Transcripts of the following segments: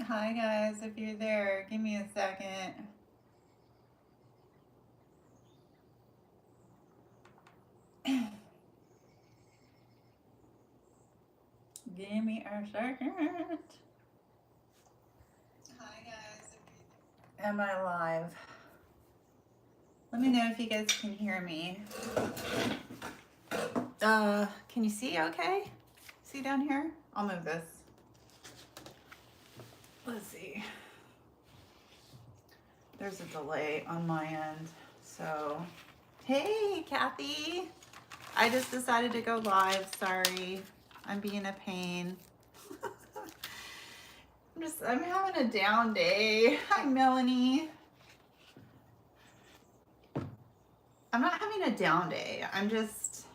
Hi guys, if you're there, give me a second. Give me a second. Hi guys, am I live? Let me know if you guys can hear me. Can you see okay? See down here? I'll move this. Let's see. There's a delay on my end. So, hey Kathy. I just decided to go live. Sorry. I'm being a pain. I'm having a down day. Hi, Melanie. I'm not having a down day. I'm just,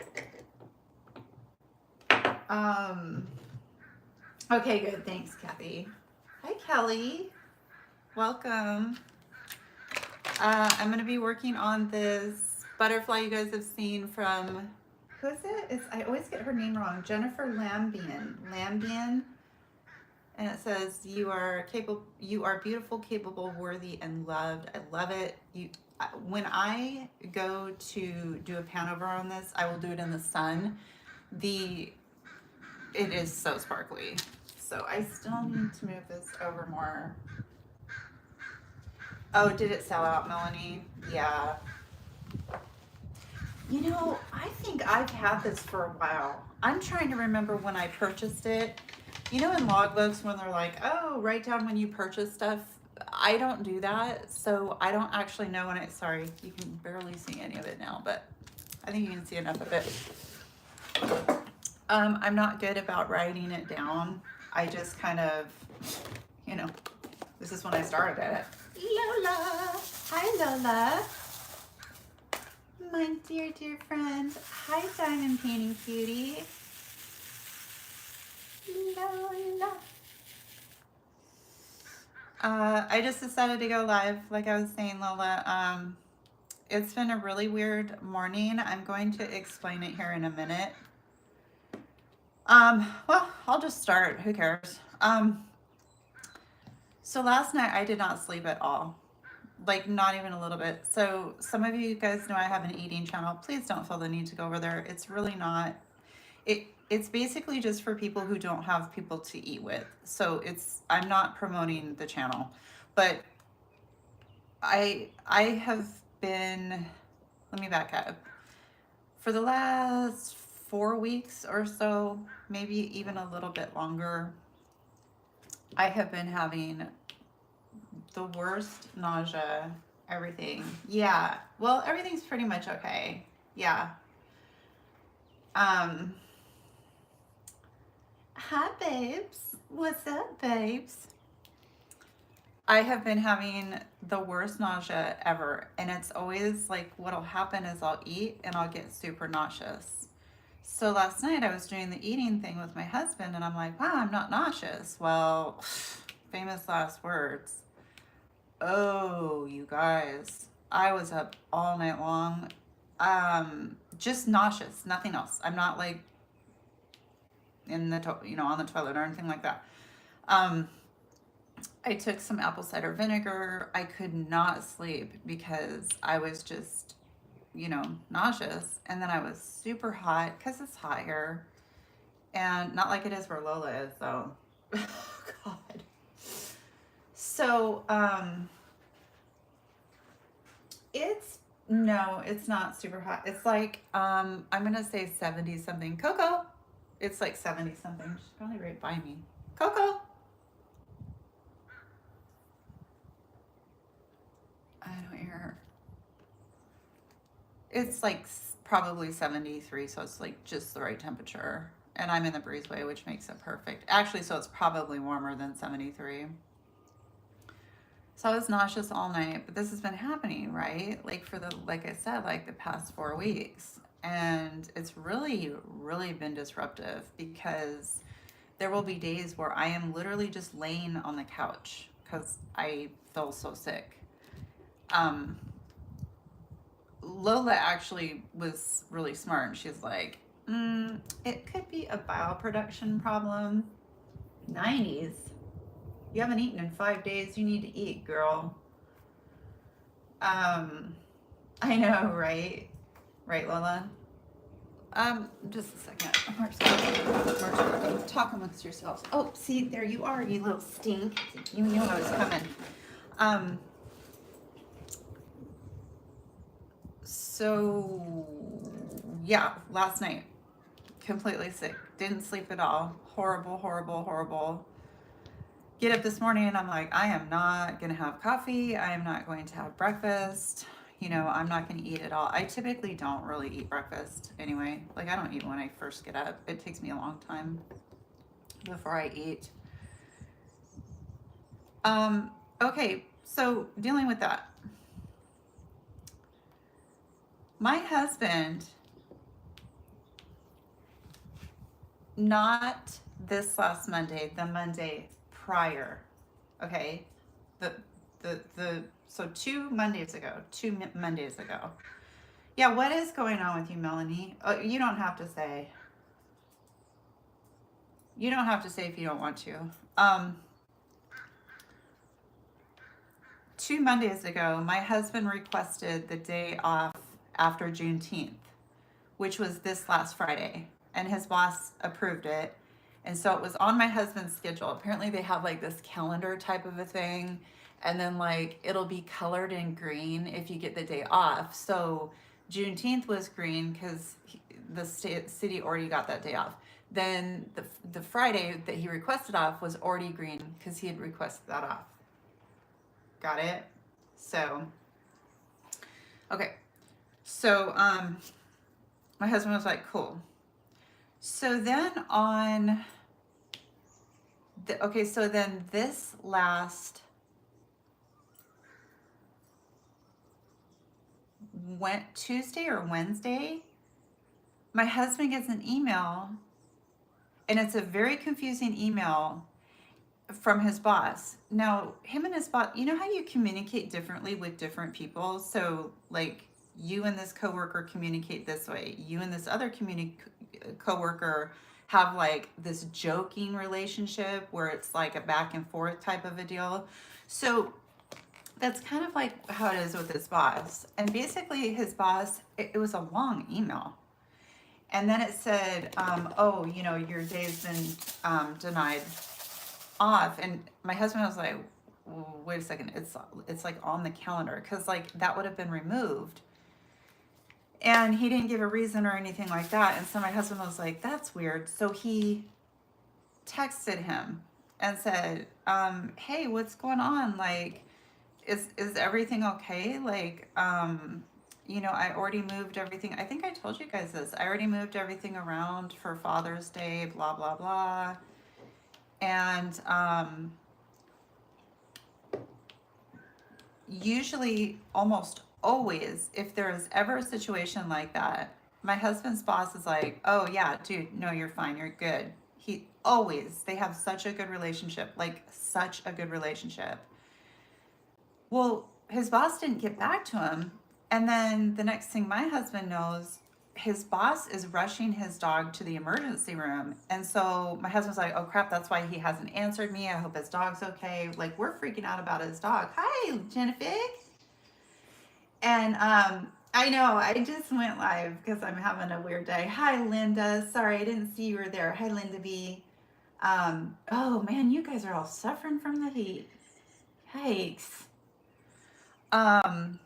okay, good. Thanks, Kathy. Hi, Kelly. Welcome. I'm going to be working on this butterfly you guys have seen from, who is it? I always get her name wrong. Jennifer Lambian. And it says, you are beautiful, capable, worthy, and loved. I love it. When I go to do a pan over on this, I will do it in the sun. It is so sparkly. So I still need to move this over more. Oh, did it sell out, Melanie? Yeah. You know, I think I've had this for a while. I'm trying to remember when I purchased it. You know, in logbooks when they're like, oh, write down when you purchase stuff. I don't do that, so I don't actually know when sorry, you can barely see any of it now, but I think you can see enough of it. I'm not good about writing it down. I just kind of, you know, this is when I started it. Lola. Hi, Lola. My dear, dear friend. Hi, Diamond Painting Cutie. Lola. I just decided to go live, like I was saying, Lola. It's been a really weird morning. I'm going to explain it here in a minute. Well, I'll just start. Who cares? So last night I did not sleep at all. Like, not even a little bit. So some of you guys know I have an eating channel. Please don't feel the need to go over there. It's really not. It's basically just for people who don't have people to eat with. So I'm not promoting the channel, but I have been, let me back up. For the last 4 weeks or so, maybe even a little bit longer, I have been having the worst nausea, everything. Yeah. Well, everything's pretty much okay. Yeah. Hi, babes. What's up, babes? I have been having the worst nausea ever. And it's always like what'll happen is I'll eat and I'll get super nauseous. So last night I was doing the eating thing with my husband and I'm like, wow, I'm not nauseous. Well, famous last words. Oh, you guys, I was up all night long. Just nauseous, nothing else. I'm not like in the, on the toilet or anything like that. I took some apple cider vinegar. I could not sleep because I was just, nauseous. And then I was super hot because it's hot here. And not like it is where Lola is, though. God. So, it's not super hot. It's like, I'm going to say 70 something. Coco, it's like 70 something. She's probably right by me. Coco. I don't hear her. It's like probably 73, so it's like just the right temperature. And I'm in the breezeway, which makes it perfect. Actually, so it's probably warmer than 73. So I was nauseous all night, but this has been happening, right? Like I said, like the past 4 weeks. And it's really, really been disruptive because there will be days where I am literally just laying on the couch because I feel so sick. Lola actually was really smart. She's like, it could be a bioproduction problem. 90s. You haven't eaten in 5 days. You need to eat, girl. Um, I know, right? Right, Lola? Just a second. Talk amongst yourselves. Oh, see, there you are, you little stink. You knew I was coming. Um, so, yeah, last night, completely sick. Didn't sleep at all. Horrible, horrible, horrible. Get up this morning and I'm like, I am not going to have coffee. I am not going to have breakfast. You know, I'm not going to eat at all. I typically don't really eat breakfast anyway. Like, I don't eat when I first get up. It takes me a long time before I eat. Okay, so dealing with that. My husband, not this last Monday, the Monday prior, okay? The so 2 Mondays ago, 2 Mondays ago. Yeah, what is going on with you, Melanie? You don't have to say. You don't have to say if you don't want to. Um, 2 Mondays ago, my husband requested the day off after Juneteenth, which was this last Friday, and his boss approved it. And so it was on my husband's schedule. Apparently, they have like this calendar type of a thing, and then like it'll be colored in green if you get the day off. So Juneteenth was green because the city already got that day off. Then the Friday that he requested off was already green because he had requested that off. Got it? So, okay. So, my husband was like, cool. So then so then this last went Tuesday or Wednesday, my husband gets an email, and it's a very confusing email from his boss. Now, him and his boss, you know how you communicate differently with different people? So, like, you and this coworker communicate this way. You and this other coworker have like this joking relationship where it's like a back and forth type of a deal. So that's kind of like how it is with his boss. And basically, his boss, it was a long email. And then it said, oh, you know, your day's been denied off. And my husband was like, wait a second, it's like on the calendar, because like that would have been removed. And he didn't give a reason or anything like that. And so my husband was like, that's weird. So he texted him and said, hey, what's going on? Like, is everything okay? Like, you know, I already moved everything. I think I told you guys this. I already moved everything around for Father's Day, blah, blah, blah. And usually, almost always, if there is ever a situation like that, my husband's boss is like, oh, yeah, dude, no, you're fine. You're good. They have such a good relationship, like such a good relationship. Well, his boss didn't get back to him. And then the next thing my husband knows, his boss is rushing his dog to the emergency room. And so my husband's like, oh crap, that's why he hasn't answered me. I hope his dog's okay. Like, we're freaking out about his dog. Hi, Jennifer. And I know, I just went live because I'm having a weird day. Hi, Linda. Sorry, I didn't see you were there. Hi, Linda B. Oh man, you guys are all suffering from the heat. Yikes. Um,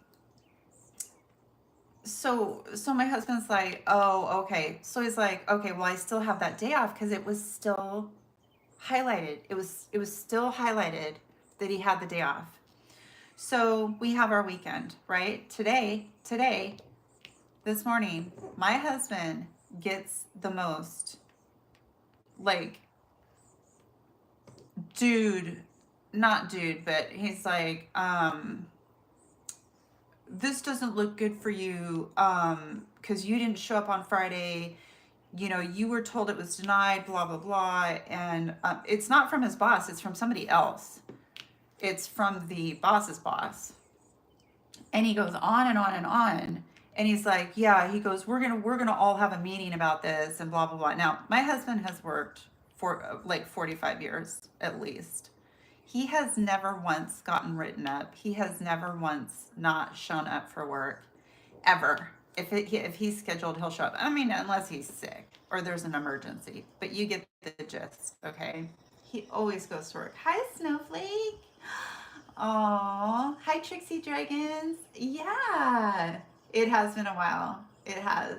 so my husband's like, oh, okay. So he's like, okay, well, I still have that day off because it was still highlighted. It was still highlighted that he had the day off. So we have our weekend, right? Today, this morning, my husband gets the most, like, not dude, but he's like, this doesn't look good for you, because you didn't show up on Friday. You know, you were told it was denied, blah, blah, blah. And it's not from his boss, it's from somebody else. It's from the boss's boss. And he goes on and on and on. And he's like, yeah, he goes, we're gonna all have a meeting about this and blah, blah, blah. Now, my husband has worked for like 45 years at least. He has never once gotten written up. He has never once not shown up for work, ever. If he's scheduled, he'll show up. I mean, unless he's sick or there's an emergency. But you get the gist, okay? He always goes to work. Hi, Snowflake. Oh, hi, Trixie Dragons. Yeah, it has been a while. It has.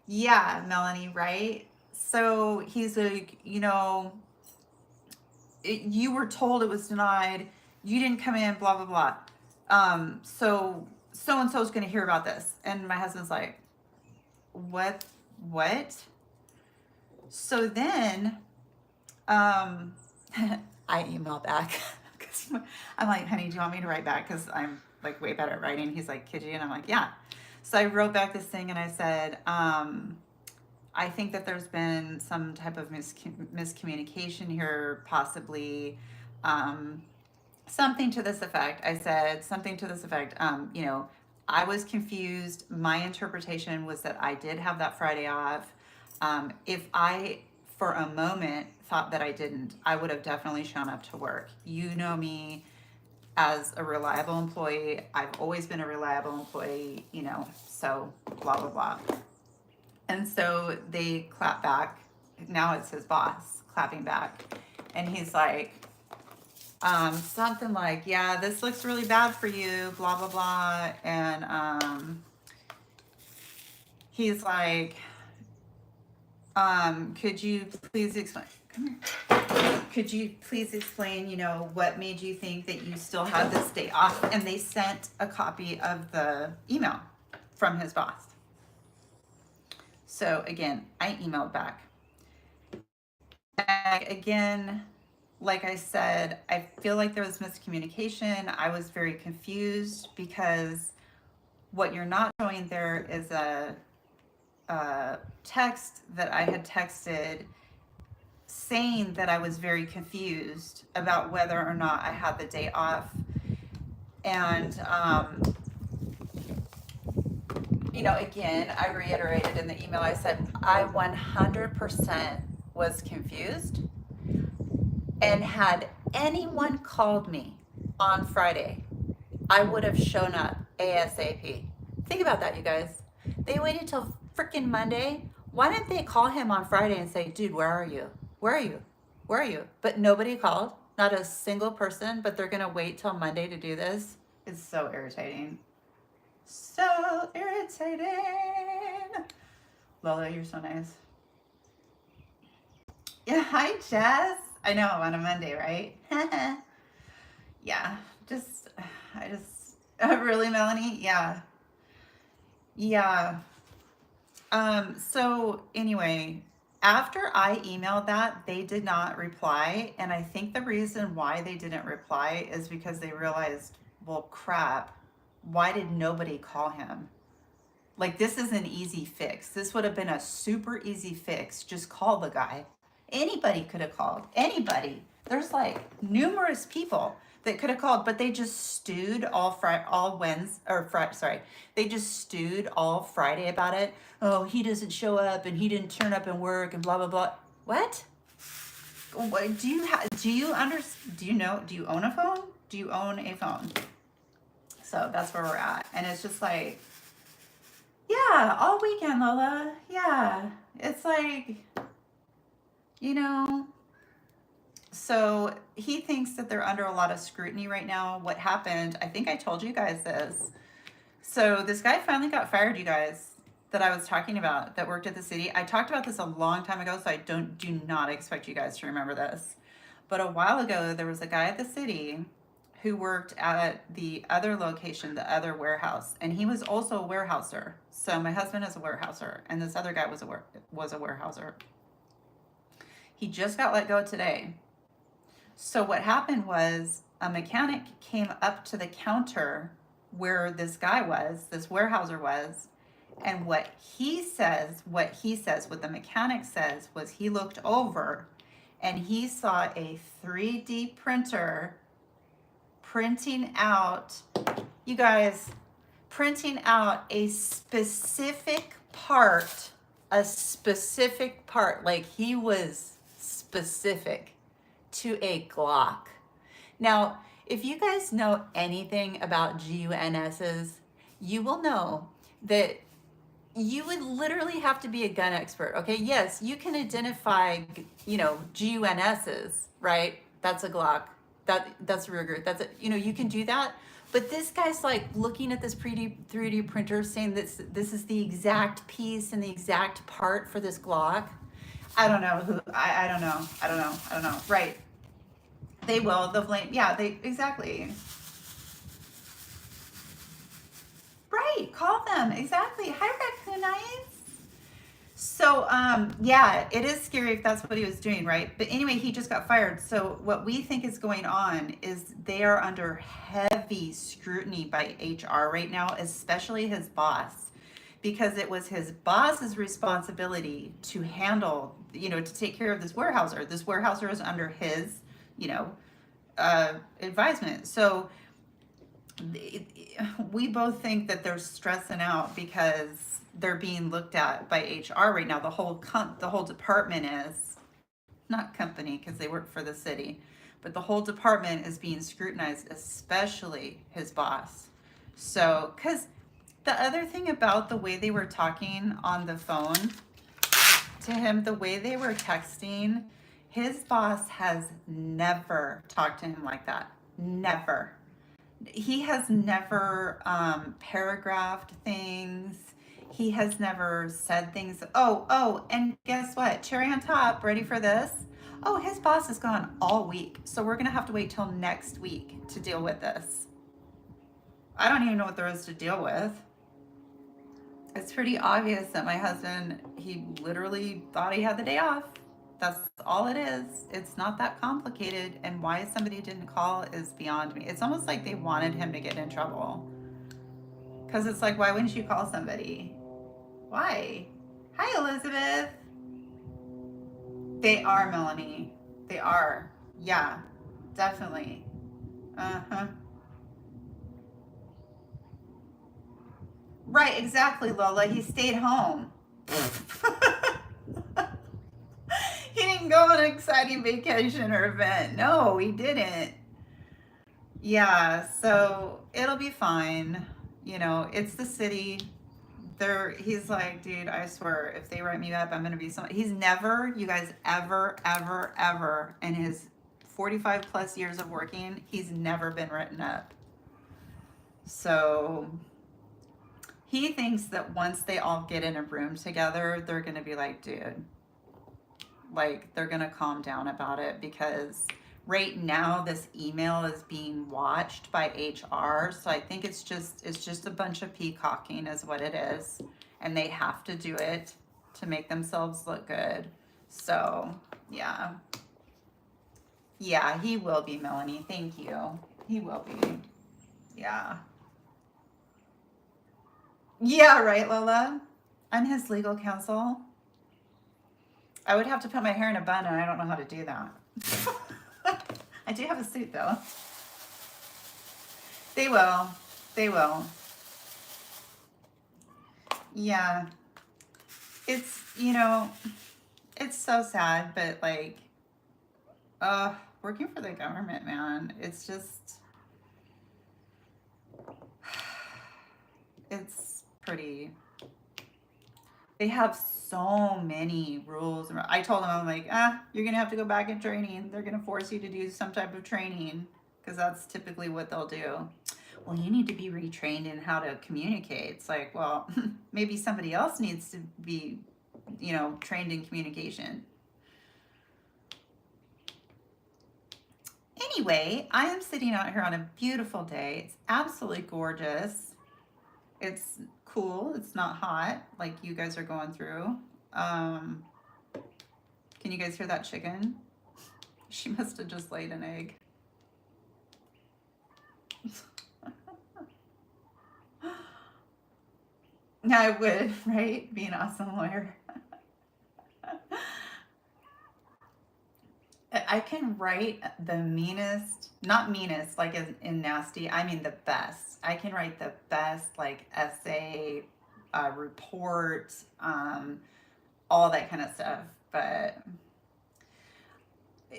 Yeah, Melanie, right? So he's like, you were told it was denied. You didn't come in, blah, blah, blah. So and so is going to hear about this. And my husband's like, what? What? So then um, I email back. I'm like, honey, do you want me to write back? Because I'm like way better at writing. He's like, could you? And I'm like, yeah. So I wrote back this thing and I said, I think that there's been some type of miscommunication here, possibly. Something to this effect. I said something to this effect. I was confused. My interpretation was that I did have that Friday off. If I, for a moment, thought that I didn't, I would have definitely shown up to work. You know me as a reliable employee. I've always been a reliable employee, so blah, blah, blah. And so they clap back. Now it's his boss clapping back. And he's like, something like, yeah, this looks really bad for you, blah, blah, blah. And he's like, could you please explain? Come here. Could you please explain, what made you think that you still had this day off? And they sent a copy of the email from his boss. So again, I emailed back. And again, like I said, I feel like there was miscommunication. I was very confused because what you're not showing there is a text that I had texted saying that I was very confused about whether or not I had the day off. And, again, I reiterated in the email, I said, I 100% was confused. And had anyone called me on Friday, I would have shown up ASAP. Think about that, you guys. They waited till freaking Monday. Why didn't they call him on Friday and say, dude, where are you? Where are you? Where are you? But nobody called, not a single person, but they're going to wait till Monday to do this. It's so irritating. So irritating. Lola, you're so nice. Yeah, hi, Jess. I know, on a Monday, right? Yeah, really, Melanie? Yeah. Yeah. So anyway, after I emailed that, they did not reply. And I think the reason why they didn't reply is because they realized, well, crap, why did nobody call him? Like, this is an easy fix. This would have been a super easy fix. Just call the guy. Anybody could have called. Anybody. There's like numerous people that could have called, but they just stewed they just stewed all Friday about it. Oh, he doesn't show up and he didn't turn up and work and blah blah blah. What? What do you own a phone? Do you own a phone? So that's where we're at. And it's just like, yeah, all weekend, Lola. Yeah. It's like, so he thinks that they're under a lot of scrutiny right now. What happened, I think I told you guys this. So this guy finally got fired, you guys, that I was talking about, that worked at the city. I talked about this a long time ago, so I do not expect you guys to remember this. But a while ago, there was a guy at the city who worked at the other location, the other warehouse, and he was also a warehouser. So my husband is a warehouser, and this other guy was a warehouser. He just got let go today. So what happened was a mechanic came up to the counter where this guy was, this warehouser was, and what the mechanic says was he looked over and he saw a 3D printer printing out a specific part, like he was specific to a Glock. Now, if you guys know anything about GUNSs, you will know that you would literally have to be a gun expert. Okay, yes, you can identify, GUNSs, right? That's a Glock. That's a Ruger. That's a, you can do that. But this guy's like looking at this 3D printer, saying this is the exact piece and the exact part for this Glock. I don't know who. I don't know. I don't know. I don't know. Right? They will. They'll blame. Yeah. They exactly. Right. Call them exactly. Hi, Raccoon Eyes. So, yeah, it is scary if that's what he was doing, right? But anyway, he just got fired. So, what we think is going on is they are under heavy scrutiny by HR right now, especially his boss, because it was his boss's responsibility to handle, to take care of this warehouser. This warehouser is under his, you know, advisement. So, we both think that they're stressing out because they're being looked at by HR right now. The whole department is not company because they work for the city, but the whole department is being scrutinized, especially his boss. So, because the other thing about the way they were talking on the phone to him, the way they were texting, his boss has never talked to him like that. Never. He has never paragraphed things. He has never said things. Oh, and guess what? Cherry on top, ready for this? Oh, his boss is gone all week. So we're going to have to wait till next week to deal with this. I don't even know what there is to deal with. It's pretty obvious that my husband, he literally thought he had the day off. That's all it is. It's not that complicated. And why somebody didn't call is beyond me. It's almost like they wanted him to get in trouble. Because it's like, why wouldn't you call somebody? Why? Hi, Elizabeth. They are, Melanie. They are. Yeah, definitely. Uh huh. Right, exactly, Lola. He stayed home. He didn't go on an exciting vacation or event. No, he didn't. Yeah, so it'll be fine. It's the city. He's like, dude, I swear, if they write me up, I'm gonna be so. He's never, you guys, ever, ever, ever, in his 45 plus years of working, he's never been written up. So he thinks that once they all get in a room together, they're gonna be like, dude, like they're gonna calm down about it because right now this email is being watched by HR. So I think it's just a bunch of peacocking is what it is. And they have to do it to make themselves look good. So yeah. Yeah, he will be, Melanie. Thank you. He will be. Yeah. Yeah, right, Lola. I'm his legal counsel. I would have to put my hair in a bun and I don't know how to do that. I do have a suit though. They will. They will. Yeah. It's, it's so sad, but like, working for the government, man, it's just, it's pretty, they have so many rules. I told them, I'm like, you're going to have to go back in training. They're going to force you to do some type of training because that's typically what they'll do. Well, you need to be retrained in how to communicate. It's like, well, maybe somebody else needs to be, trained in communication. Anyway, I am sitting out here on a beautiful day. It's absolutely gorgeous. It's cool. It's not hot like you guys are going through. Can you guys hear that chicken? She must have just laid an egg. I would, right? Be an awesome lawyer. I can write the meanest, not meanest, like in nasty, I mean the best. I can write the best, like essay, report, all that kind of stuff. But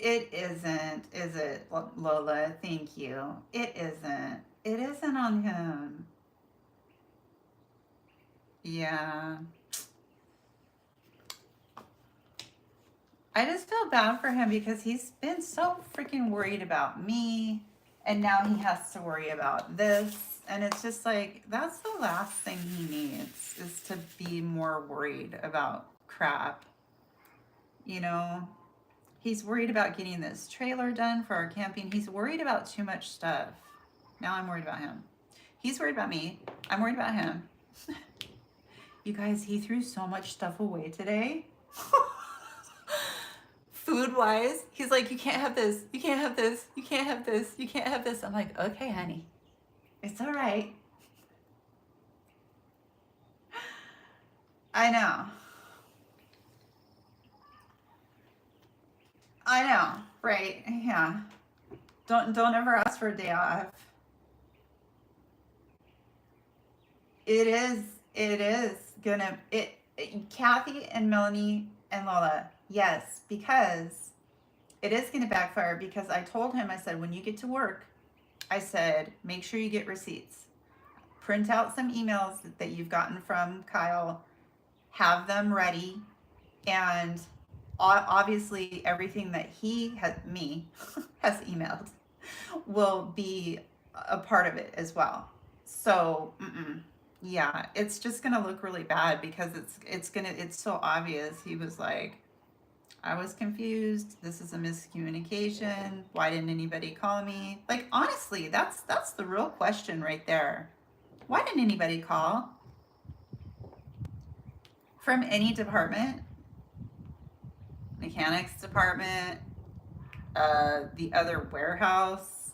It isn't, is it, Lola? Thank you. It isn't. It isn't on him. Yeah. I just feel bad for him because he's been so freaking worried about me, and now he has to worry about this. And it's just like, that's the last thing he needs is to be more worried about crap. You know, he's worried about getting this trailer done for our camping. He's worried about too much stuff. Now I'm worried about him. He's worried about me. I'm worried about him. You guys, he threw so much stuff away today. Food wise, he's like, you can't have this, you can't have this, you can't have this, you can't have this. I'm like, okay, honey, it's all right. I know. I know, right? Yeah. Don't ever ask for a day off. It is gonna Kathy and Melanie and Lola, yes, because it is gonna backfire because I told him, I said, when you get to work, I said, make sure you get receipts. Print out some emails that you've gotten from Kyle, have them ready, and obviously everything that he has has emailed will be a part of it as well. So yeah, it's just gonna look really bad because it's so obvious. He was like, I was confused, this is a miscommunication, why didn't anybody call me? Like, honestly, that's the real question right there. Why didn't anybody call from any department? Mechanics department, the other warehouse,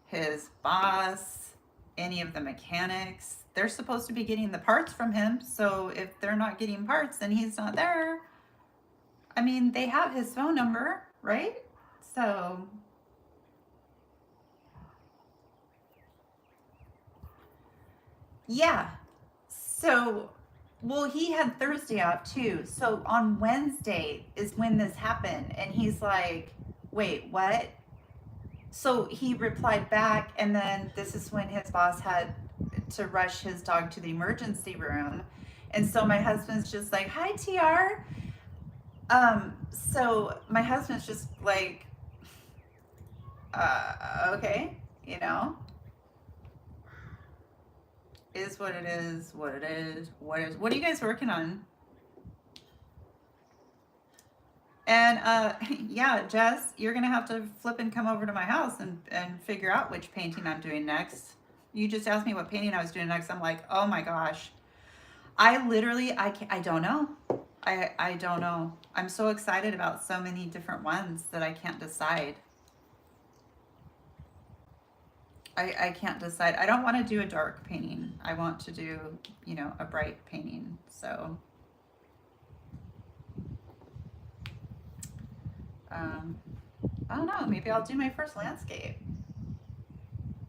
his boss, any of the mechanics. They're supposed to be getting the parts from him, so if they're not getting parts and he's not there, I mean, they have his phone number, right? So, yeah. So, well, he had Thursday off too. So on Wednesday is when this happened. And he's like, wait, what? So he replied back. And then this is when his boss had to rush his dog to the emergency room. And so my husband's just like, hi, TR. So my husband's just like, okay, you know, is what it is, what it is, what are you guys working on? And yeah, Jess, you're gonna have to flip and come over to my house and figure out which painting I'm doing next. You just asked me what painting I was doing next. I'm like, oh my gosh. I literally, I don't know. I don't know. I'm so excited about so many different ones that I can't decide. I can't decide. I don't want to do a dark painting. I want to do, you know, a bright painting. So, I don't know. Maybe I'll do my first landscape.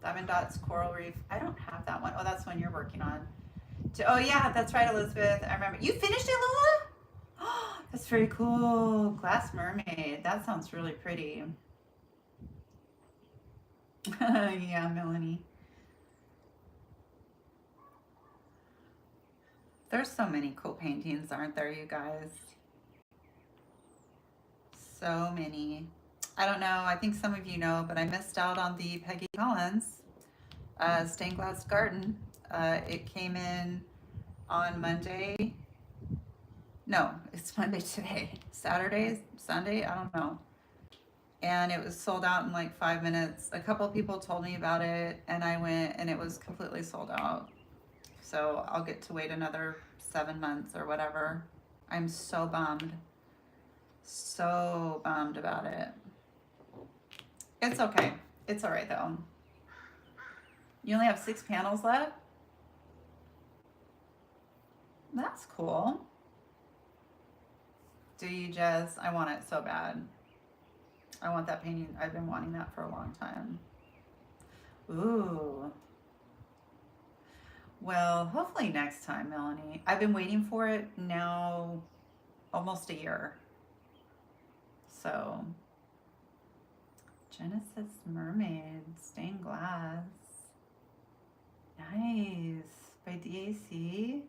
Diamond Dots Coral Reef. I don't have that one. Oh, that's one you're working on. Oh, yeah, that's right, Elizabeth. I remember. You finished it, Lola? Oh, that's very cool. Glass Mermaid. That sounds really pretty. Yeah, Melanie. There's so many cool paintings, aren't there, you guys? So many. I don't know. I think some of you know, but I missed out on the Peggy Collins Stained Glass Garden. It came in on Monday. No, it's Monday today. Saturday, Sunday, I don't know. And it was sold out in like 5 minutes. A couple people told me about it, and I went, and it was completely sold out. So I'll get to wait another 7 months or whatever. I'm so bummed. So bummed about it. It's okay. It's all right though. You only have 6 panels left? That's cool. Do you, Jess? I want it so bad. I want that painting. I've been wanting that for a long time. Ooh. Well, hopefully next time, Melanie. I've been waiting for it now almost a year. So Genesis Mermaid, stained glass. Nice. By DAC.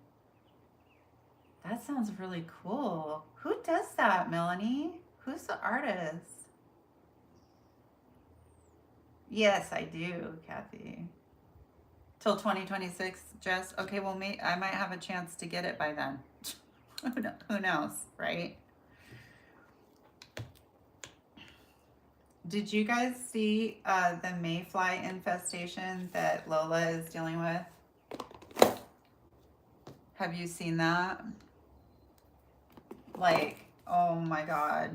That sounds really cool. Who does that, Melanie? Who's the artist? Yes, I do, Kathy. Till 2026, Jess? Okay, well, I might have a chance to get it by then. Who knows, right? Did you guys see the mayfly infestation that Lola is dealing with? Have you seen that? Like, oh my God.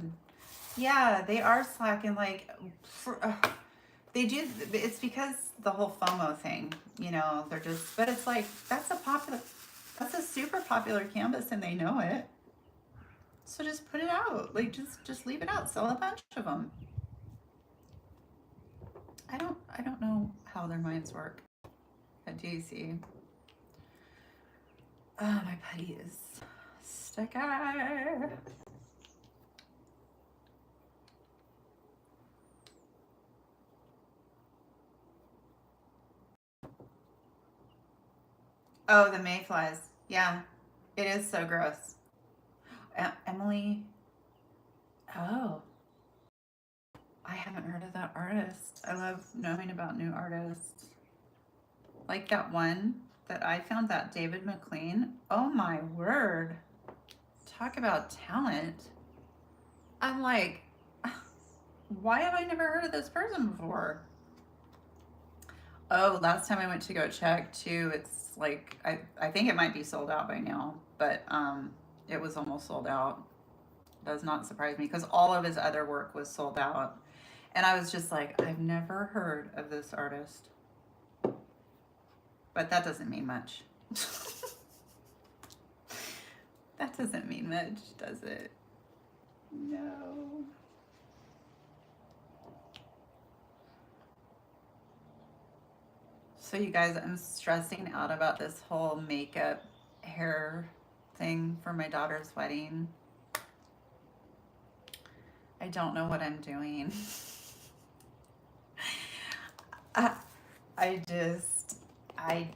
Yeah, they are slacking. Like, they do. It's because the whole FOMO thing, you know, they're just, but it's like, that's a super popular canvas and they know it. So just put it out. Like, just leave it out. Sell a bunch of them. I don't know how their minds work at DC. Oh, my putty is sticker. Oh, the mayflies. Yeah, it is so gross. Emily. Oh, I haven't heard of that artist. I love knowing about new artists. Like that one that I found, that David McLean. Oh my word. Talk about talent. I'm like, why have I never heard of this person before? Oh, last time I went to go check too, it's like, I think it might be sold out by now, but it was almost sold out. Does not surprise me because all of his other work was sold out. And I was just like, I've never heard of this artist. But that doesn't mean much. That doesn't mean much, does it? No. So you guys, I'm stressing out about this whole makeup hair thing for my daughter's wedding. I don't know what I'm doing. I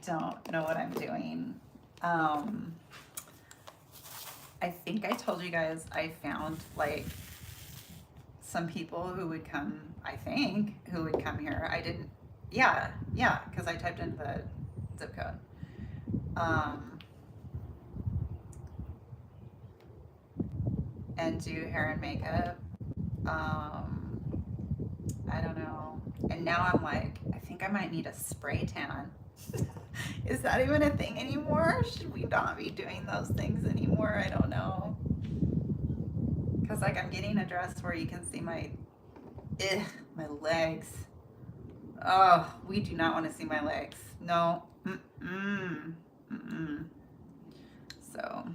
don't know what I'm doing. I think I told you guys I found like some people who would come, who would come here. I didn't, yeah, because I typed in the zip code. And do hair and makeup. I don't know. And now I'm like, I think I might need a spray tan. Is that even a thing anymore? Should we not be doing those things anymore? I don't know. Because like I'm getting a dress where you can see my legs. Oh, we do not want to see my legs. No. So.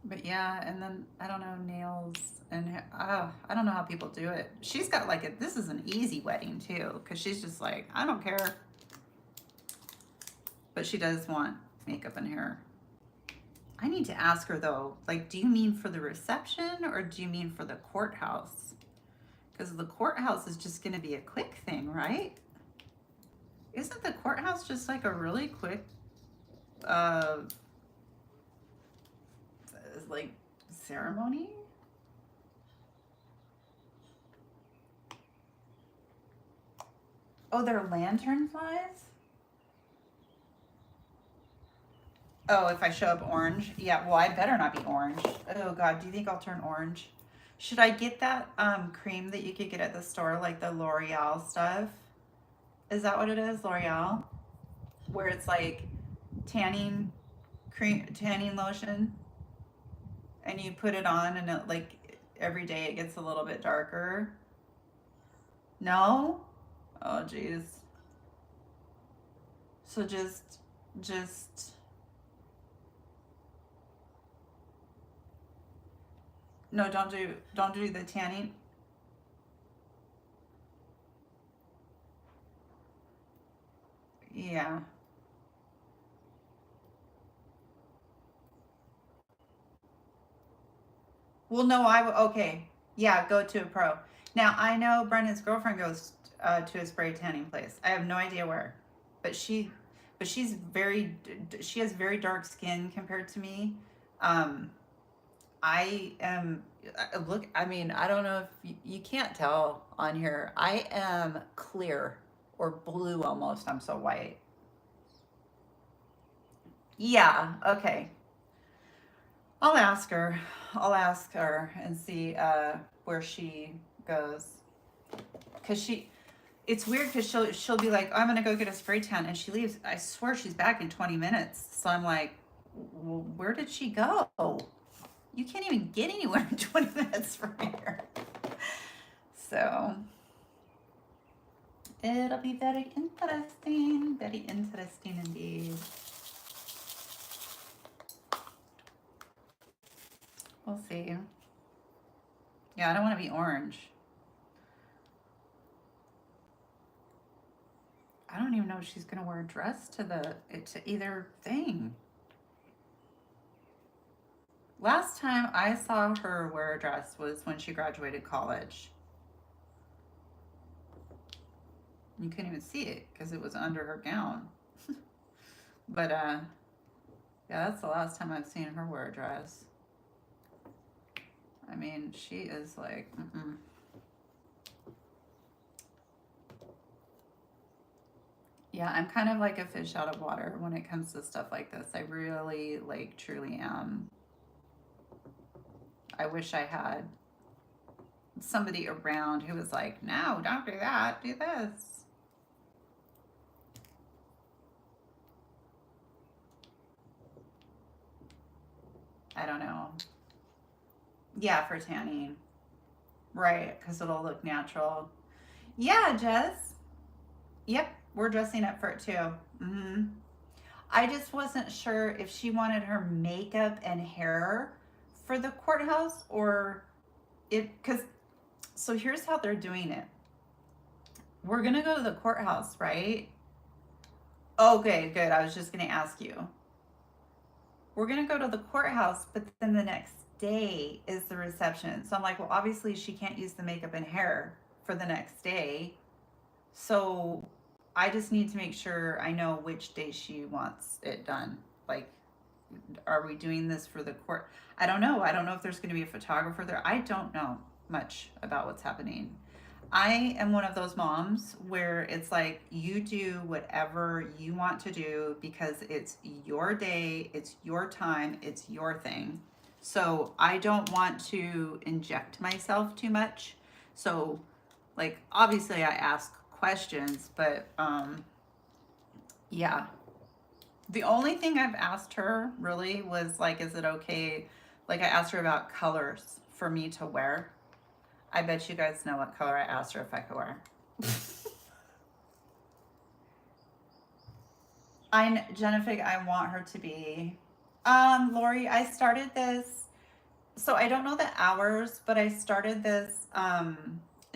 But yeah, and then I don't know, nails and I don't know how people do it. She's got like this is an easy wedding too, because she's just like, I don't care. But she does want makeup and hair. I need to ask her though, like, do you mean for the reception or do you mean for the courthouse? Because the courthouse is just going to be a quick thing, right? Isn't the courthouse just like a really quick, like ceremony? Oh, they're lantern flies? Oh, if I show up orange? Yeah, well, I better not be orange. Oh, God, do you think I'll turn orange? Should I get that cream that you could get at the store, like the L'Oreal stuff? Is that what it is, L'Oreal? Where it's like tanning cream, tanning lotion, and you put it on and it like every day it gets a little bit darker. No? Oh, geez. So just no, don't do the tanning. Yeah. Well, no, okay. Yeah, go to a pro. Now, I know Brendan's girlfriend goes to a spray tanning place. I have no idea where, but she's she has very dark skin compared to me. Um, I am, look, I mean, I don't know if you can't tell on here. I am clear or blue almost. I'm so white. Yeah, okay. I'll ask her. I'll ask her and see where she goes. Cause it's weird because she'll be like, I'm gonna go get a spray tan, and she leaves. I swear she's back in 20 minutes. So I'm like, well, where did she go? You can't even get anywhere in 20 minutes from here. So it'll be very interesting indeed. We'll see. Yeah, I don't want to be orange. I don't even know if she's gonna wear a dress to either thing. Last time I saw her wear a dress was when she graduated college. You couldn't even see it because it was under her gown. But yeah, that's the last time I've seen her wear a dress. I mean, she is like, Yeah, I'm kind of like a fish out of water when it comes to stuff like this. I really, like, truly am. I wish I had somebody around who was like, no, don't do that, do this. I don't know. Yeah, for tanning. Right, because it'll look natural. Yeah, Jess. Yep, we're dressing up for it too. I just wasn't sure if she wanted her makeup and hair for the courthouse or because, so here's how they're doing it. We're going to go to the courthouse, right? Okay, good. I was just going to ask you. We're going to go to the courthouse, but then the next day is the reception. So I'm like, well, obviously she can't use the makeup and hair for the next day. So I just need to make sure I know which day she wants it done. Like, are we doing this for the court? I don't know. I don't know if there's going to be a photographer there. I don't know much about what's happening. I am one of those moms where it's like you do whatever you want to do because it's your day, it's your time, it's your thing. So I don't want to inject myself too much. So, like, obviously I ask questions, but yeah. The only thing I've asked her really was like, is it okay? Like, I asked her about colors for me to wear. I bet you guys know what color I asked her if I could wear. Jennifer, I want her to be. Lori, I started this. So I don't know the hours, but I started this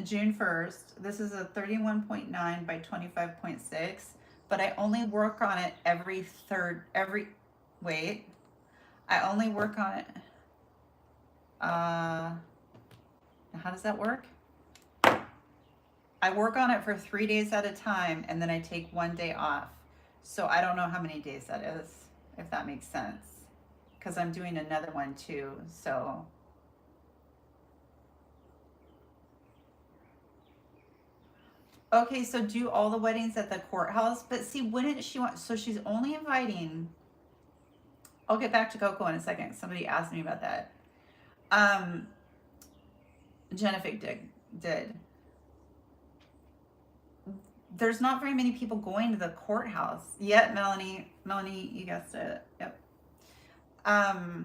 June 1st. This is a 31.9 by 25.6, but I only work on it wait, I only work on it. How does that work? I work on it for 3 days at a time and then I take 1 day off. So I don't know how many days that is, if that makes sense. Because I'm doing another one too. So okay, so do all the weddings at the courthouse. But see, wouldn't she want, so she's only inviting, I'll get back to Coco in a second. Somebody asked me about that. Jennifer did. There's not very many people going to the courthouse yet. Melanie, you guessed it. Yep. I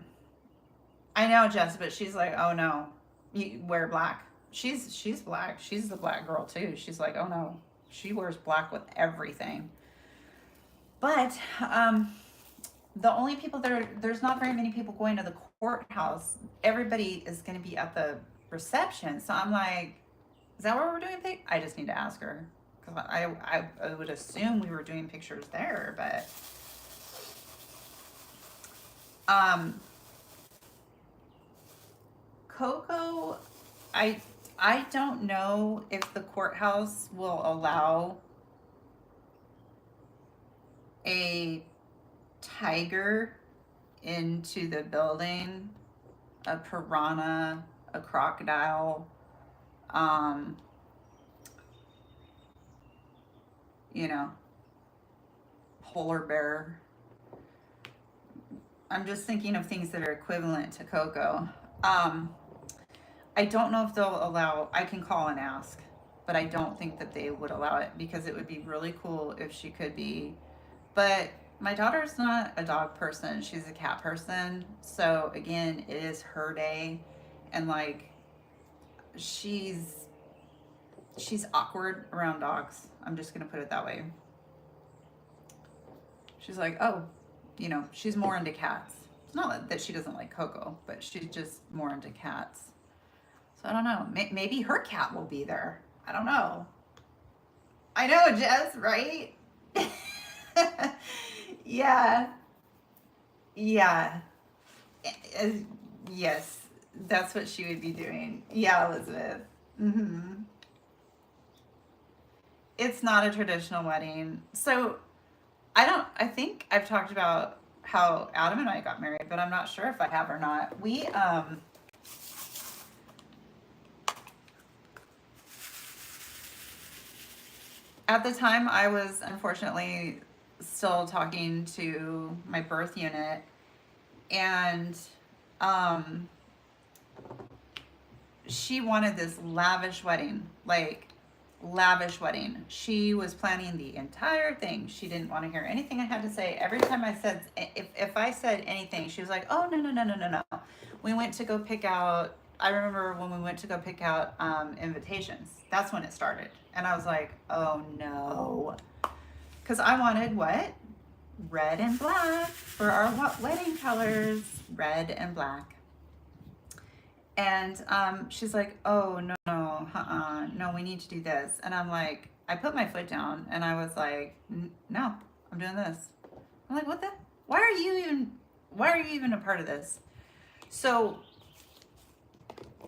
know, Jess, but she's like, oh no, you wear black. She's black. She's the black girl too. She's like, oh no, she wears black with everything. But the only people there's not very many people going to the courthouse. Everybody is going to be at the reception. So I'm like, is that where we're doing things? I just need to ask her because I would assume we were doing pictures there, but Coco, I I don't know if the courthouse will allow a tiger into the building, a piranha, a crocodile, um, you know, polar bear. I'm just thinking of things that are equivalent to Coco. Um, I don't know if they'll allow, I can call and ask, but I don't think that they would allow it because it would be really cool if she could be. But my daughter's not a dog person, she's a cat person. So again, it is her day. And like, she's she's awkward around dogs. I'm just gonna put it that way. She's like, oh, she's more into cats. It's not that she doesn't like Coco, but she's just more into cats. So I don't know. Maybe her cat will be there. I don't know. I know, Jess, right? Yeah, yeah. Uh, yes, that's what she would be doing. Yeah, Elizabeth. Hmm. It's not a traditional wedding. So I think I've talked about how Adam and I got married, but I'm not sure if I have or not. At the time, I was unfortunately still talking to my birth unit, and um, she wanted this lavish wedding, like lavish wedding. She was planning the entire thing. She didn't want to hear anything I had to say. Every time I said, if I said anything, she was like, "Oh, no, no, no, no, no, no." We went to go pick out. I remember when we went to go pick out invitations. That's when it started, and I was like, "Oh no," because I wanted what? Red and black for our wedding colors. Red and black. And she's like, "Oh no, no, no, we need to do this." And I'm like, I put my foot down, and I was like, "No, I'm doing this." I'm like, "What the? Why are you even? Why are you even a part of this?" So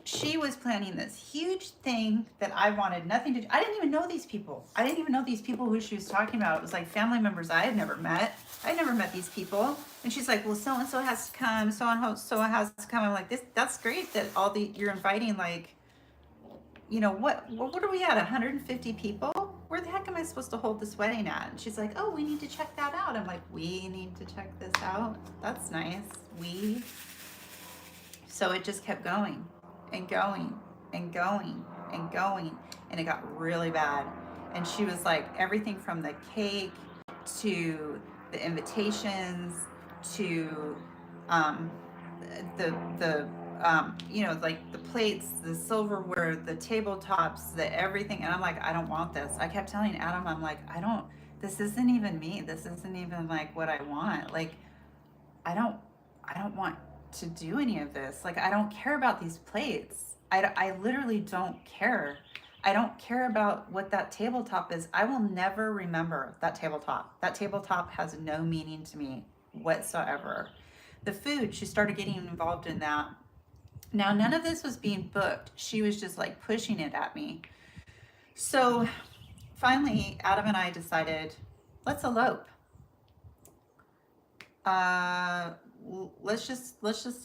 she was planning this huge thing that I wanted nothing to do. I didn't even know these people. I didn't even know these people who she was talking about. It was like family members I had never met. I never met these people. And she's like, "Well, so and so has to come, so and so has to come." I'm like, that's great that you're inviting, like, what are we at, 150 people? Where the heck am I supposed to hold this wedding at? And she's like, "Oh, we need to check that out." I'm like, "We need to check this out? That's nice." So it just kept going and going and going and going, and it got really bad. And she was like, everything from the cake to the invitations to um, the like the plates, the silverware, the tabletops, the everything. And I'm like, I don't want this. I kept telling Adam, I'm like, I don't. This isn't even me. This isn't even like what I want. Like, I don't I don't want to do any of this. Like, I don't care about these plates. I literally don't care. I don't care about what that tabletop is. I will never remember that tabletop. That tabletop has no meaning to me whatsoever. The food, she started getting involved in that. Now, none of this was being booked. She was just like pushing it at me. So finally, Adam and I decided, let's elope. Uh, let's just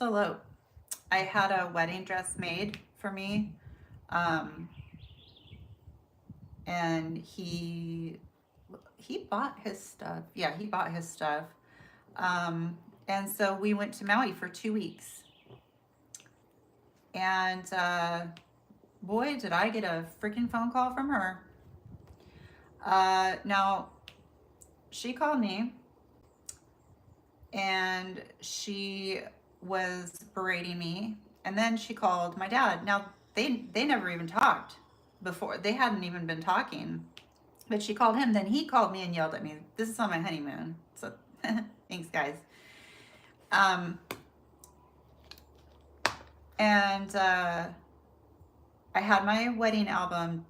elope. I had a wedding dress made for me, um, and he bought his stuff. Yeah, he bought his stuff. Um, and so we went to Maui for 2 weeks, and boy, did I get a freaking phone call from her. Now she called me, and she was berating me, and then she called my dad. Now they never even talked before. They hadn't even been talking, but she called him. Then he called me and yelled at me. This is on my honeymoon, so thanks, guys. um and I had my wedding album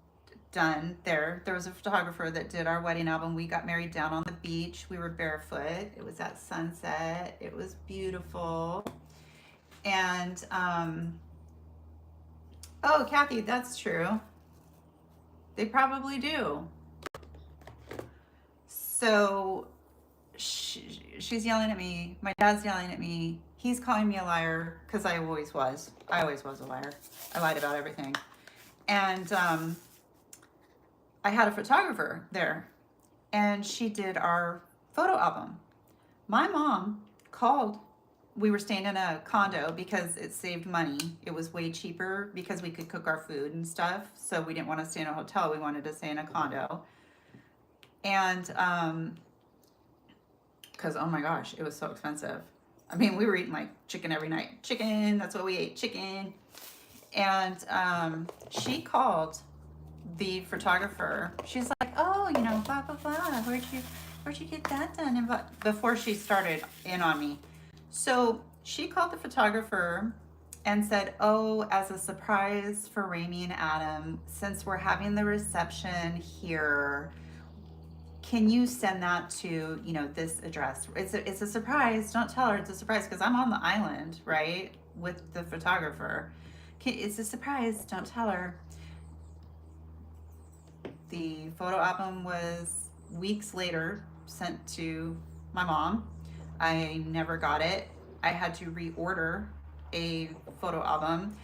done there. There was a photographer that did our wedding album. We got married down on the beach. We were barefoot. It was at sunset. It was beautiful. And Oh, Kathy, that's true. They probably do. So she's yelling at me. My dad's yelling at me. He's calling me a liar because I always was. I always was a liar. I lied about everything. And I had a photographer there, and she did our photo album. My mom called. We were staying in a condo because it saved money. It was way cheaper because we could cook our food and stuff. So we didn't want to stay in a hotel. We wanted to stay in a condo. And because oh my gosh, it was so expensive. I mean, we were eating like chicken every night. Chicken, that's what we ate, chicken. And she called the photographer. She's like, oh, you know, blah blah blah. Where'd you get that done? And before she started in on me, so she called the photographer and said, oh, as a surprise for Raimi and Adam, since we're having the reception here, can you send that to, you know, this address? It's a surprise. Don't tell her it's a surprise because I'm on the island, right, with the photographer. It's a surprise. Don't tell her. The photo album was weeks later sent to my mom. I never got it. I had to reorder a photo album.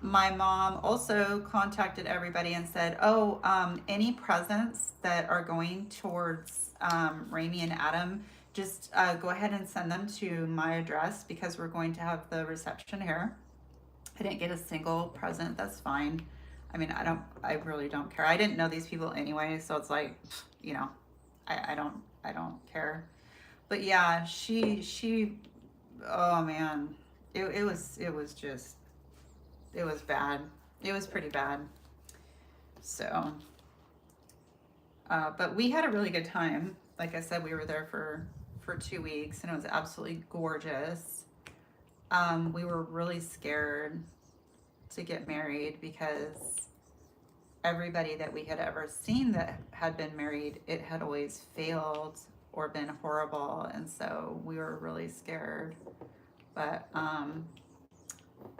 My mom also contacted everybody and said, oh, any presents that are going towards Raimi and Adam, just go ahead and send them to my address because we're going to have the reception here. I didn't get a single present. That's fine. I mean, I really don't care. I didn't know these people anyway, so it's like, you know, I don't care. But yeah, oh man, it was just, it was bad. It was pretty bad. So, but we had a really good time. Like I said, we were there for 2 weeks, and it was absolutely gorgeous. We were really scared to get married because everybody that we had ever seen that had been married, it had always failed or been horrible, and so we were really scared. But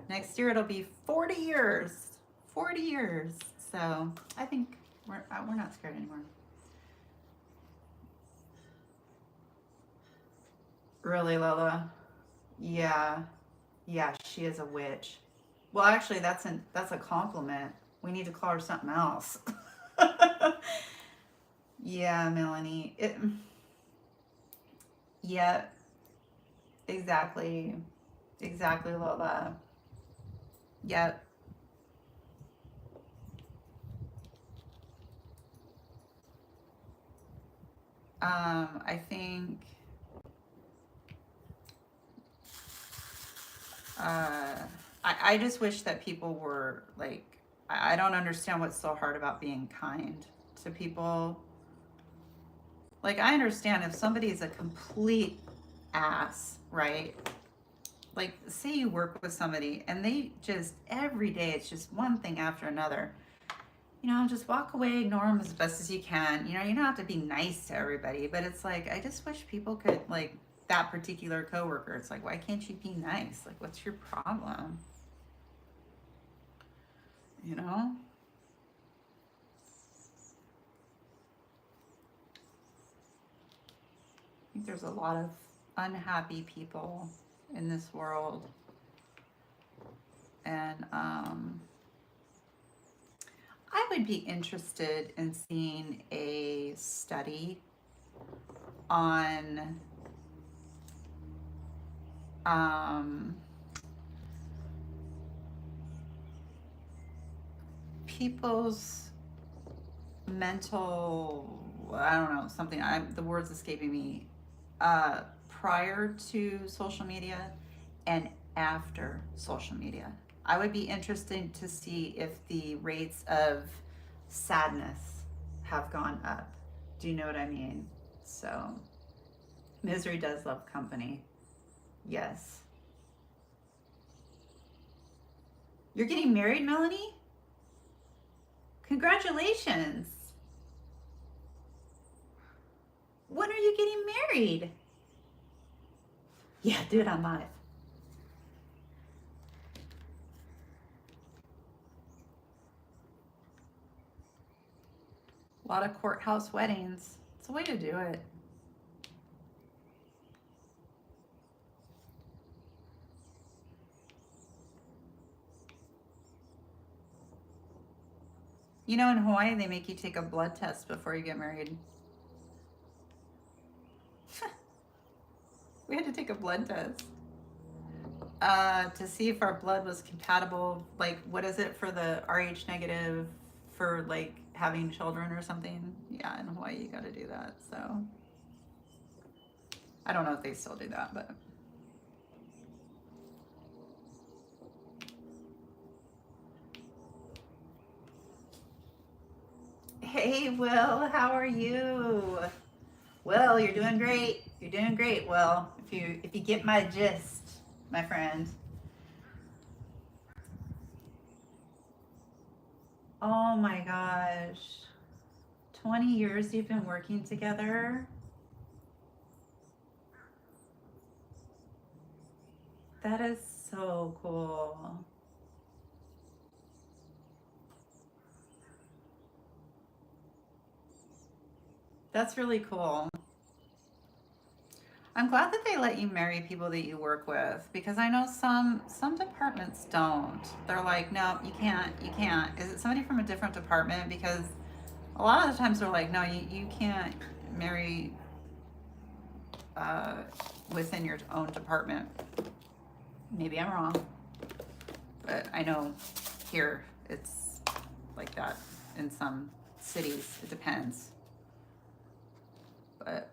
next year it'll be 40 years. 40 years. So I think we're not scared anymore. Really, Lola? Yeah. Yeah, she is a witch. Well, actually, that's a compliment. We need to call her something else. Yeah, Melanie. Yeah, exactly. Exactly, Lola. Yep. I think uh, I just wish that people were like, I don't understand what's so hard about being kind to people. Like, I understand if somebody's a complete ass, right? Like, say you work with somebody and they just, every day, it's just one thing after another. You know, just walk away, ignore them as best as you can. You know, you don't have to be nice to everybody, but it's like, I just wish people could, like, that particular coworker, it's like, why can't you be nice? Like, what's your problem? You know? I think there's a lot of unhappy people in this world. And I would be interested in seeing a study on people's mental, I don't know, something, the word's escaping me, prior to social media and after social media. I would be interested to see if the rates of sadness have gone up. Do you know what I mean? So, misery does love company. Yes. You're getting married, Melanie? Congratulations. When are you getting married? Yeah, do it on live. A lot of courthouse weddings. It's a way to do it. You know, in Hawaii, they make you take a blood test before you get married. We had to take a blood test to see if our blood was compatible. Like, what is it for the Rh negative for like having children or something? Yeah, in Hawaii, you got to do that. So I don't know if they still do that, but. Hey, Will, how are you? Will, you're doing great. You're doing great, Will. If you get my gist, my friend. Oh my gosh. 20 years you've been working together? That is so cool. That's really cool. I'm glad that they let you marry people that you work with because I know some departments don't. They're like, no, you can't, you can't. Is it somebody from a different department? Because a lot of the times they're like, no, you can't marry uh, within your own department. Maybe I'm wrong, but I know here it's like that. In some cities, it depends. But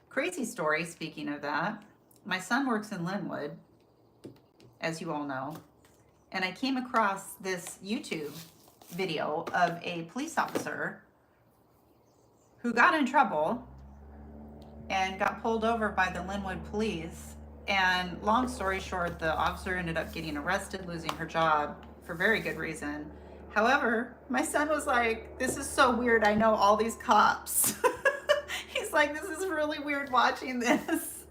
crazy story, speaking of that, my son works in Linwood, as you all know, and I came across this YouTube video of a police officer who got in trouble and got pulled over by the Linwood police. And long story short, the officer ended up getting arrested, losing her job for very good reason. However, my son was like, this is so weird. I know all these cops. He's like, this is really weird watching this.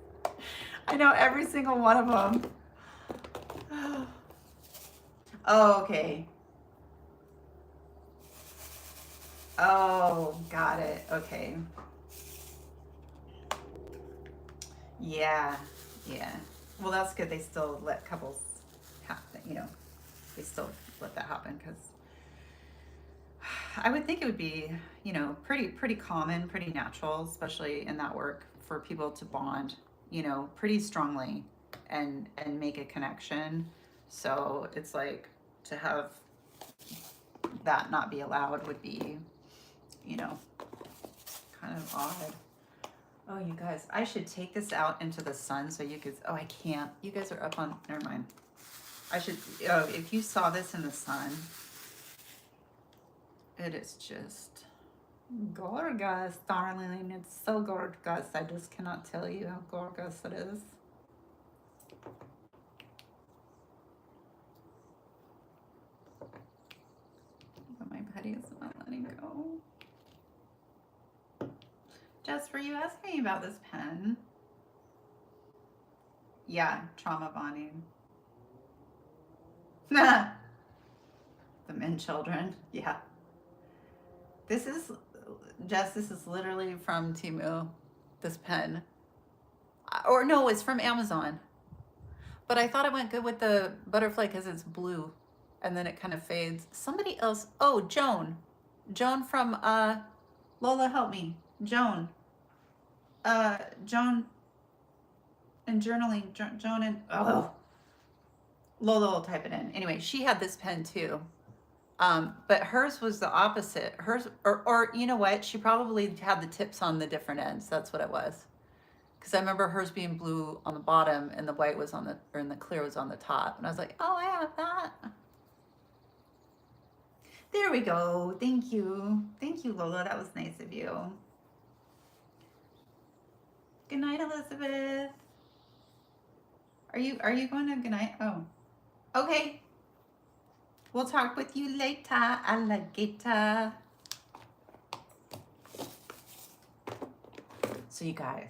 I know every single one of them. Oh, okay. Oh, got it. Okay. Yeah, yeah. Well, that's good. They still let couples happen, they still let that happen because I would think it would be, pretty common, pretty natural, especially in that work for people to bond, pretty strongly and make a connection. So it's like to have that not be allowed would be, kind of odd. Oh, you guys, I should take this out into the sun so you could, oh, I can't. You guys are up on, never mind. I should, oh, if you saw this in the sun, it is just gorgeous, darling. It's so gorgeous. I just cannot tell you how gorgeous it is. But my buddy is not letting go. Jess, were you asking me about this pen? Yeah, trauma bonding. The men children. Yeah. This is, Jess, this is literally from Temu, this pen. Or no, it's from Amazon. But I thought it went good with the butterfly because it's blue. And then it kind of fades. Somebody else, oh, Joan. Joan from, Lola, help me. Joan. Joan and journaling. Joan and, oh. Lola will type it in. Anyway, she had this pen too. But hers was the opposite. Hers, or you know what? She probably had the tips on the different ends. That's what it was. Because I remember hers being blue on the bottom and the white was on the, or and the clear was on the top. And I was like, oh, I have that. There we go. Thank you. Thank you, Lola. That was nice of you. Good night, Elizabeth. Are you going to good night? Oh. Okay. We'll talk with you later, alligator. So you guys,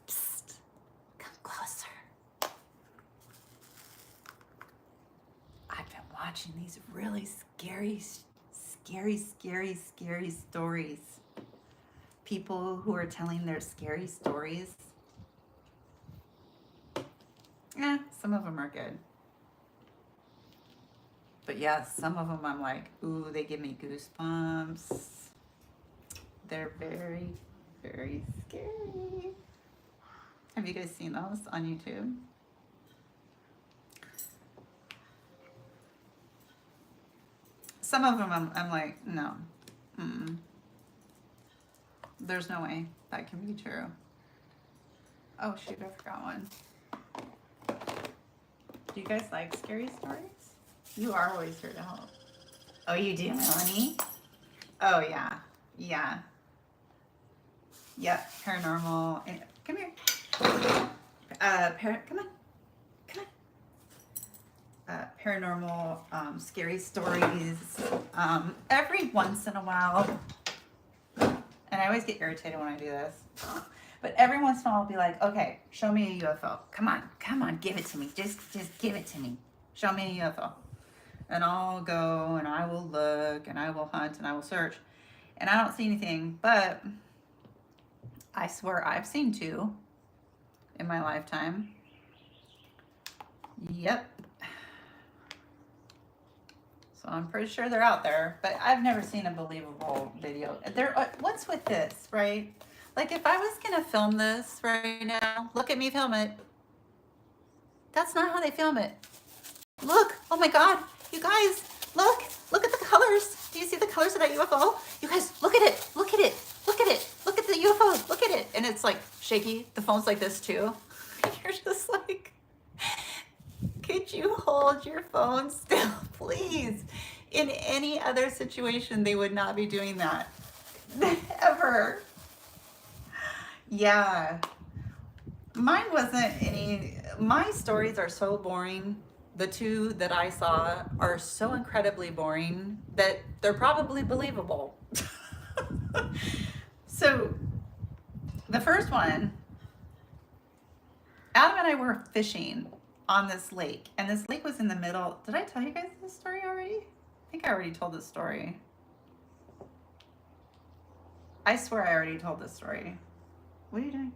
psst, come closer. I've been watching these really scary stories. People who are telling their scary stories. Some of them are good. But yeah, some of them I'm like, ooh, they give me goosebumps. They're very, very scary. Have you guys seen those on YouTube? Some of them I'm like, no. Mm-mm. There's no way that can be true. Oh shoot, I forgot one. Do you guys like scary stories? You are always here to help. Oh, you do, Melanie? Oh yeah. Yeah. Yep, paranormal. Come here. Come on. Come on. Paranormal, scary stories. Every once in a while, and I always get irritated when I do this, but every once in a while I'll be like, okay, show me a UFO. Come on, give it to me. Just give it to me. Show me a UFO. And I'll go and I will look and I will hunt and I will search. And I don't see anything, but I swear I've seen 2 in my lifetime. Yep. So I'm pretty sure they're out there, but I've never seen a believable video. What's with this, right? Like if I was gonna film this right now, look at me film it. That's not how they film it. Look, oh my God, you guys, look at the colors. Do you see the colors of that UFO? You guys, look at it, look at the UFO, look at it. And it's like shaky, the phone's like this too. You're just like, could you hold your phone still, please? In any other situation, they would not be doing that, ever. Yeah, mine wasn't any, my stories are so boring. The 2 that I saw are so incredibly boring that they're probably believable. So the first one, Adam and I were fishing on this lake, and this lake was in the middle. Did I tell you guys this story already? I think I already told this story. I swear I already told this story. What are you doing?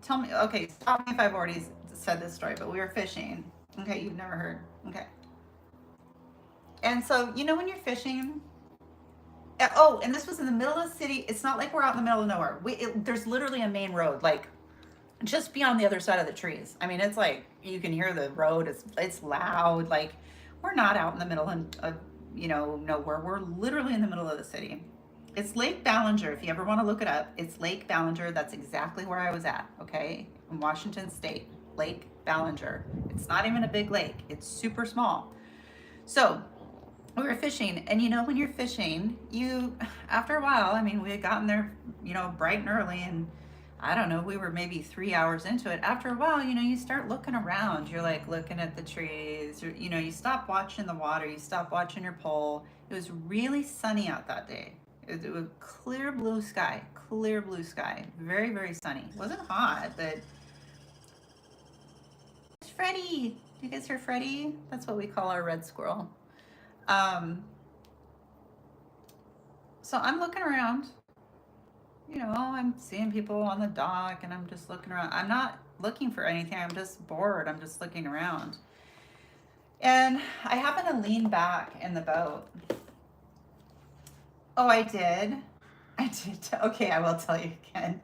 Tell me, okay, stop me if I've already said this story, but we were fishing. Okay, you've never heard. Okay. And so, you know, when you're fishing, oh, and this was in the middle of the city. It's not like we're out in the middle of nowhere. There's literally a main road, like just beyond the other side of the trees. I mean, it's like you can hear the road. It's loud. Like we're not out in the middle of nowhere. We're literally in the middle of the city. It's Lake Ballinger. If you ever want to look it up, it's Lake Ballinger. That's exactly where I was at. Okay, in Washington State, Lake Ballinger. It's not even a big lake. It's super small. So we were fishing, and you know, when you're fishing, after a while, I mean, we had gotten there, bright and early, and I don't know, we were maybe 3 hours into it. After a while, you start looking around. You're like looking at the trees, or, you stop watching the water, you stop watching your pole. It was really sunny out that day. It was clear blue sky, very, very sunny. It wasn't hot, but it's Freddie. Do you guys hear Freddie? That's what we call our red squirrel. So I'm looking around, I'm seeing people on the dock, and I'm just looking around. I'm not looking for anything. I'm just bored. I'm just looking around. And I happen to lean back in the boat. Oh, I did. Okay, I will tell you again.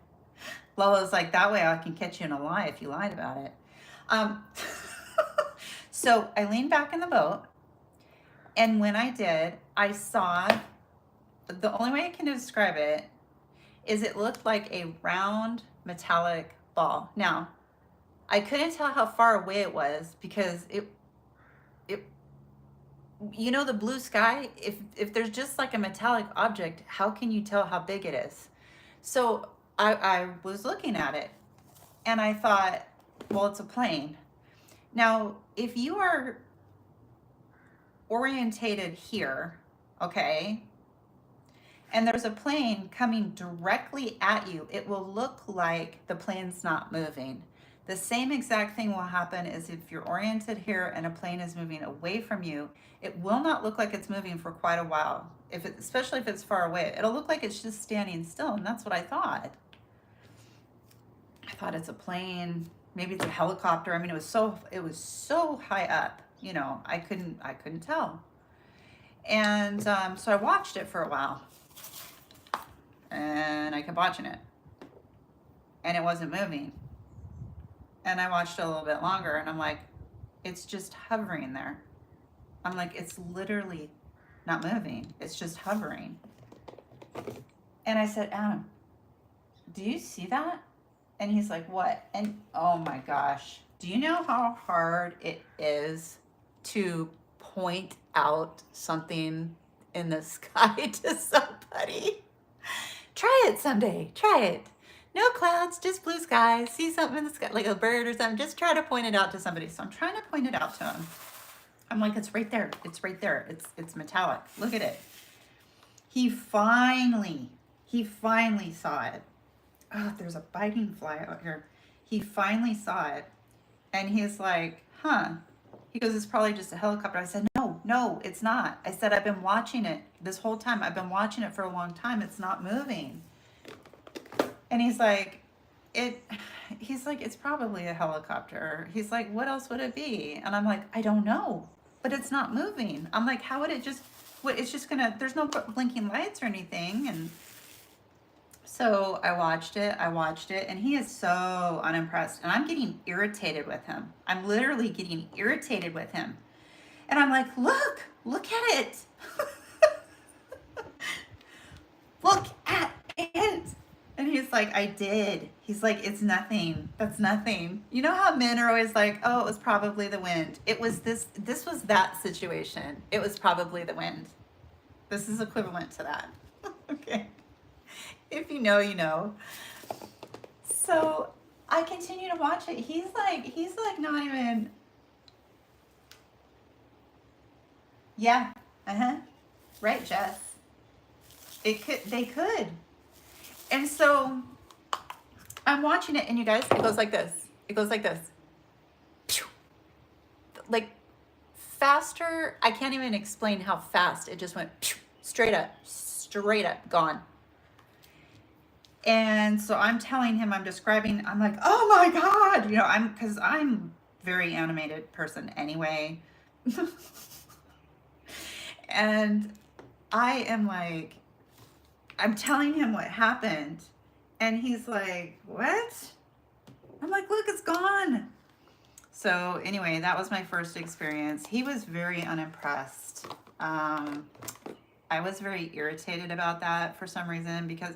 Lola's like, that way I can catch you in a lie if you lied about it. So I leaned back in the boat, and when I did, I saw, the only way I can describe it is it looked like a round metallic ball. Now, I couldn't tell how far away it was because the blue sky, if there's just like a metallic object, how can you tell how big it is? So I was looking at it, and I thought, well, it's a plane. Now, if you are orientated here, okay, and there's a plane coming directly at you, it will look like the plane's not moving. The same exact thing will happen as if you're oriented here and a plane is moving away from you. It will not look like it's moving for quite a while. Especially if it's far away, it'll look like it's just standing still, and that's what I thought. I thought it's a plane, maybe it's a helicopter. I mean, it was so high up, you know, I couldn't tell. And so I watched it for a while, and I kept watching it, and it wasn't moving. And I watched it a little bit longer, and I'm like, it's just hovering there. I'm like, it's literally not moving. It's just hovering. And I said, Adam, do you see that? And he's like, what? And oh my gosh, do you know how hard it is to point out something in the sky to somebody? Try it someday. Try it. No clouds, just blue skies. See something in the sky, like a bird or something. Just try to point it out to somebody. So I'm trying to point it out to him. I'm like, it's right there. It's right there. It's metallic. Look at it. He finally saw it. Oh, there's a biting fly out here. He finally saw it. And he's like, huh. He goes, it's probably just a helicopter. I said, no, it's not. I said, I've been watching it this whole time. I've been watching it for a long time. It's not moving. And he's like, it's probably a helicopter. He's like, what else would it be? And I'm like, I don't know, but it's not moving. I'm like, how would it just, it's just gonna, there's no blinking lights or anything. And so I watched it, and he is so unimpressed. And I'm getting irritated with him. I'm literally getting irritated with him. And I'm like, look at it. Look at it. And he's like, I did. He's like, it's nothing. That's nothing. You know how men are always like, oh, it was probably the wind. It was this was that situation. It was probably the wind. This is equivalent to that. Okay. If you know, you know. So I continue to watch it. He's like not even. Yeah. Right, Jess. They could. And so I'm watching it, and you guys, it goes like this. It goes like this. Like faster. I can't even explain how fast it just went straight up, gone. And so I'm telling him, I'm describing, I'm like, oh my God, you know, because I'm very animated person anyway. And I am like, I'm telling him what happened, and he's like, what? I'm like, look, it's gone. So anyway, that was my first experience. He was very unimpressed. I was very irritated about that for some reason, because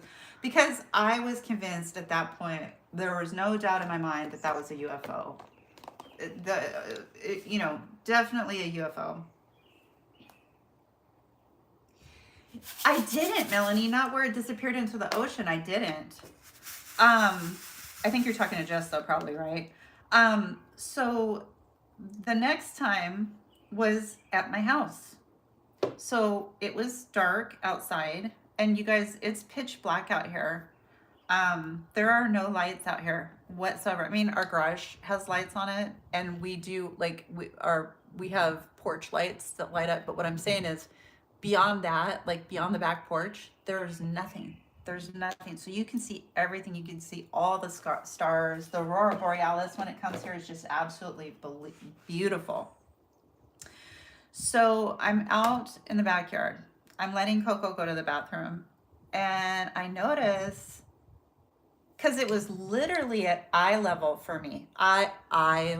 I was convinced at that point, there was no doubt in my mind that that was a UFO. Definitely a UFO. I didn't, Melanie, not where it disappeared into the ocean. I didn't. I think you're talking to Jess though, probably, right? So the next time was at my house. So it was dark outside, and you guys, it's pitch black out here. There are no lights out here whatsoever. I mean, our garage has lights on it, and we do, like, we have porch lights that light up, but what I'm saying is, beyond that, like beyond the back porch, there's nothing. There's nothing. So you can see everything. You can see all the stars. The aurora borealis, when it comes here, is just absolutely beautiful. So I'm out in the backyard. I'm letting Coco go to the bathroom, and I notice, because it was literally at eye level for me. Eye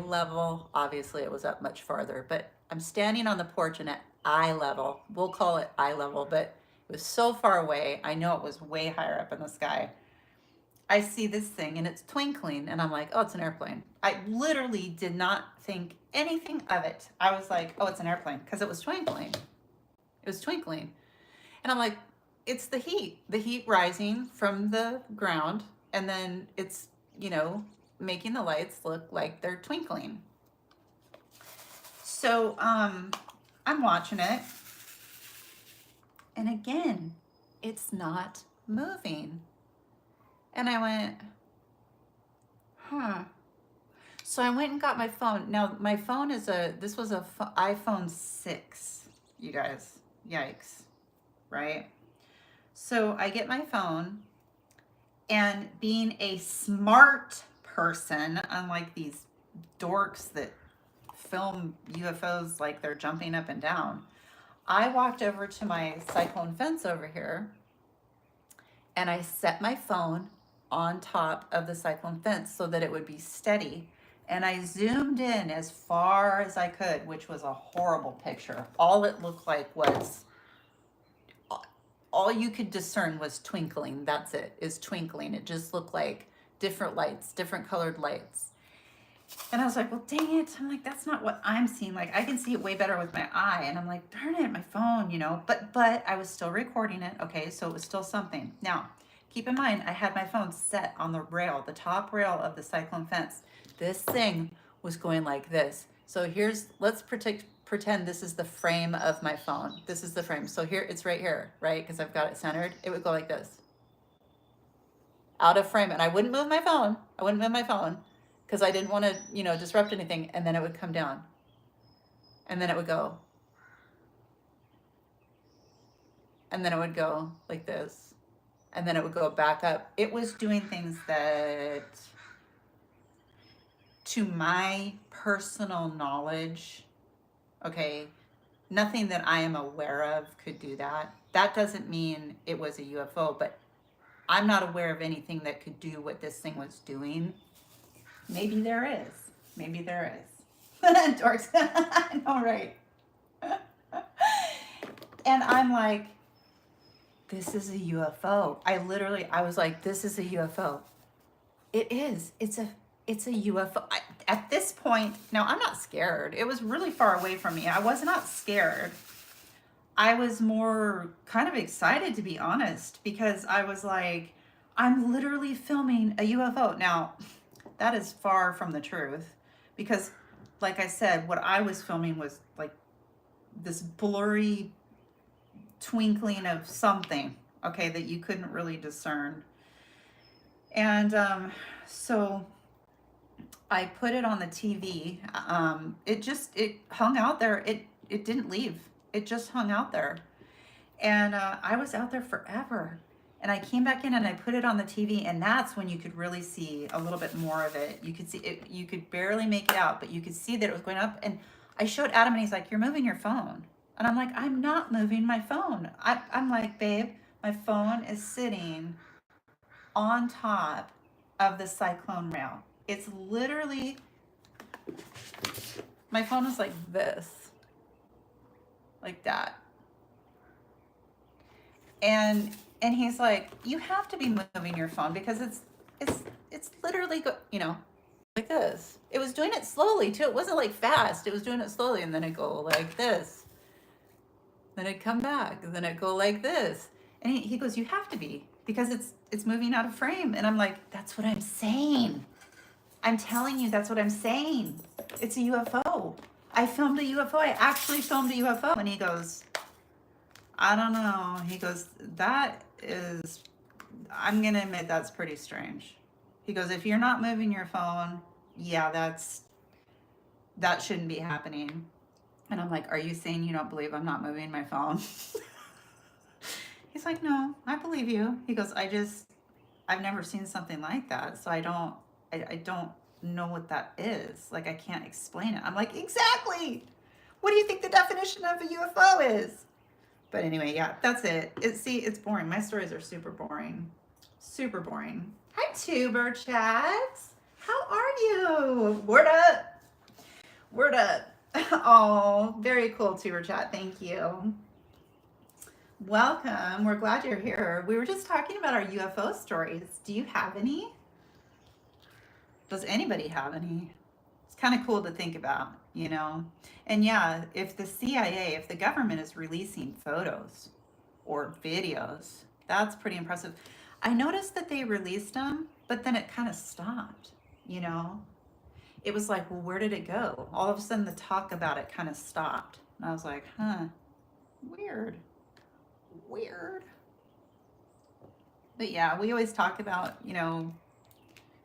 level. Obviously, it was up much farther, but I'm standing on the porch and at eye level. We'll call it eye level, but it was so far away. I know it was way higher up in the sky. I see this thing, and it's twinkling, and I'm like, oh, it's an airplane. I literally did not think anything of it. I was like, oh, it's an airplane, because it was twinkling. It was twinkling. And I'm like, it's the heat rising from the ground, and then it's, making the lights look like they're twinkling. So I'm watching it, and again, it's not moving. And I went, huh. So I went and got my phone. Now my phone is this was a iPhone 6, you guys. Yikes, right? So I get my phone, and being a smart person, unlike these dorks that film UFOs like they're jumping up and down, I walked over to my cyclone fence over here and I set my phone on top of the cyclone fence so that it would be steady. And I zoomed in as far as I could, which was a horrible picture. All it looked like was, all you could discern was twinkling. That's it, is twinkling. It just looked like different lights, different colored lights. And I was like, well, dang it. I'm like, that's not what I'm seeing. Like, I can see it way better with my eye. And I'm like, darn it, my phone, you know. But I was still recording it. Okay, so it was still something. Now, keep in mind, I had my phone set on the rail, the top rail of the cyclone fence. This thing was going like this. So let's pretend this is the frame of my phone. This is the frame. So here, it's right here, right? Because I've got it centered. It would go like this. Out of frame. And I wouldn't move my phone. I wouldn't move my phone because I didn't want to, disrupt anything. And then it would come down. And then it would go. And then it would go like this. And then it would go back up. It was doing things that, to my personal knowledge, okay, nothing that I am aware of could do that. That doesn't mean it was a UFO, but I'm not aware of anything that could do what this thing was doing. Maybe there is. Maybe there is. Dorks. I know, right? And I'm like, this is a UFO. I was like, this is a UFO. It is. It's a UFO. At this point, now I'm not scared. It was really far away from me. I was not scared. I was more kind of excited, to be honest, because I was like, I'm literally filming a UFO. Now, that is far from the truth because, like I said, what I was filming was like this blurry twinkling of something, okay, that you couldn't really discern. And so I put it on the TV. It hung out there. It didn't leave. It just hung out there. And I was out there forever. And I came back in and I put it on the TV, and that's when you could really see a little bit more of it. You could see it, you could barely make it out, but you could see that it was going up. And I showed Adam, and he's like, "You're moving your phone." And I'm like, "I'm not moving my phone." I'm like, "Babe, my phone is sitting on top of the cyclone rail." It's literally, my phone is like this, like that. And he's like, "You have to be moving your phone because it's literally like this." It was doing it slowly too. It wasn't like fast. It was doing it slowly, and then it go like this. Then it'd come back, and then it'd go like this. And he goes, "You have to be because it's moving out of frame." And I'm like, "That's what I'm saying. I'm telling you, that's what I'm saying. It's a UFO. I filmed a UFO. I actually filmed a UFO." And he goes, "I don't know." He goes, I'm going to admit that's pretty strange. He goes, "If you're not moving your phone, yeah, that shouldn't be happening." And I'm like, "Are you saying you don't believe I'm not moving my phone?" He's like, "No, I believe you." He goes, I've never seen something like that. So I don't know what that is. Like, I can't explain it." I'm like, "Exactly. What do you think the definition of a UFO is?" But anyway, yeah, that's it. It's boring. My stories are super boring. Super boring. Hi, Tuber Chats. How are you? Word up. Word up. Oh, very cool, Tuber Chat. Thank you. Welcome. We're glad you're here. We were just talking about our UFO stories. Do you have any? Does anybody have any? It's kind of cool to think about, And yeah, if the government is releasing photos or videos, that's pretty impressive. I noticed that they released them, but then it kind of stopped, It was like, well, where did it go? All of a sudden, the talk about it kind of stopped. And I was like, weird. But yeah, we always talk about,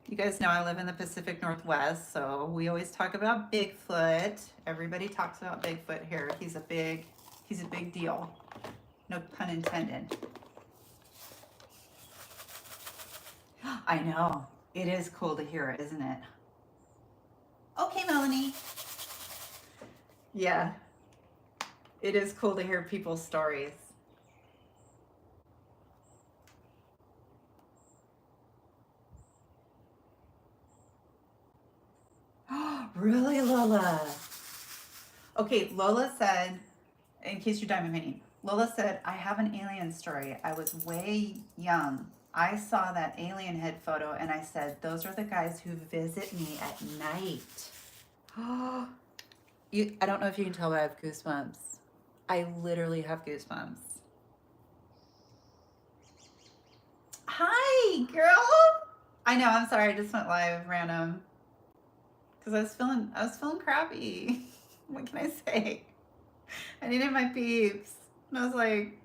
You guys know I live in the Pacific Northwest, so we always talk about Bigfoot. Everybody talks about Bigfoot here. He's a big deal. No pun intended. I know. It is cool to hear it, isn't it? Okay, Melanie. Yeah, it is cool to hear people's stories. Really, Lola? Okay, Lola said, in case you're diamond painting, Lola said, I have an alien story. I was way young. I saw that alien head photo and I said, those are the guys who visit me at night. I don't know if you can tell, but I have goosebumps. I literally have goosebumps. Hi, girl. I know, I'm sorry, I just went live random. Because I was feeling crappy. What can I say? I needed my peeps. And I was like,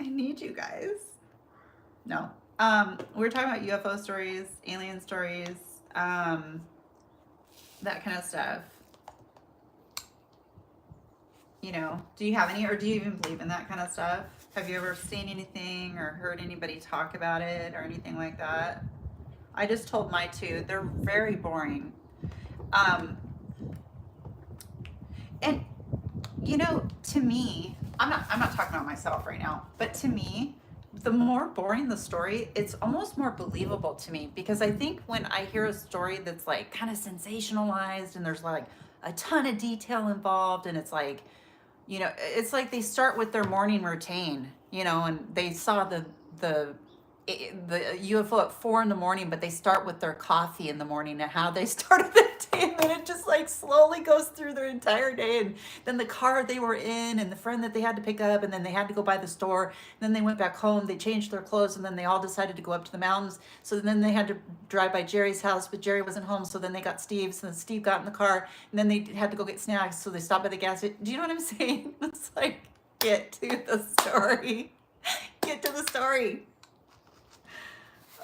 I need you guys. No. We were talking about UFO stories, alien stories, that kind of stuff. You know, do you have any, or do you even believe in that kind of stuff? Have you ever seen anything or heard anybody talk about it or anything like that? I just told my two. They're very boring. And you know, to me, I'm not talking about myself right now, but to me, the more boring the story, it's almost more believable to me, because I think when I hear a story that's like kind of sensationalized and there's like a ton of detail involved, and it's like, you know, it's like they start with their morning routine, you know, and they saw the the UFO at 4 in the morning, but they start with their coffee in the morning and how they started their day, and then it just like slowly goes through their entire day, and then the car they were in, and the friend that they had to pick up, and then they had to go by the store, and then they went back home, they changed their clothes, and then they all decided to go up to the mountains. So then they had to drive by Jerry's house, but Jerry wasn't home, so then they got Steve's, and then Steve got in the car, and then they had to go get snacks, so they stopped by the gas station. Do you know what I'm saying? It's like, get to the story. Get to the story.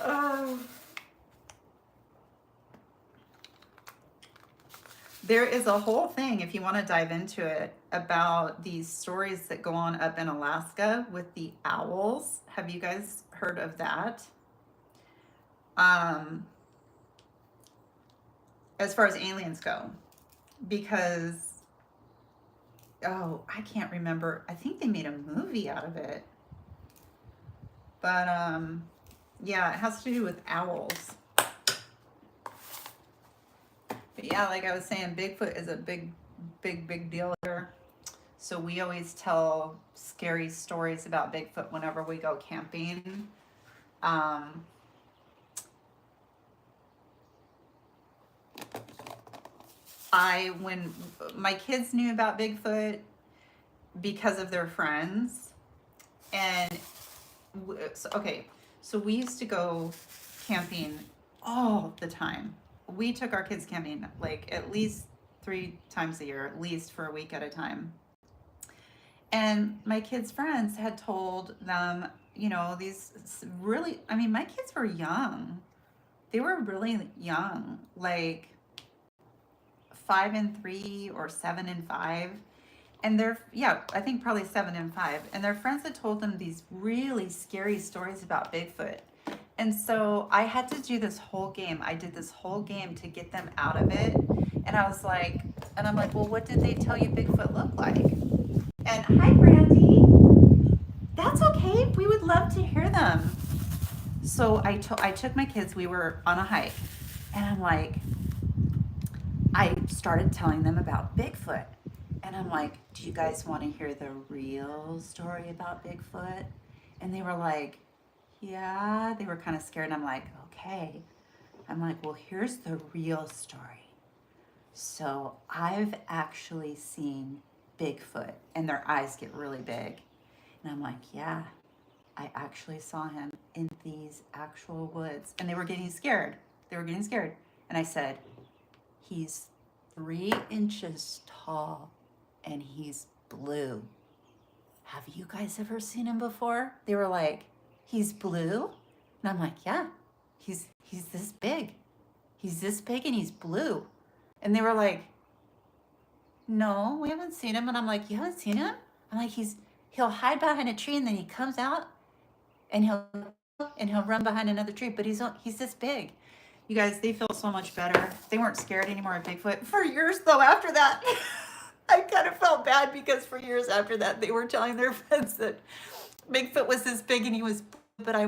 Oh. There is a whole thing, if you want to dive into it, about these stories that go on up in Alaska with the owls. Have you guys heard of that? Um, as far as aliens go, because, oh, I can't remember. I think they made a movie out of it. But yeah, it has to do with owls. But yeah, like I was saying, Bigfoot is a big deal here. So we always tell scary stories about Bigfoot whenever we go camping. Um, when my kids knew about Bigfoot because of their friends, and okay, so we used to go camping all the time. We took our kids camping like at least 3 times a year, at least for a week at a time. And my kids' friends had told them, you know, these really, I mean, my kids were young. They were really young, like 5 and 3 or 7 and 5. And yeah, I think probably 7 and 5. And their friends had told them these really scary stories about Bigfoot. And so I had to do this whole game. I did this whole game to get them out of it. And I was like, and I'm like, well, what did they tell you Bigfoot looked like? And hi, Brandy. That's okay. We would love to hear them. So I took my kids, we were on a hike, and I'm like, I started telling them about Bigfoot. And I'm like, do you guys want to hear the real story about Bigfoot? And they were like, yeah. They were kind of scared. And I'm like, okay. I'm like, well, here's the real story. So I've actually seen Bigfoot. And their eyes get really big. And I'm like, yeah, I actually saw him in these actual woods. And they were getting scared. They were getting scared. And I said, he's 3 inches tall and he's blue. Have you guys ever seen him before? They were like, he's blue? And I'm like, yeah, he's this big. He's this big and he's blue. And they were like, no, we haven't seen him. And I'm like, you haven't seen him? I'm like, he'll hide behind a tree and then he comes out and he'll run behind another tree, but he's this big. You guys, they feel so much better. They weren't scared anymore of Bigfoot. For years though, after that, I kind of felt bad because for years after that, they were telling their friends that Bigfoot was this big and he was, but I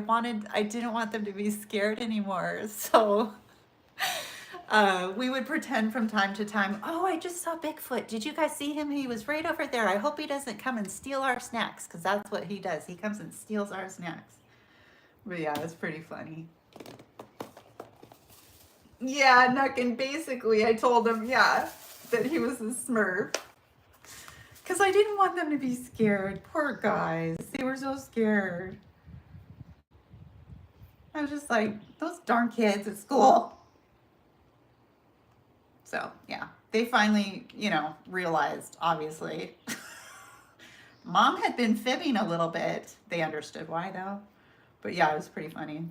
didn't want them to be scared anymore. So we would pretend from time to time, oh, I just saw Bigfoot. Did you guys see him? He was right over there. I hope he doesn't come and steal our snacks, because that's what he does. He comes and steals our snacks. But yeah, it's pretty funny. Yeah, Nuckin, basically, I told him, yeah, that he was a Smurf. Because I didn't want them to be scared. Poor guys. They were so scared. I was just like, those darn kids at school. So, yeah, they finally, realized, obviously. Mom had been fibbing a little bit. They understood why, though. But yeah, it was pretty funny.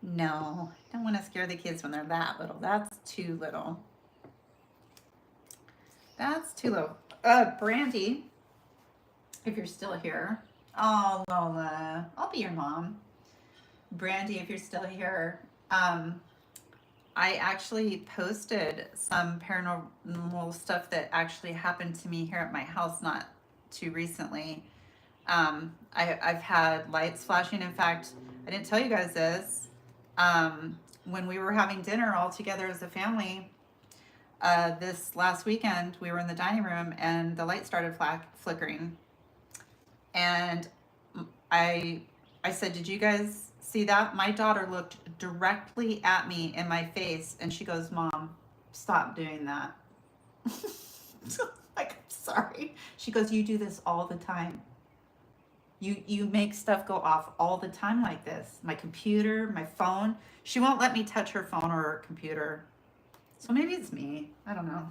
No, I don't want to scare the kids when they're that little. That's too little. That's too low. Brandy, if you're still here. Oh, Lola, I'll be your mom. Brandy, if you're still here. I actually posted some paranormal stuff that actually happened to me here at my house not too recently. I've had lights flashing. In fact, I didn't tell you guys this. When we were having dinner all together as a family, this last weekend, we were in the dining room and the light started flickering. And I said, did you guys see that? My daughter looked directly at me in my face and she goes, Mom, stop doing that. Like, I'm sorry. She goes, you do this all the time. You make stuff go off all the time like this. My computer, my phone. She won't let me touch her phone or her computer. So maybe it's me. I don't know.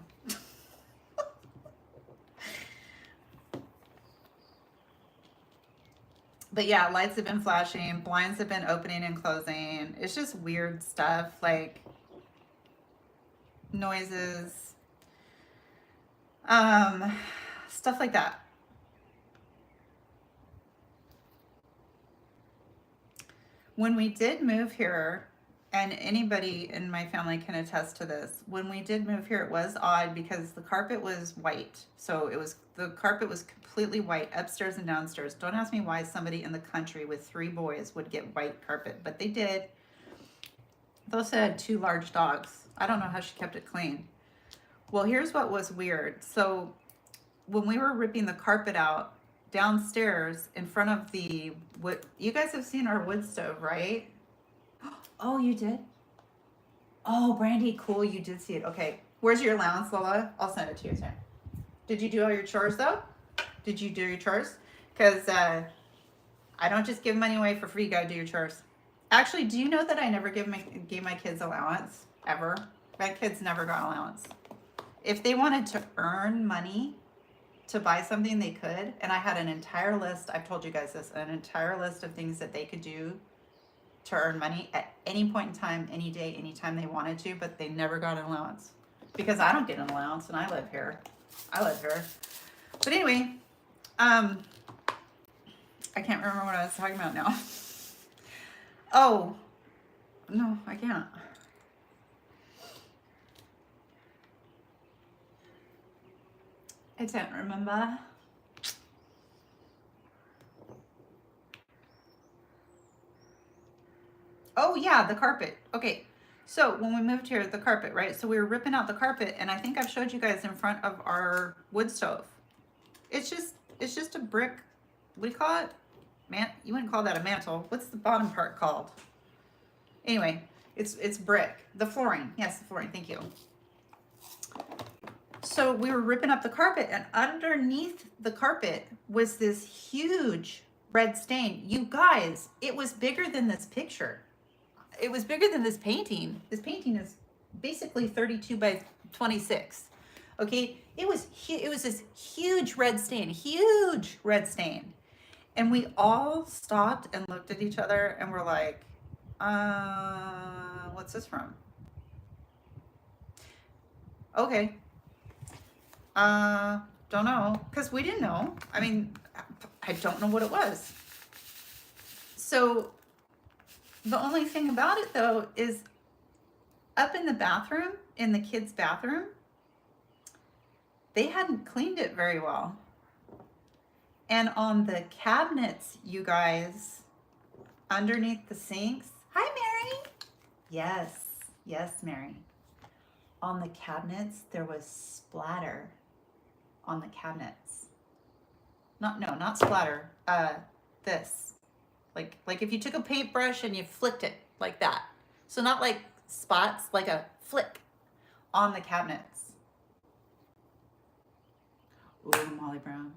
But yeah, lights have been flashing, blinds have been opening and closing. It's just weird stuff, like noises, stuff like that. When we did move here, and anybody in my family can attest to this, when we did move here, it was odd because the carpet was white. So the carpet was completely white upstairs and downstairs. Don't ask me why somebody in the country with 3 boys would get white carpet, but they did. They also had 2 large dogs. I don't know how she kept it clean. Well, here's what was weird. So when we were ripping the carpet out downstairs in front of the wood, you guys have seen our wood stove, right? Oh, you did? Oh, Brandy, cool. You did see it. Okay. Where's your allowance, Lola? I'll send it to you soon. Did you do all your chores, though? Did you do your chores? Because I don't just give money away for free. You got to do your chores. Actually, do you know that I never gave my kids allowance? Ever. My kids never got allowance. If they wanted to earn money to buy something, they could. And I had an entire list. I've told you guys this. An entire list of things that they could do to earn money at any point in time, any day, anytime they wanted to, but they never got an allowance because I don't get an allowance and I live here. But anyway, I can't remember what I was talking about now. Oh, no, I can't. I can't remember. Oh yeah, the carpet. Okay. So when we moved here, the carpet, right? So we were ripping out the carpet, and I think I've showed you guys in front of our wood stove. It's just a brick. What do you call it? You wouldn't call that a mantle. What's the bottom part called? Anyway, it's brick. The flooring. Yes, the flooring. Thank you. So we were ripping up the carpet, and underneath the carpet was this huge red stain. You guys, it was bigger than this picture. It was bigger than this painting. This painting is basically 32 by 26. Okay, it was this huge red stain, and we all stopped and looked at each other and were like, What's this from? Okay. Don't know, because we didn't know. I mean, I don't know what it was. So the only thing about it though is up in the bathroom, in the kids' bathroom, they hadn't cleaned it very well. And on the cabinets, you guys, underneath the sinks. Hi, Mary. Yes, yes, Mary. On the cabinets, there was splatter on the cabinets. Not splatter. This. Like if you took a paintbrush and you flicked it like that. So not like spots, like a flick on the cabinets. Ooh, Molly Brown.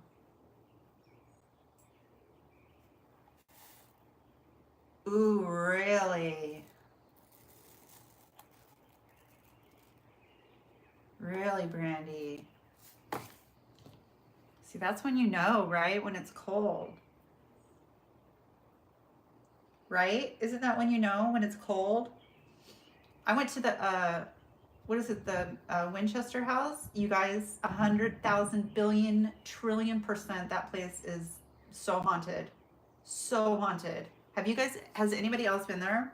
Ooh, really? Really, Brandy? See, that's when you know, right? When it's cold. Right? Isn't that when you know when it's cold? I went to the, what is it, the Winchester House? You guys, 100,000 billion trillion %, that place is so haunted. So haunted. Have you guys, has anybody else been there?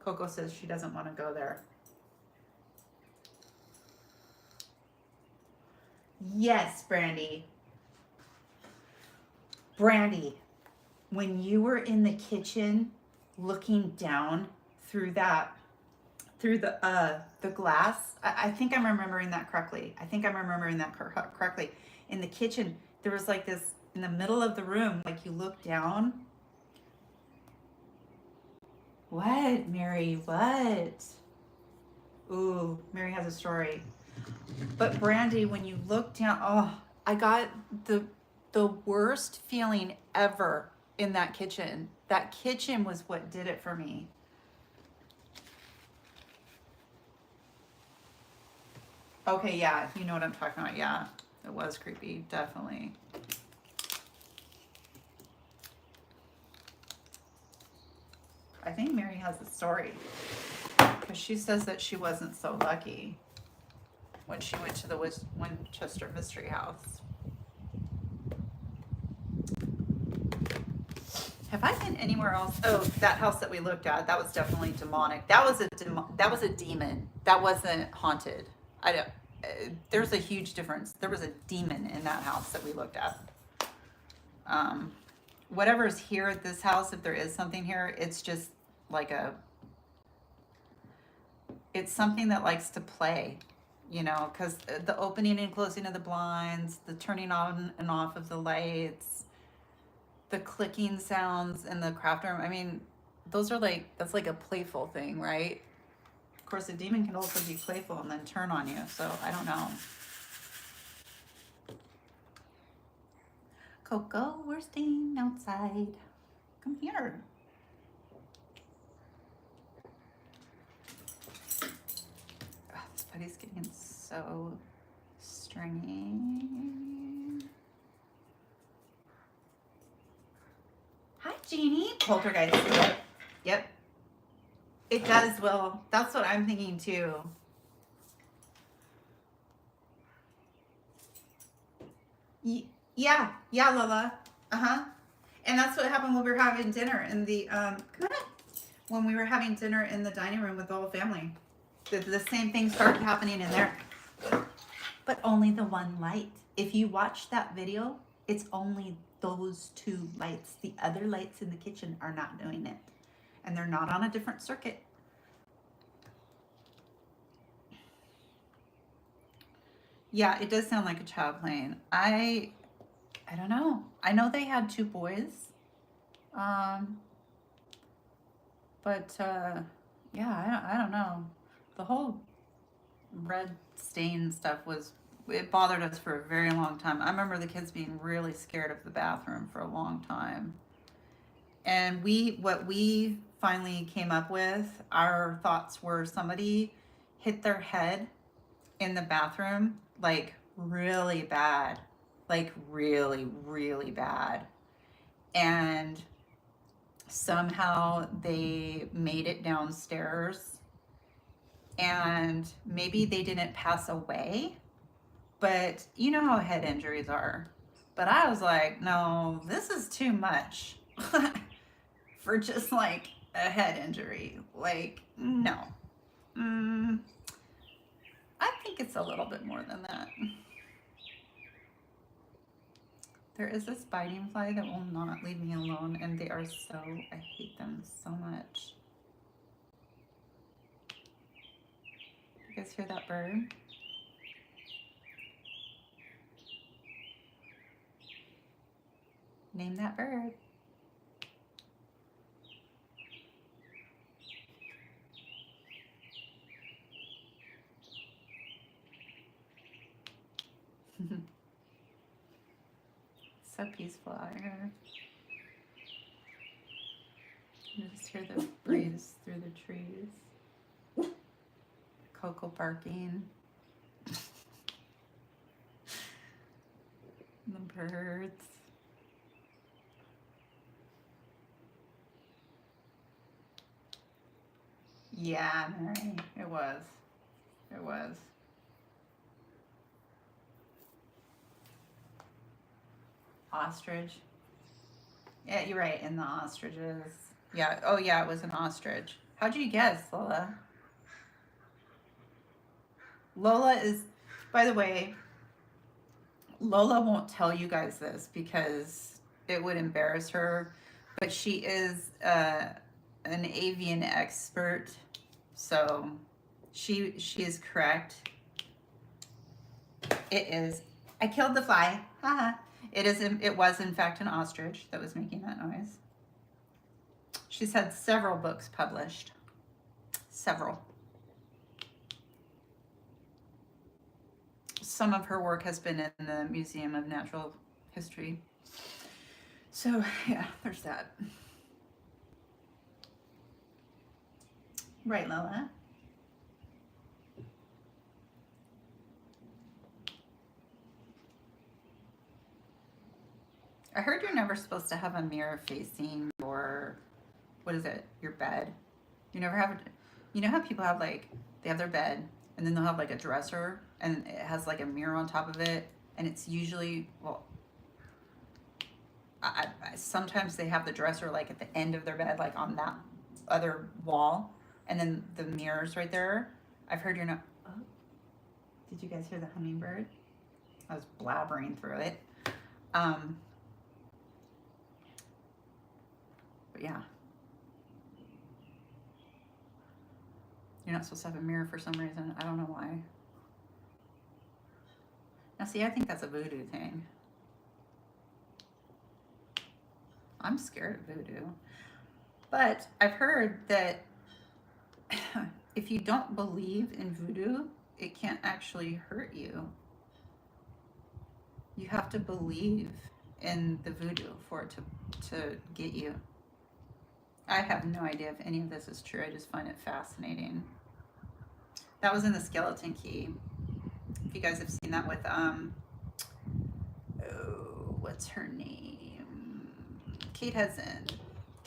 Coco says she doesn't want to go there. Yes, Brandy. Brandy, when you were in the kitchen looking down through that, through the glass, I think I'm remembering that correctly. I think I'm remembering that correctly. In the kitchen, there was like this, in the middle of the room, like you look down. What, Mary? What? Ooh, Mary has a story. But Brandy, when you look down, oh, I got the worst feeling ever in that kitchen. That kitchen was what did it for me. Okay, yeah, you know what I'm talking about. Yeah, it was creepy, definitely. I think Mary has a story because she says that she wasn't so lucky when she went to the Winchester Mystery House. Have I been anywhere else? Oh, that house that we looked at, that was definitely demonic. That was a demon. That wasn't haunted. I don't. There's a huge difference. There was a demon in that house that we looked at. Whatever's here at this house, if there is something here, it's just like it's something that likes to play, you know, because the opening and closing of the blinds, the turning on and off of the lights, the clicking sounds in the craft room. I mean, those are like, that's like a playful thing, right? Of course, a demon can also be playful and then turn on you. So I don't know. Coco, we're staying outside. Come here. Oh, this putty's getting so stringy. Hi, Jeannie. Poltergeist. Yep. Yep. It does, Will. That's what I'm thinking too. Yeah, Lola. And that's what happened when we were having dinner in the when we were having dinner in the dining room with the whole family. The same thing started happening in there, but only the one light. If you watch that video, it's only those two lights. The other lights in the kitchen are not doing it, and they're not on a different circuit. Yeah, it does sound like a child playing. I don't know. I know they had two boys. But yeah, I don't know. The whole red stain stuff it bothered us for a very long time. I remember the kids being really scared of the bathroom for a long time. And what we finally came up with, our thoughts were somebody hit their head in the bathroom, like really bad. like really, really bad. And somehow they made it downstairs, and maybe they didn't pass away, but you know how head injuries are. But I was like, no, this is too much for just like a head injury. Like, no. Mm, I think it's a little bit more than that. There is this biting fly that will not leave me alone, and they are so, I hate them so much. You guys hear that bird? Name that bird. So peaceful out here. You just hear the breeze through the trees. Coco barking. The birds. Yeah, Mary, it was. It was. Ostrich. Yeah, you're right, in the ostriches. Yeah, oh yeah, it was an ostrich. How'd you guess, Lola? Lola is, by the way, Lola won't tell you guys this because it would embarrass her, but she is an avian expert, so she is correct. It is. I killed the fly. Haha. It was in fact an ostrich that was making that noise. She's had several books published. Several. Some of her work has been in the Museum of Natural History. So yeah, there's that. Right, Lola? I heard you're never supposed to have a mirror facing your, what is it, your bed. You never have, you know how people have like, they have their bed and then they'll have like a dresser and it has like a mirror on top of it, and it's usually, well, sometimes they have the dresser like at the end of their bed, like on that other wall, and then the mirror's right there. I've heard you're not, oh, did you guys hear the hummingbird? I was blabbering through it. But yeah. You're not supposed to have a mirror for some reason. I don't know why. Now see, I think that's a voodoo thing. I'm scared of voodoo. But I've heard that if you don't believe in voodoo, it can't actually hurt you. You have to believe in the voodoo for it to get you. I have no idea if any of this is true. I just find it fascinating. That was in the Skeleton Key. If you guys have seen that with oh, what's her name? Kate Hudson.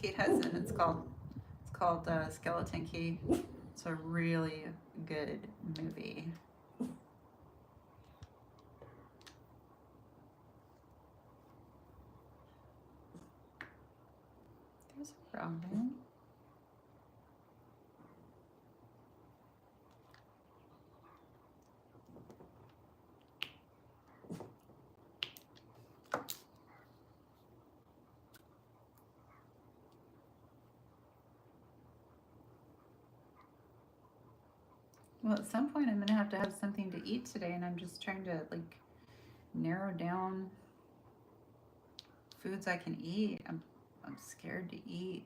It's called Skeleton Key. It's a really good movie. There's a problem. Well, at some point I'm gonna have something to eat today, and I'm just trying to like narrow down foods I can eat. I'm scared to eat.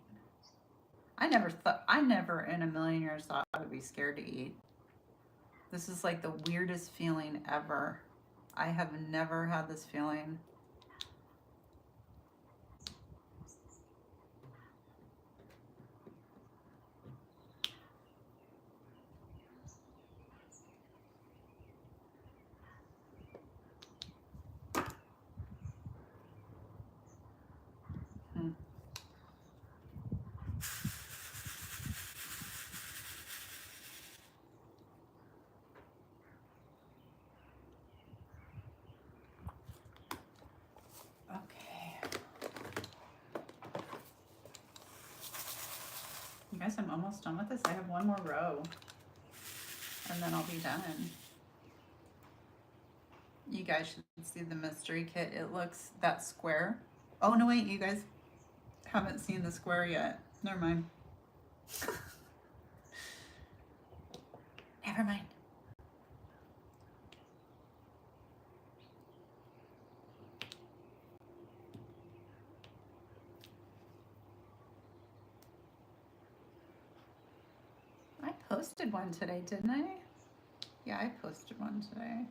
I never in a million years thought I would be scared to eat. This is like the weirdest feeling ever. I have never had this feeling. Guys, I'm almost done with this. I have one more row and then I'll be done. You guys should see the mystery kit. It looks that square. Oh no, wait, you guys haven't seen the square yet. Never mind. Never mind. I posted one today, didn't I? Yeah, I posted one today.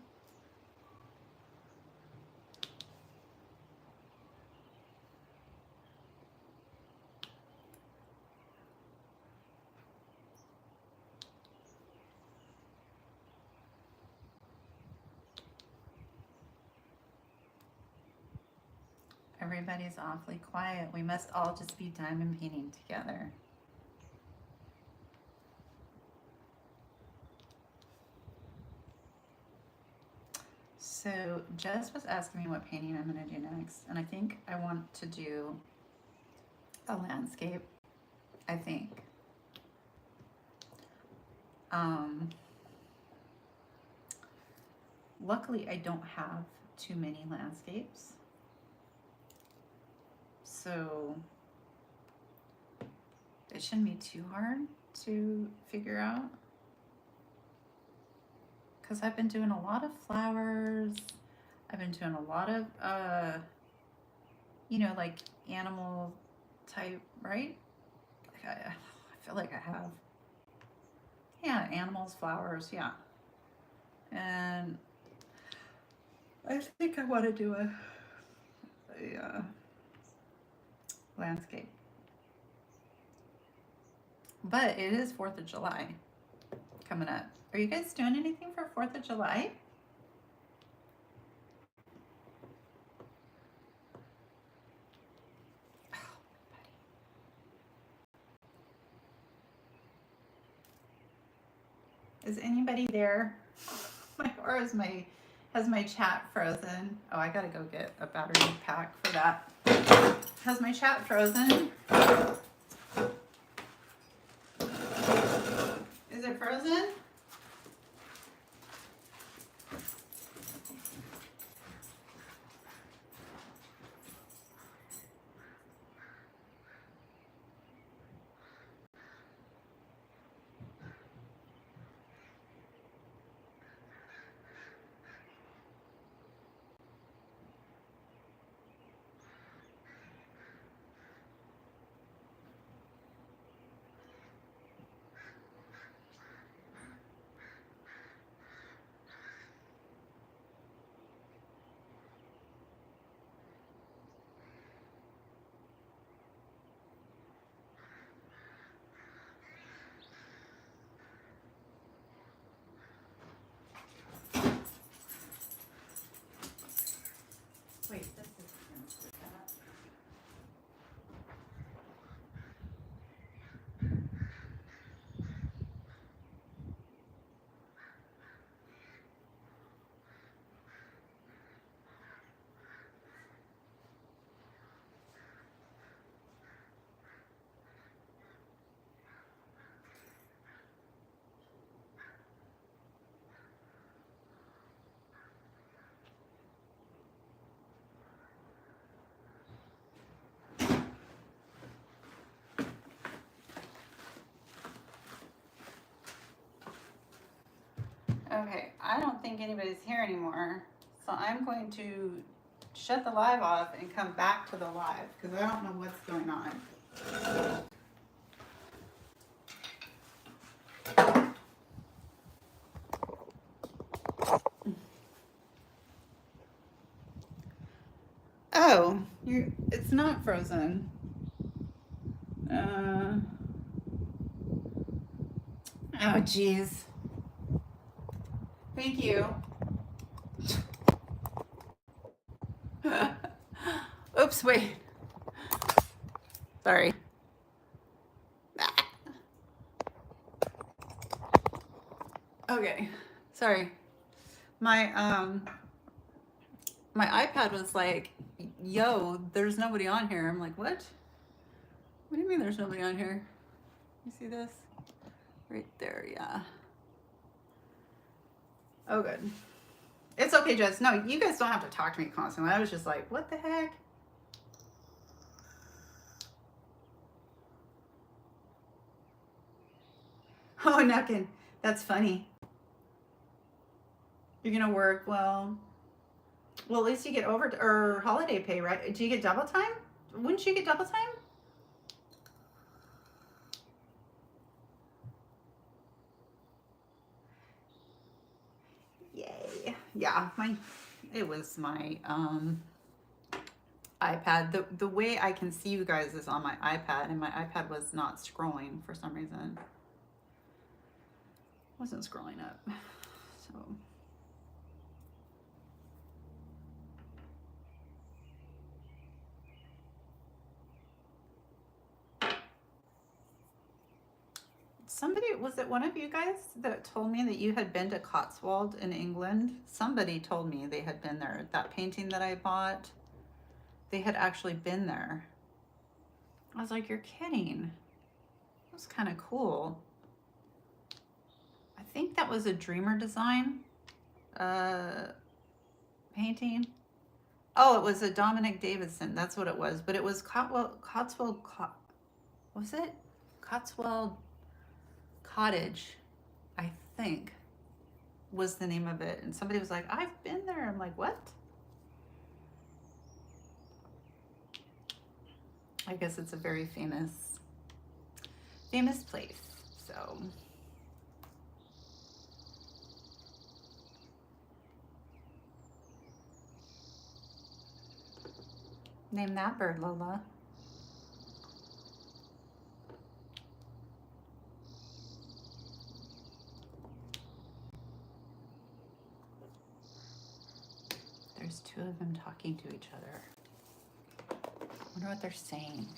Everybody's awfully quiet. We must all just be diamond painting together. So Jess was asking me what painting I'm going to do next, and I think I want to do a landscape, I think. Luckily, I don't have too many landscapes, so it shouldn't be too hard to figure out. Because I've been doing a lot of flowers. I've been doing a lot of, you know, like animal type, right? I feel like I have. Yeah, animals, flowers, yeah. And I think I want to do a landscape. But it is 4th of July coming up. Are you guys doing anything for 4th of July? Is anybody there? Or has my chat frozen? Oh, I gotta go get a battery pack for that. Has my chat frozen? Is it frozen? Wait, this is okay, I don't think anybody's here anymore, so I'm going to shut the live off and come back to the live because I don't know what's going on. Oh, it's not frozen. Oh, geez. Thank you. Oops, wait. Sorry. Okay, sorry. My iPad was like, yo, there's nobody on here. I'm like, what? What do you mean there's nobody on here? You see this? Right there, yeah. Oh, good. It's okay, Jess. No, you guys don't have to talk to me constantly. I was just like, what the heck? Oh, Nuckin. That's funny. You're gonna work, well, at least you get or holiday pay, right? Do you get double time? Wouldn't you get double time? Yay. Yeah, it was my iPad. The way I can see you guys is on my iPad, and my iPad was not scrolling for some reason. It wasn't scrolling up. So somebody, was it one of you guys that told me that you had been to Cotswold in England? Somebody told me they had been there. That painting that I bought, they had actually been there. I was like, you're kidding. It was kind of cool. I think that was a Dreamer Design painting. Oh, it was a Dominic Davidson. That's what it was. But it was Cotswold, was it? Cotswold Cottage, I think, was the name of it. And somebody was like, I've been there. I'm like, what? I guess it's a very famous place. So name that bird, Lola. There's two of them talking to each other. I wonder what they're saying.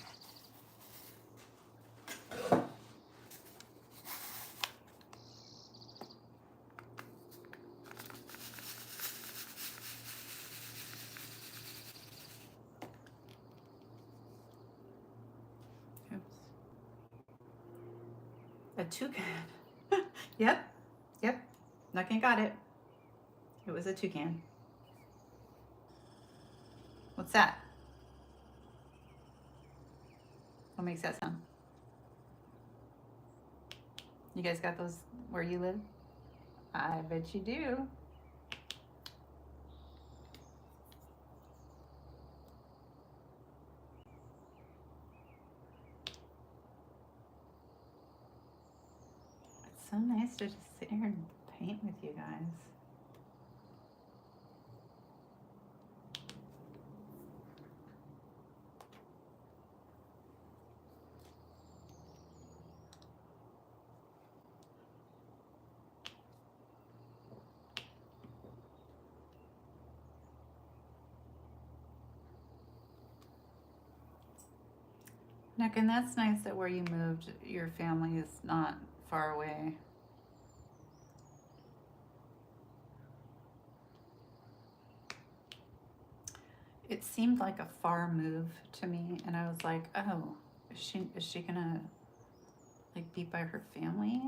Oops. A toucan. Yep. Nothing got it. It was a toucan. What's that? What makes that sound? You guys got those where you live? I bet you do. It's so nice to just sit here and paint with you guys. Nick, and that's nice that where you moved, your family is not far away. It seemed like a far move to me, and I was like, oh, is she gonna like be by her family?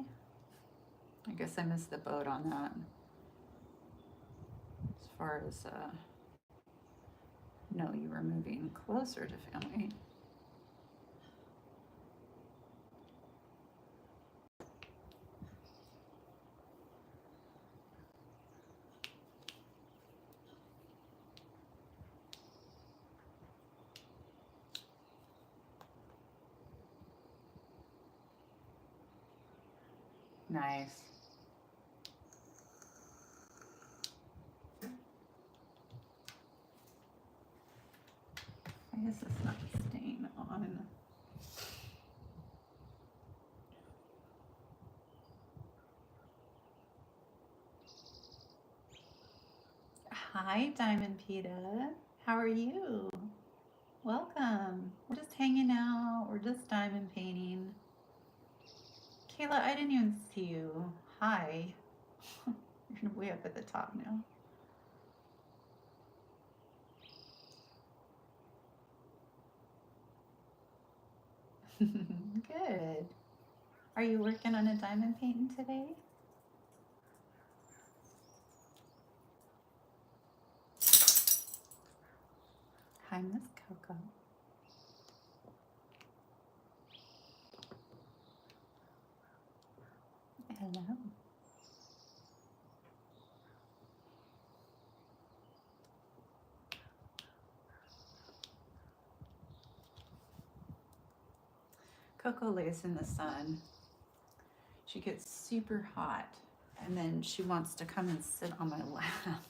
I guess I missed the boat on that. As far as no, you were moving closer to family. Nice. Why is this not staying on? Hi, Diamond Pita. How are you? Welcome. We're just hanging out. We're just diamond painting. Kayla, I didn't even see you. Hi. You're way up at the top now. Good. Are you working on a diamond painting today? Hi, Miss Coco. Hello. Coco lays in the sun. She gets super hot and then she wants to come and sit on my lap.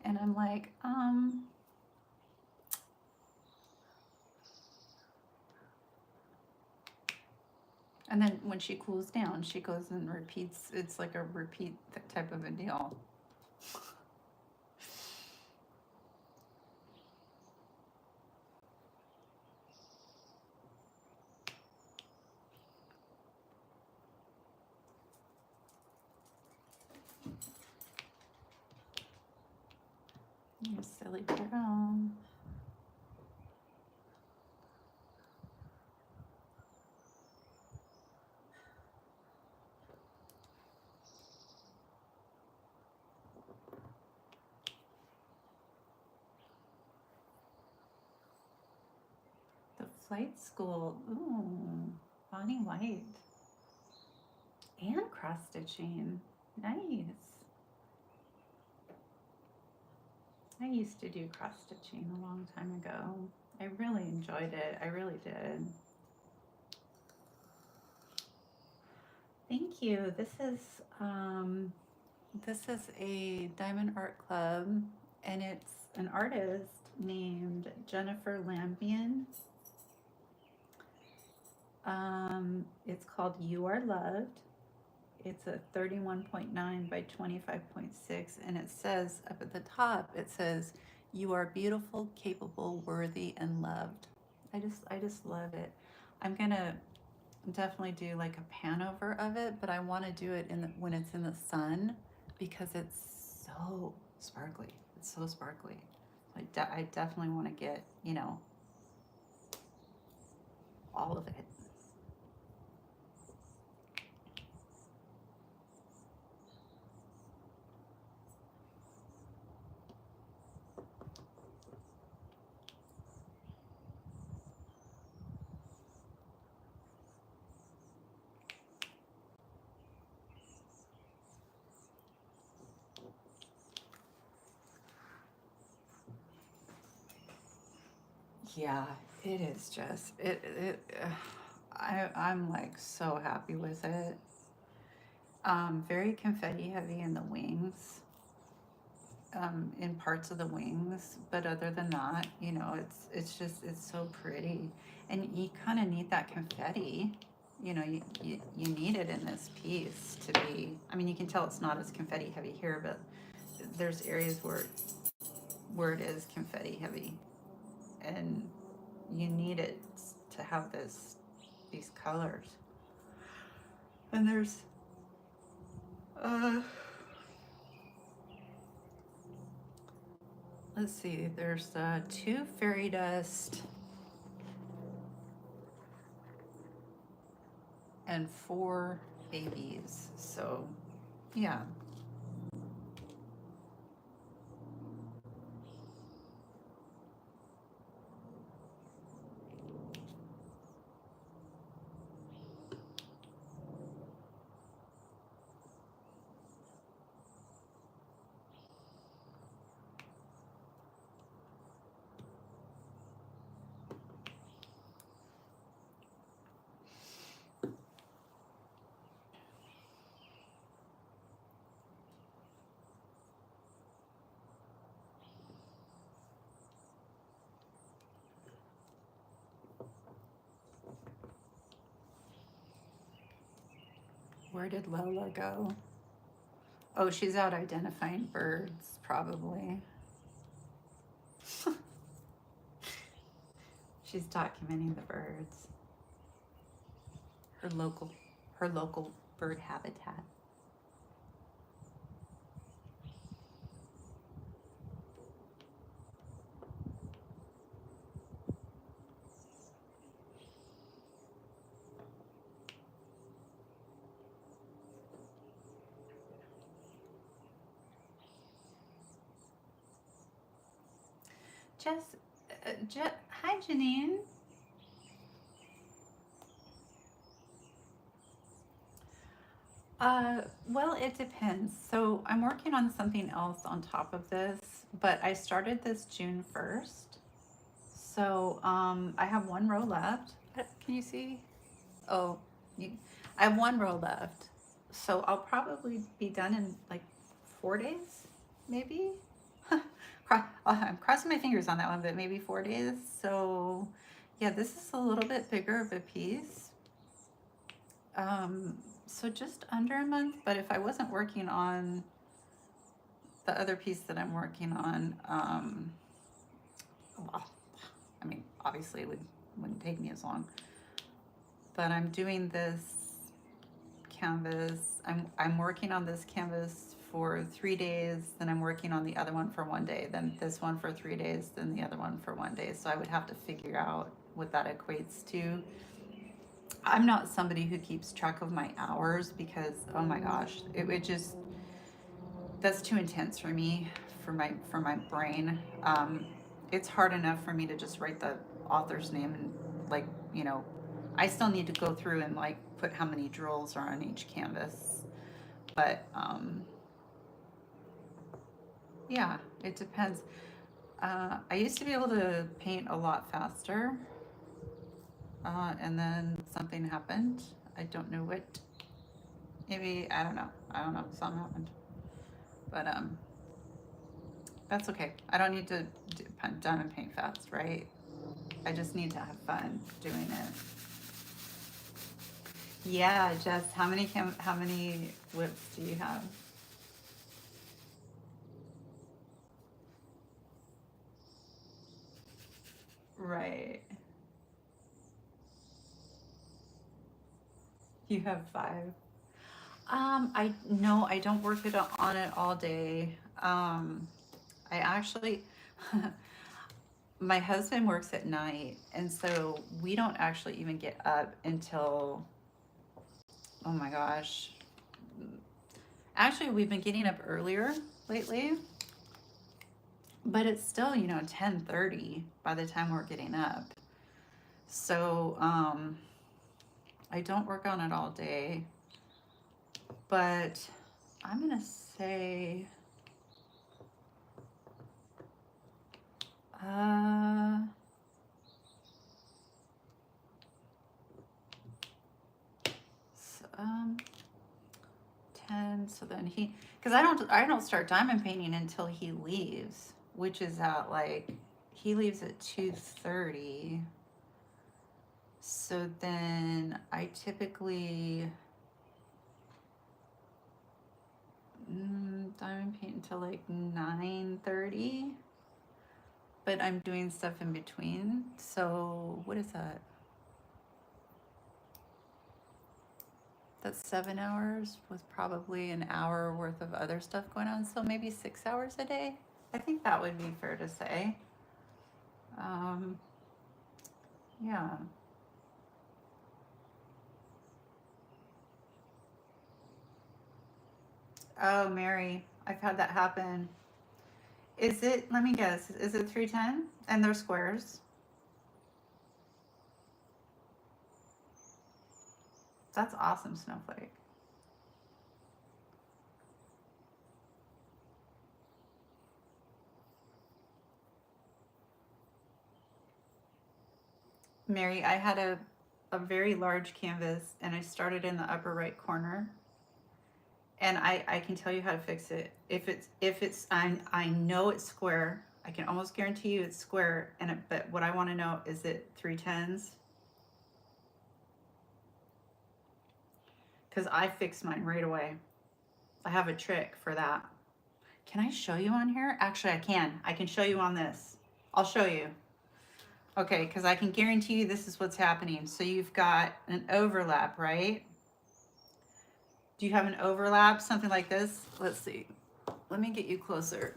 And I'm like, and then when she cools down, she goes and repeats. It's like a repeat type of a deal. You silly girl. The flight school. Ooh, Bonnie White. And cross stitching. Nice. I used to do cross stitching a long time ago. I really enjoyed it. I really did. Thank you. This is a Diamond Art Club, and it's an artist named Jennifer Lambian. It's called You Are Loved. It's a 31.9 by 25.6, and it says up at the top, it says, "You are beautiful, capable, worthy, and loved." I just love it. I'm gonna definitely do like a pan over of it, but I want to do it when it's in the sun because it's so sparkly. It's so sparkly. I definitely want to get, all of it. Yeah, it is just I'm like so happy with it. Very confetti heavy in the wings, in parts of the wings, but other than that, it's so pretty, and you kind of need that confetti. You need it in this piece to be. I mean, you can tell it's not as confetti heavy here, but there's areas where it is confetti heavy, and you need it to have these colors. And there's uh let's see, there's 2 fairy dust and 4 babies. So yeah. Where did Lola go? Oh, she's out identifying birds, probably. She's documenting the birds. Her local her local bird habitat. Jess, hi Janine. Well, it depends. So I'm working on something else on top of this, but I started this June 1st. So I have one row left. Can you see? Oh, you, I have one row left. So I'll probably be done in like 4 days, maybe. I'm crossing my fingers on that one, but maybe 4 days. So yeah, this is a little bit bigger of a piece. So just under a month, but if I wasn't working on the other piece that I'm working on, well, I mean, obviously wouldn't take me as long. But I'm doing this canvas. I'm working on this canvas for 3 days, then I'm working on the other one for 1 day, then this one for 3 days, then the other one for 1 day. So I would have to figure out what that equates to. I'm not somebody who keeps track of my hours because oh my gosh, it would just that's too intense for me, for my brain. It's hard enough for me to just write the author's name and like you know, I still need to go through and like put how many drills are on each canvas. But yeah, it depends. I used to be able to paint a lot faster, and then something happened. I don't know what. Maybe I don't know. I don't know. Something happened, but that's okay. I don't need to done and paint fast, right? I just need to have fun doing it. Yeah, Jess, how many whips do you have? Right. You have five. I no, I don't work it on it all day. I actually my husband works at night, and so we don't actually even get up until oh my gosh. Actually, we've been getting up earlier lately, but it's still, 10:30 by the time we're getting up. So, I don't work on it all day, but I'm gonna say, uh, um, 10. So then because I don't start diamond painting until he leaves, which is at like, he leaves at 2:30. So then I typically diamond paint until like 9:30, but I'm doing stuff in between. So what is that? That's 7 hours with probably an hour worth of other stuff going on. So maybe 6 hours a day. I think that would be fair to say. Um, yeah. Oh, Mary, I've had that happen. Is it, let me guess, is it 310? And they're squares? That's awesome, Snowflake. Mary, I had a very large canvas and I started in the upper right corner. And I can tell you how to fix it. If it's I know it's square. I can almost guarantee you it's square. But what I want to know is it 310s? Because I fixed mine right away. I have a trick for that. Can I show you on here? Actually, I can. I can show you on this. I'll show you. Okay, because I can guarantee you this is what's happening. So you've got an overlap, right? Do you have an overlap? Something like this? Let's see. Let me get you closer.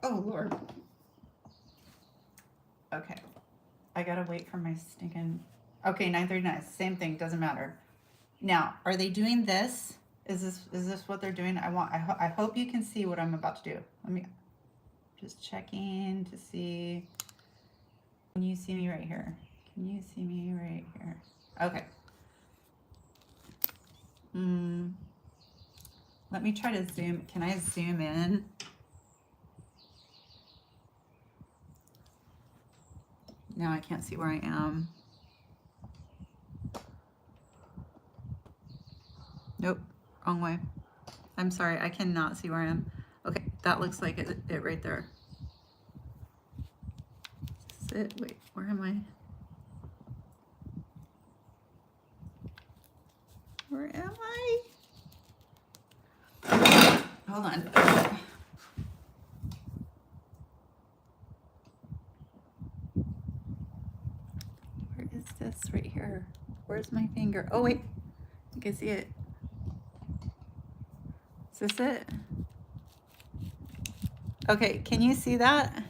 Oh, Lord. Okay. I gotta wait for my stinking. Okay, 9:39. Same thing. Doesn't matter. Now, are they doing this? Is this what they're doing? I hope you can see what I'm about to do. Let me just checking to see. Can you see me right here? Can you see me right here? Okay. Let me try to zoom. Can I zoom in? Now I can't see where I am. Nope, wrong way. I'm sorry, I cannot see where I am. Okay, that looks like it right there. Sit, wait, where am I? Where am I? Hold on. Where is this right here? Where's my finger? Oh wait, you can see it. Is this it? Okay, can you see that?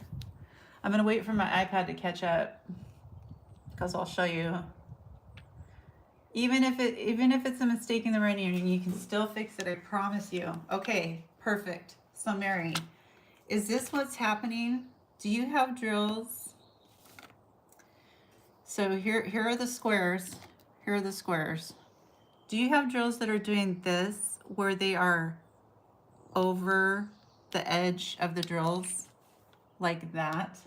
I'm gonna wait for my iPad to catch up because I'll show you. Even if it's a mistake in the rendering, you can still fix it, I promise you. Okay, perfect. So Mary, is this what's happening? Do you have drills? So here are the squares. Here are the squares. Do you have drills that are doing this, where they are over the edge of the drills, like that?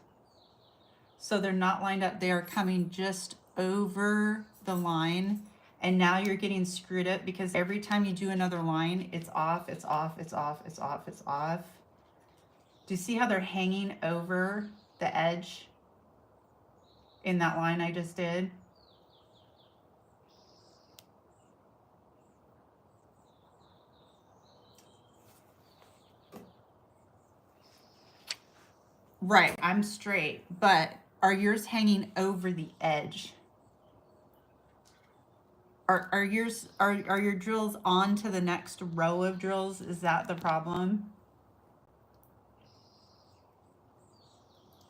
So they're not lined up, they are coming just over the line, and now you're getting screwed up because every time you do another line, it's off, it's off, it's off, it's off, it's off. Do you see how they're hanging over the edge in that line I just did? Right, I'm straight, but are yours hanging over the edge? Are your drills on to the next row of drills? Is that the problem?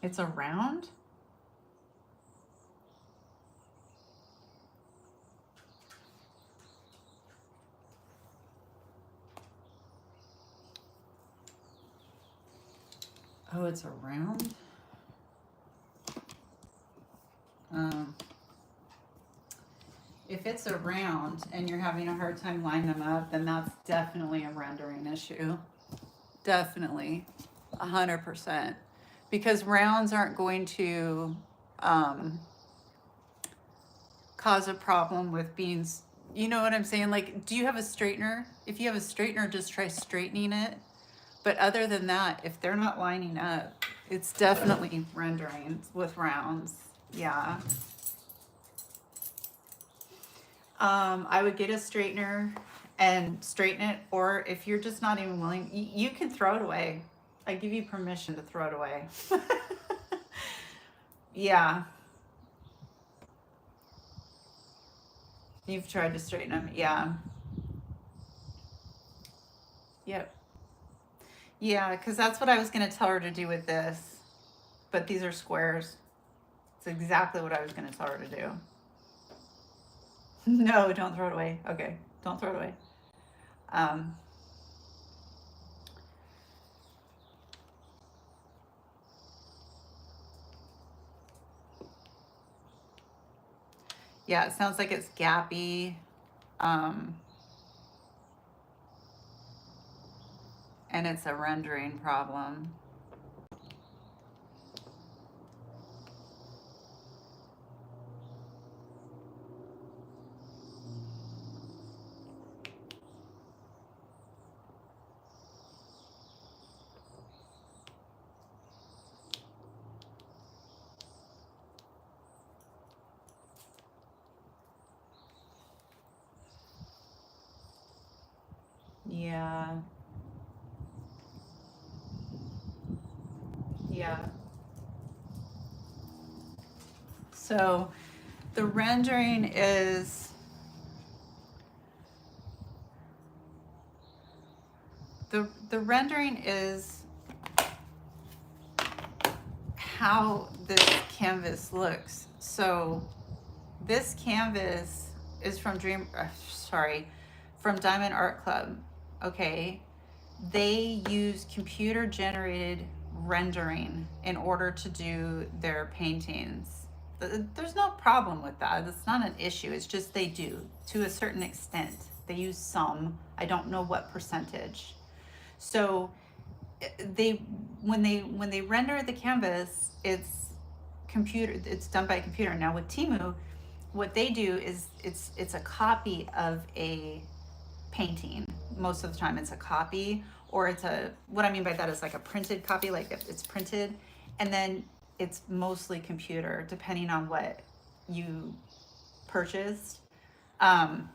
It's around? Oh, it's around? If it's around and you're having a hard time lining them up, then that's definitely a rendering issue. Definitely, 100%. Because rounds aren't going to cause a problem with being, you know what I'm saying? Like, do you have a straightener? If you have a straightener, just try straightening it. But other than that, if they're not lining up, it's definitely rendering with rounds. Yeah. I would get a straightener and straighten it, or if you're just not even willing, you can throw it away. I give you permission to throw it away. Yeah. You've tried to straighten them. Yeah. Yep. Yeah, because that's what I was going to tell her to do with this. But these are squares. It's exactly what I was going to tell her to do. No, don't throw it away. Okay, don't throw it away. Yeah, it sounds like it's gappy. And it's a rendering problem. Yeah. Yeah. So the rendering is the rendering is how this canvas looks. So this canvas is from from Diamond Art Club. Okay, they use computer generated rendering in order to do their paintings. There's no problem with that. It's not an issue. It's just they do to a certain extent. They use some. I don't know what percentage. So they when they render the canvas, it's done by a computer. Now with Timu, what they do is it's a copy of a painting. Most of the time it's a copy, or it's a, what I mean by that is like a printed copy, like it's printed, and then it's mostly computer depending on what you purchased. um,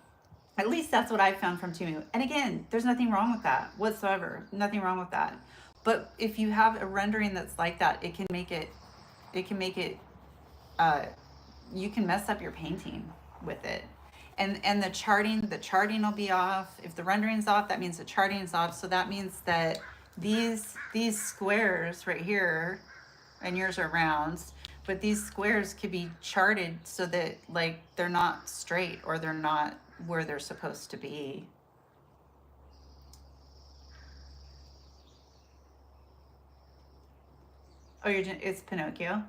at least that's what I found from Timu. And again, there's nothing wrong with that whatsoever. Nothing wrong with that. But if you have a rendering that's like that, it can make it, uh, you can mess up your painting with it. And the charting will be off. If the rendering's off, that means the charting is off. So that means that these squares right here, and yours are rounds, but these squares could be charted so that like they're not straight, or they're not where they're supposed to be. Oh, it's Pinocchio.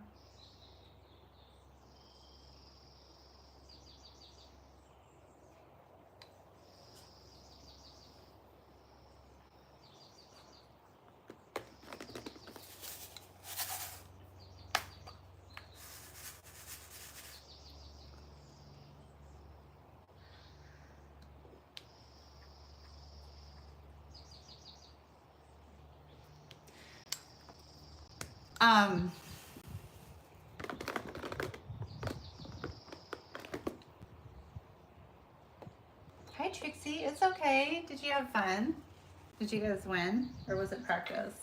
Um, Hi Trixie, it's okay. Did you have fun? Did you guys win, or was it practice?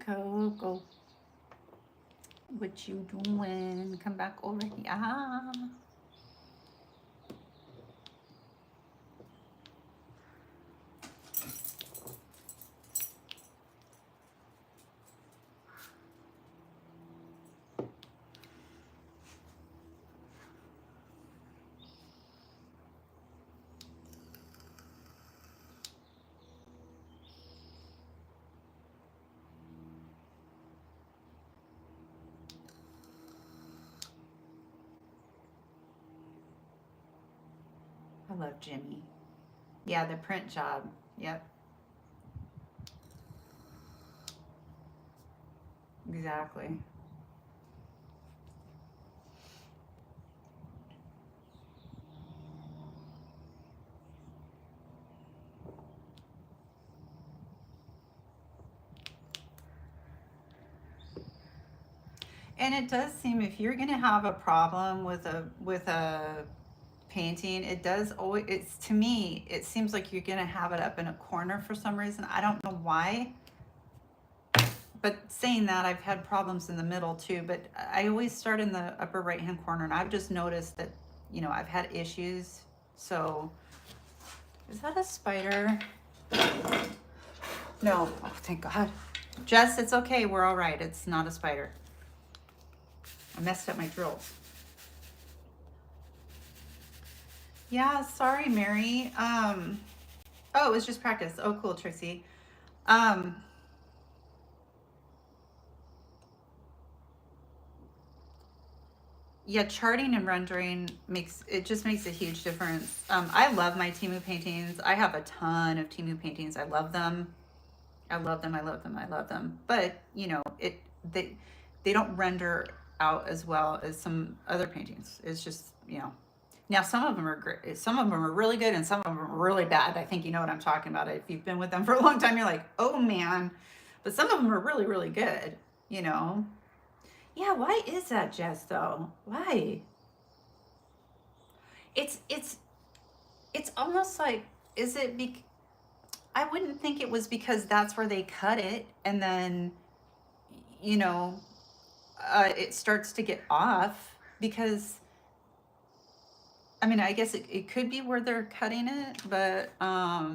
Coco, what you doing? Come back over here. I love Jimmy. Yeah, the print job. Yep, exactly. And it does seem, if you're gonna have a problem with a painting, it does always, it's, to me it seems like you're gonna have it up in a corner for some reason. I don't know why. But saying that, I've had problems in the middle too, but I always start in the upper right hand corner, and I've just noticed that, I've had issues. So, is that a spider? No. Oh, thank God. Jess, it's okay. We're all right. It's not a spider. I messed up my drills. Yeah, sorry, Mary. Oh, it was just practice. Oh, cool, Trixie. Um, yeah, charting and rendering just makes a huge difference. I love my Timu paintings. I have a ton of Timu paintings. I love them. I love them. I love them. I love them. But they don't render out as well as some other paintings. It's just, Now some of them are great. Some of them are really good, and some of them are really bad. I think you know what I'm talking about. If you've been with them for a long time, you're like, oh man. But some of them are really, really good. You know. Yeah. Why is that, Jess? Though? Why? It's it's it's almost like, is it? I wouldn't think it was because that's where they cut it, and then you know it starts to get off, because I mean, I guess it could be where they're cutting it, but I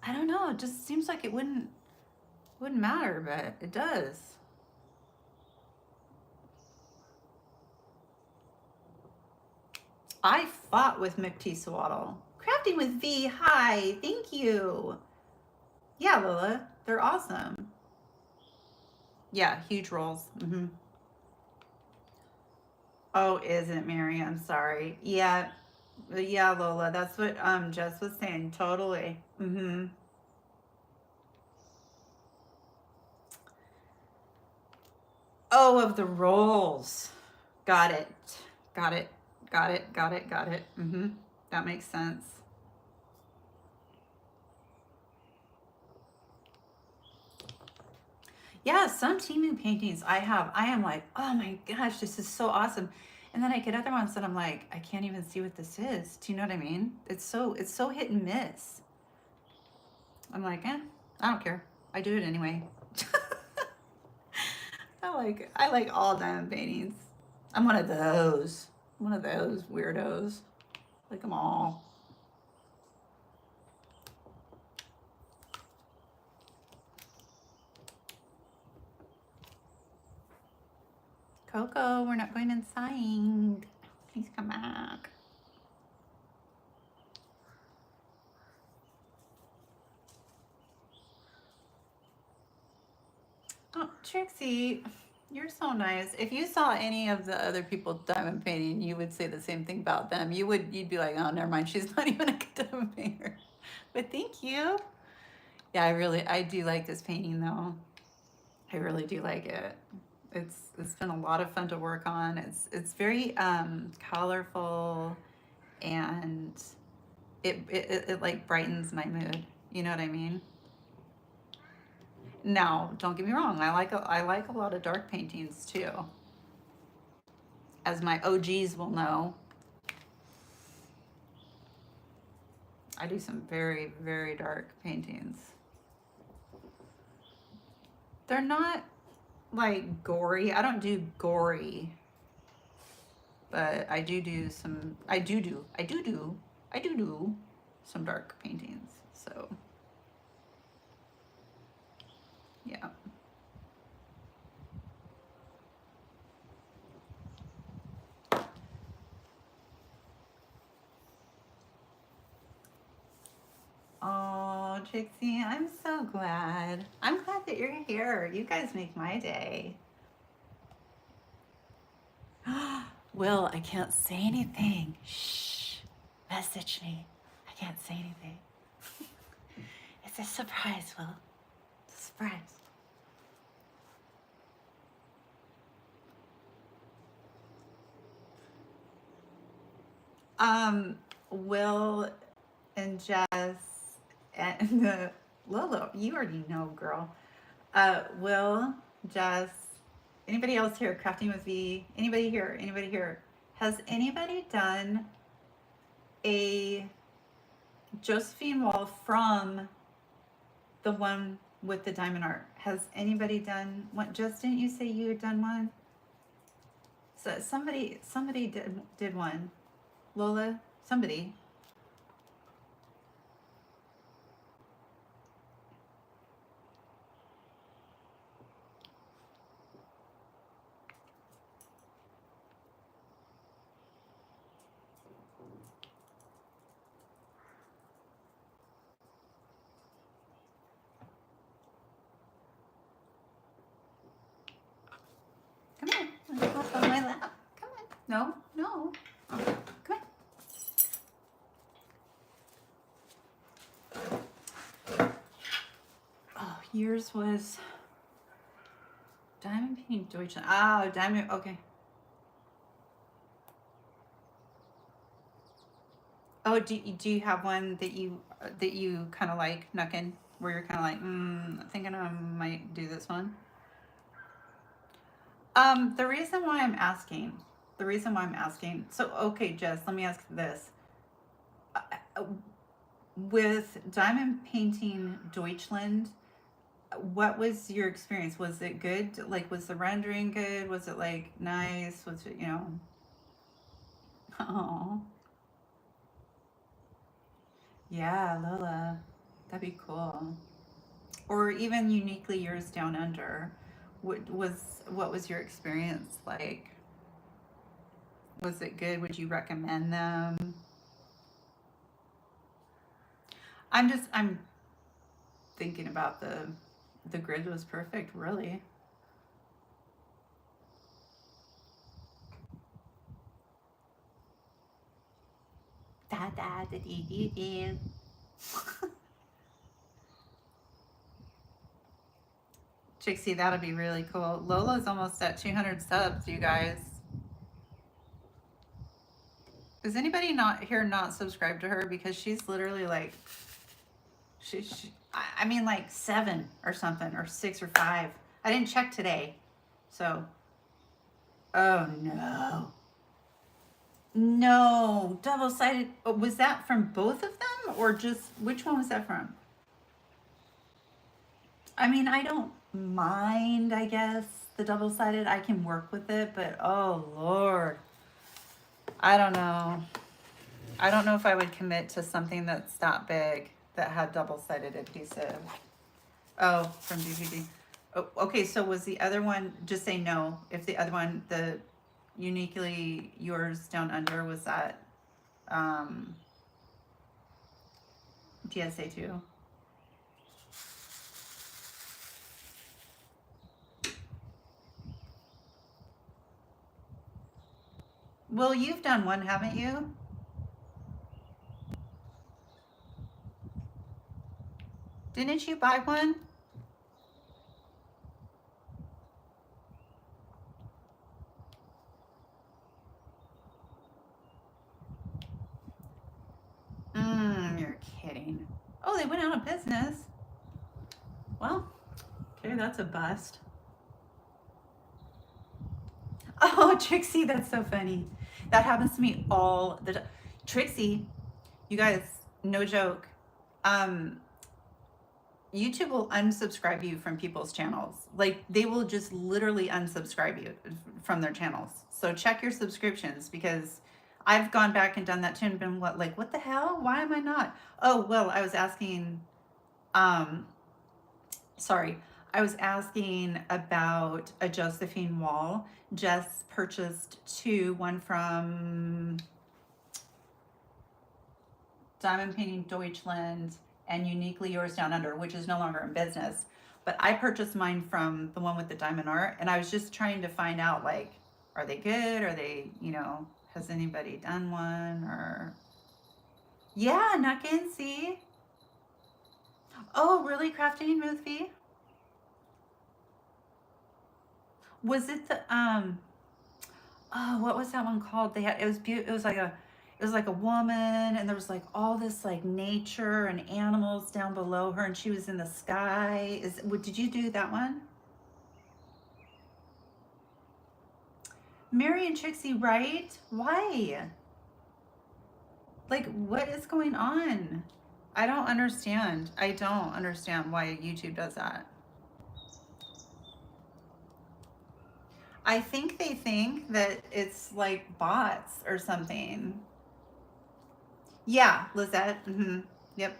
don't know. It just seems like it wouldn't matter, but it does. I fought with McTeeswaddle. Crafting with V, hi, thank you. Yeah, Lola, they're awesome. Yeah, huge rolls. Oh, isn't Mary? I'm sorry. Yeah, yeah, Lola. That's what Jess was saying. Totally. Oh, of the rolls. Got it. Got it. Got it. Got it. Got it. That makes sense. Yeah, some Timu paintings I am like, oh my gosh, this is so awesome. And then I get other ones that I'm like, I can't even see what this is. Do you know what I mean? It's so hit and miss. I'm like, I don't care. I do it anyway. I like all diamond paintings. I'm one of those. One of those weirdos. Like them all. Coco, we're not going inside. Please come back. Oh, Trixie, you're so nice. If you saw any of the other people diamond painting, you would say the same thing about them. You'd be like, oh, never mind. She's not even a good diamond painter. But thank you. Yeah, I do like this painting though. I really do like it. It's been a lot of fun to work on. It's very colorful, and it like brightens my mood. You know what I mean? Now, don't get me wrong. I like a lot of dark paintings too, as my OGs will know. I do some very, very dark paintings. They're not like gory. I don't do gory, but I do some. I do some dark paintings. So yeah. Oh, Trixie, I'm so glad. I'm glad that you're here. You guys make my day. Will, I can't say anything. Shh. Message me. I can't say anything. It's a surprise, Will. It's a surprise. Will and Jess and Lolo, you already know, girl. Will, Jess, anybody else here? Crafting with V. Anybody here? Anybody here? Has anybody done a Josephine wall from the one with the diamond art? Has anybody done one? Just didn't you say you had done one? So somebody did one. Lola, somebody. Come on. Let's go on my lap. Come on. No, no. Come on. Oh, yours was diamond painting Deutschland. Oh, diamond. Okay. Oh, do you have one that you kind of like, Nuckin, where you're kind of like, thinking I might do this one? The reason why I'm asking, so okay, Jess, let me ask this. With diamond painting Deutschland, What was your experience? Was it good? Like, was the rendering good? Was it like nice? Was it, you know? Oh, yeah, Lola. That'd be cool. Or even uniquely yours down under. What was your experience like? Was it good? Would you recommend them? I'm thinking about the grid was perfect, really. Da da da dee dee dee. Trixie, that'll be really cool. Lola's almost at 200 subs, you guys. Is anybody not here not subscribed to her? Because she's literally like, I mean, like 7 or something, or 6 or 5. I didn't check today. So, oh no. No, double sided. Was that from both of them or just which one was that from? I mean, I don't mind, I guess, the double sided. I can work with it, but oh Lord. I don't know. I don't know if I would commit to something that's that big that had double sided adhesive. Oh, from DVD. Oh, okay, so was the other one, just say no. If the other one, the uniquely yours down under, was that um, DSA 2? Well, you've done one, haven't you? Didn't you buy one? You're kidding. Oh, they went out of business. Well, okay, that's a bust. Oh, Trixie, that's so funny. That happens to me all the time. Trixie, you guys, no joke. Um, YouTube will unsubscribe you from people's channels. Like they will just literally unsubscribe you from their channels. So check your subscriptions because I've gone back and done that too and been what the hell? Why am I not? Oh, well, I was asking um sorry. I was asking about a Josephine wall. Jess purchased two, one from Diamond Painting Deutschland and Uniquely Yours Down Under, which is no longer in business. But I purchased mine from the one with the diamond art, and I was just trying to find out like, are they good? Are they, has anybody done one or? Yeah, Nuckin, see? Oh, really, crafting movie? Was it the oh, what was that one called? They had it was beautiful. It was like a woman, and there was like all this like nature and animals down below her, and she was in the sky. Did you do that one? Mary and Trixie, right? Why? Like, what is going on? I don't understand. I don't understand why YouTube does that. I think they think that it's like bots or something. Yeah, Lizette. Yep.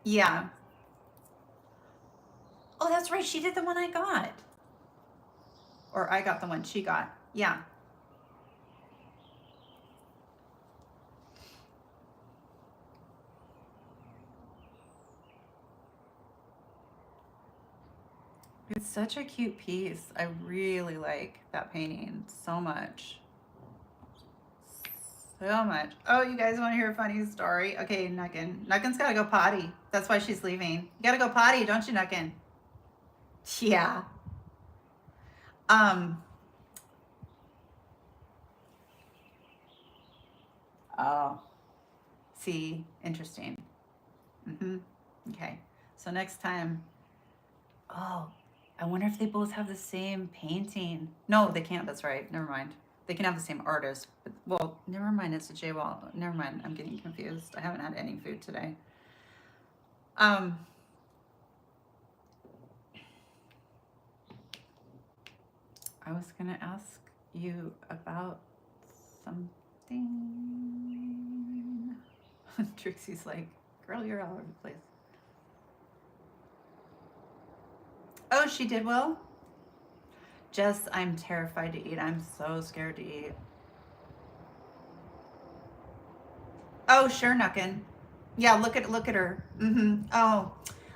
Yeah. Oh, that's right. She did the one I got. Or I got the one she got. Yeah. It's such a cute piece. I really like that painting so much. So much. Oh, you guys want to hear a funny story? Okay, Nuckin. Nuckin's got to go potty. That's why she's leaving. You got to go potty, don't you, Nuckin? Yeah. Um. Oh, see, interesting. Okay. So next time, oh, I wonder if they both have the same painting. No, they can't. That's right. Never mind. They can have the same artist. But, well, never mind. It's a J Wall. Never mind. I'm getting confused. I haven't had any food today. Um, I was gonna ask you about something. Trixie's like, girl, you're all over the place. Oh, she did well? Jess, I'm terrified to eat. I'm so scared to eat. Oh, sure, Nuckin. Yeah, look at her. Oh,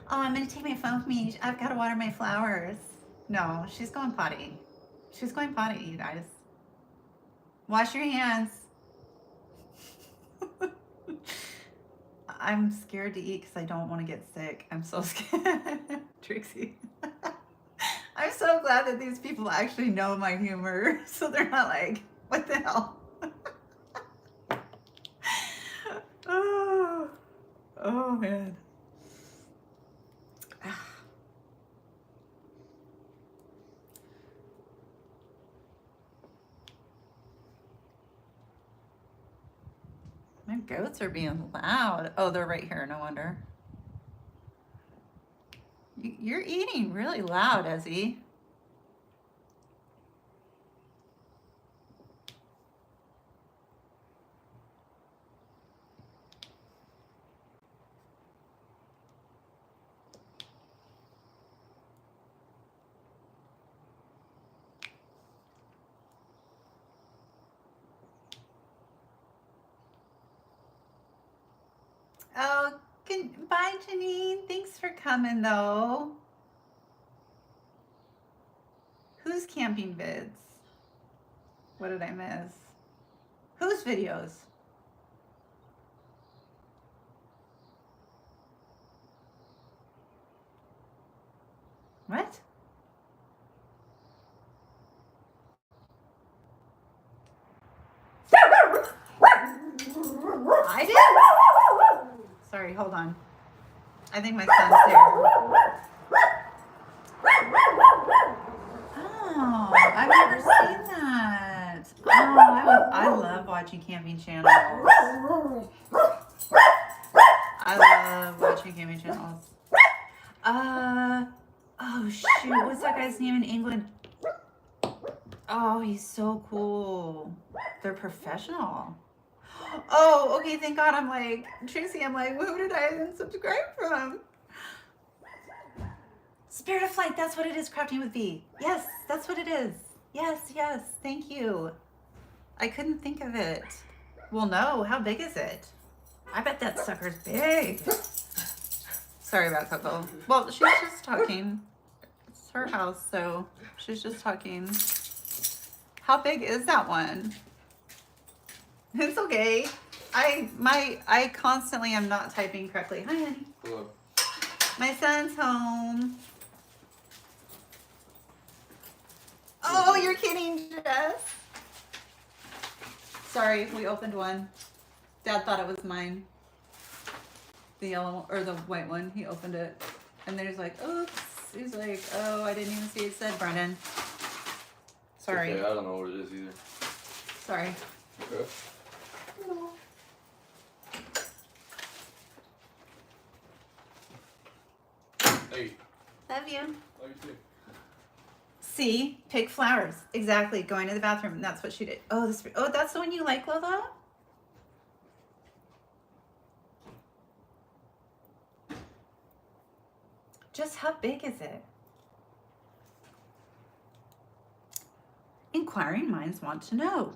I'm gonna take my phone with me. I've got to water my flowers. No, she's going potty. She's going potty, you guys. Wash your hands. I'm scared to eat because I don't want to get sick. I'm so scared. Trixie. I'm so glad that these people actually know my humor, so they're not like, what the hell? Oh man. My goats are being loud. Oh, they're right here, no wonder. You're eating really loud, Ezzy. Oh, bye, Janine. Thanks for coming, though. Whose camping vids? What did I miss? Whose videos? What? I did? Sorry, hold on. I think my son's there. Oh, I've never seen that. Oh, I love watching camping channels. I love watching camping channels. Oh shoot, what's that guy's name in England? Oh, he's so cool. They're professional. Oh, okay, thank God. I'm like, Tracy, I'm like, who did I unsubscribe from? Spirit of Flight, that's what it is, crafting with V. Yes, that's what it is. Yes, thank you. I couldn't think of it. Well, no, how big is it? I bet that sucker's big. Sorry about Coco. Well, she's just talking. It's her house, so she's just talking. How big is that one? It's okay. I constantly am not typing correctly. Hi, honey. Hello. My son's home. Oh, you're kidding, Jess. Sorry, we opened one. Dad thought it was mine. The yellow or the white one. He opened it, and then he's like, "Oops." He's like, "Oh, I didn't even see it said Brennan." Sorry. Okay, I don't know what it is either. Sorry. Okay. No. Hey. Love you. Love you too. See, pick flowers. Exactly. Going to the bathroom. And that's what she did. Oh, that's the one you like, Lola? Just how big is it? Inquiring minds want to know.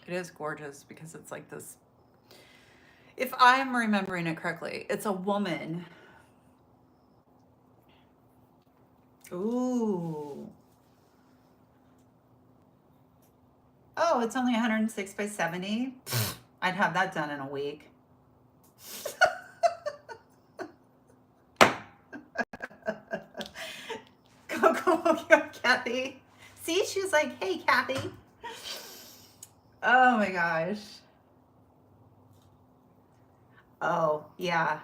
It is gorgeous because it's like this. If I'm remembering it correctly, it's a woman. Ooh. Oh, it's only 106 by 70. I'd have that done in a week. Coco, Kathy. See, she was like, "Hey, Kathy." Oh my gosh. Oh, yeah.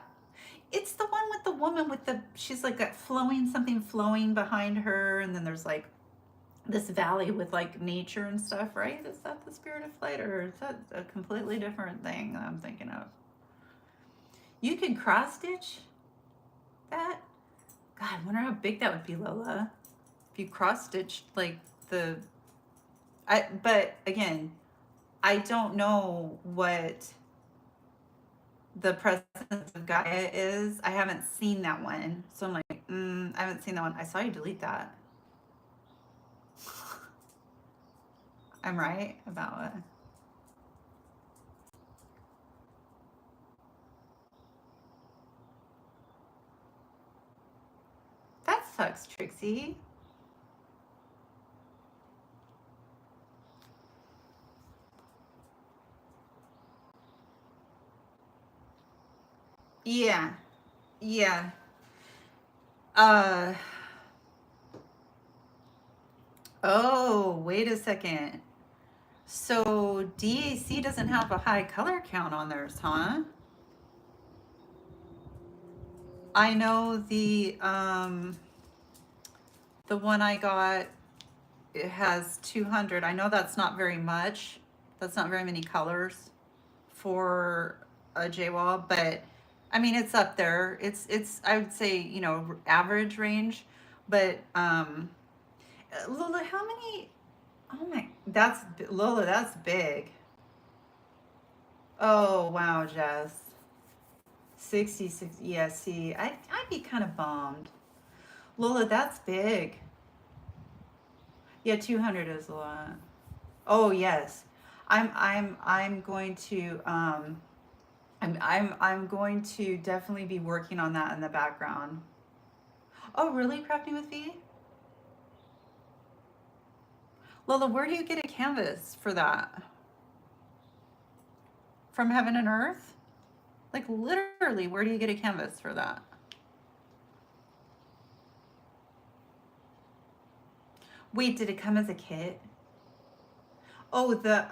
It's the one with the woman with the, she's like got flowing, something flowing behind her, and then there's like this valley with like nature and stuff, right? Is that the Spirit of Flight, or is that a completely different thing that I'm thinking of? You could cross stitch that? God, I wonder how big that would be, Lola. If you cross stitched like the, but again, I don't know what the presence of Gaia is. I haven't seen that one. So I'm like, I haven't seen that one. I saw you delete that. I'm right about it. That sucks, Trixie. Yeah. Yeah. Uh, oh, wait a second. So DAC doesn't have a high color count on theirs, huh? I know the one I got, it has 200. I know that's not very much. That's not very many colors for a JWAL, but I mean it's up there. It's I would say, average range, but Lola, how many? Oh my, that's Lola, that's big. Oh wow, Jess. 66. Yeah, see, I'd be kind of bummed. Lola, that's big. Yeah, 200 is a lot. Oh yes. I'm going to I'm going to definitely be working on that in the background. Oh, really? Crafting with V? Lola, where do you get a canvas for that? From Heaven and Earth? Like literally, where do you get a canvas for that? Wait, did it come as a kit? Oh, the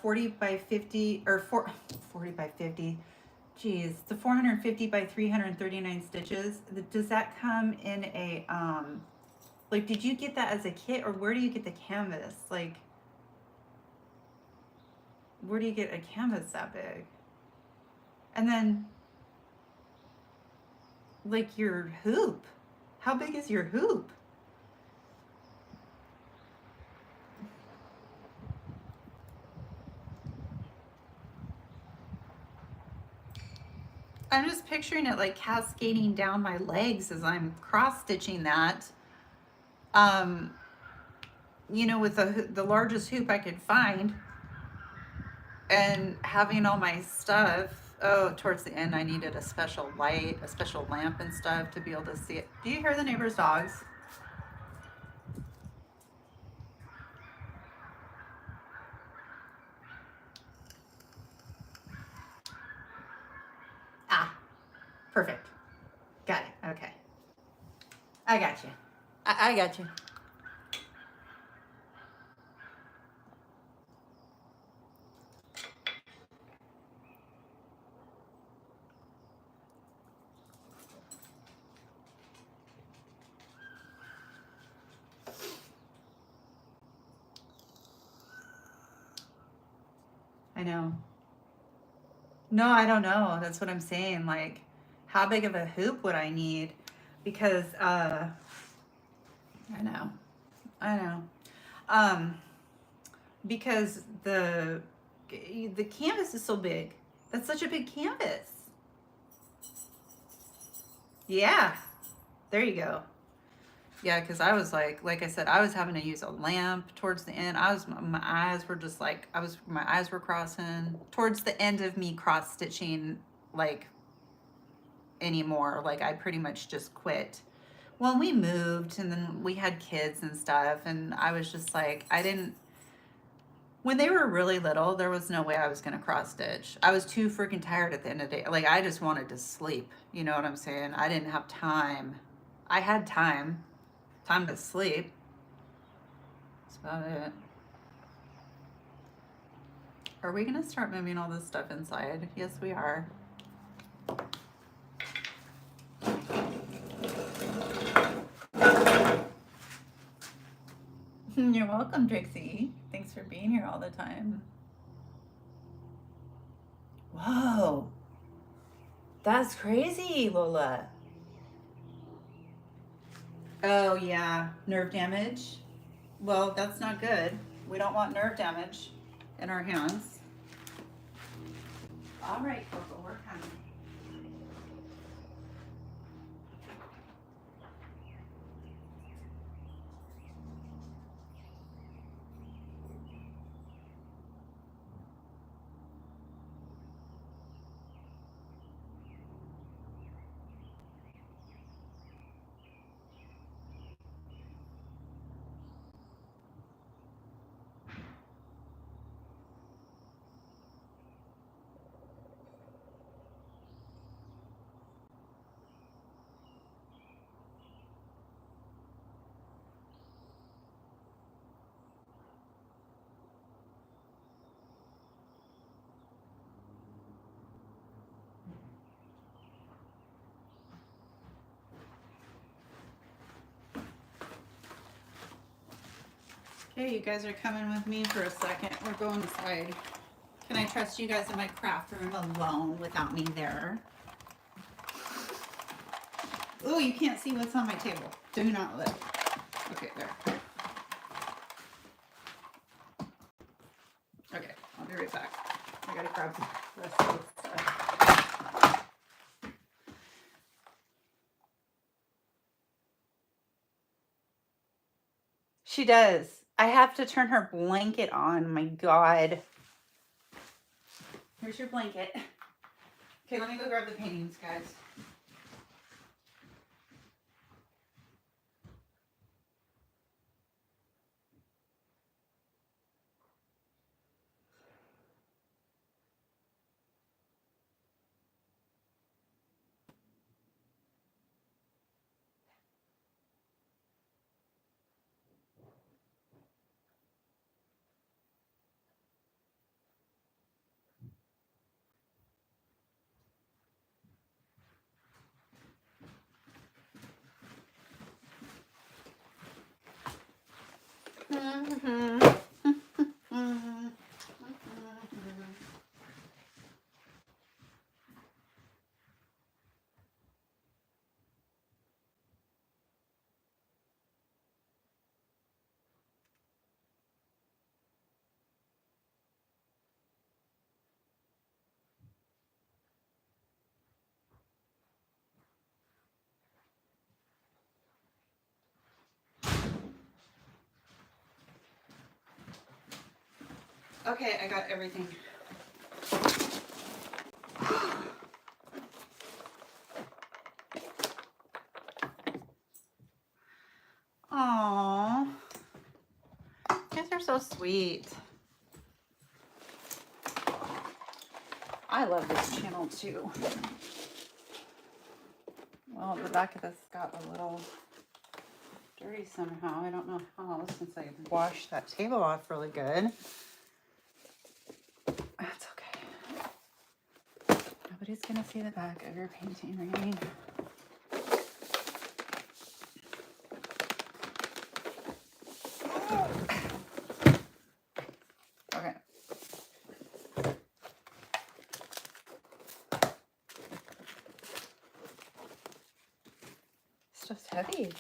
40 by 50 or 40 by 50. Geez, the 450 by 339 stitches. Does that come in a like, did you get that as a kit, or where do you get the canvas? Like, where do you get a canvas that big? And then, like, your hoop. How big is your hoop? I'm just picturing it like cascading down my legs as I'm cross stitching that. Um, with the largest hoop I could find, and having all my stuff. Oh, towards the end, I needed a special light, a special lamp and stuff to be able to see it. Do you hear the neighbor's dogs? Ah, perfect. Got it. Okay. I got you. I got you. I know. No, I don't know. That's what I'm saying. Like, how big of a hoop would I need? Because I know. I know. Um, because the canvas is so big. That's such a big canvas. Yeah. There you go. Yeah, because I was like I said, I was having to use a lamp towards the end. My eyes were just like, my eyes were crossing towards the end of me cross stitching, like, anymore. Like, I pretty much just quit. Well, we moved and then we had kids and stuff. And I was just like, when they were really little, there was no way I was going to cross stitch. I was too freaking tired at the end of the day. Like, I just wanted to sleep. You know what I'm saying? I didn't have time. I had time to sleep. That's about it. Are we gonna start moving all this stuff inside? Yes, we are. You're welcome, Trixie. Thanks for being here all the time. Whoa. That's crazy, Lola. Oh, yeah. Nerve damage. Well, that's not good. We don't want nerve damage in our hands. All right, Coco, we're coming. Okay, you guys are coming with me for a second. We're going inside. Can I trust you guys in my craft room alone without me there? Oh, you can't see what's on my table. Do not look. Okay, there. Okay, I'll be right back. I gotta grab the rest of this stuff. She does. I have to turn her blanket on. My God. Here's your blanket. Okay, let me go grab the paintings, guys. Okay, I got everything. Aww. You guys are so sweet. I love this channel too. Well, the back of this got a little dirty somehow. I don't know how, since I washed that table off really good. That's okay. Nobody's gonna see the back of your painting, right? Okay. It's just heavy.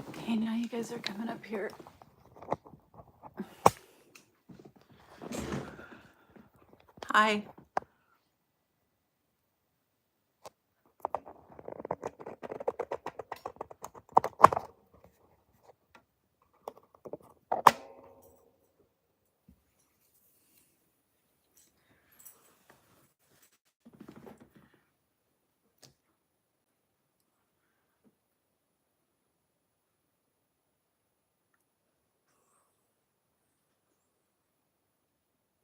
Okay, now you guys are coming up here. Hi.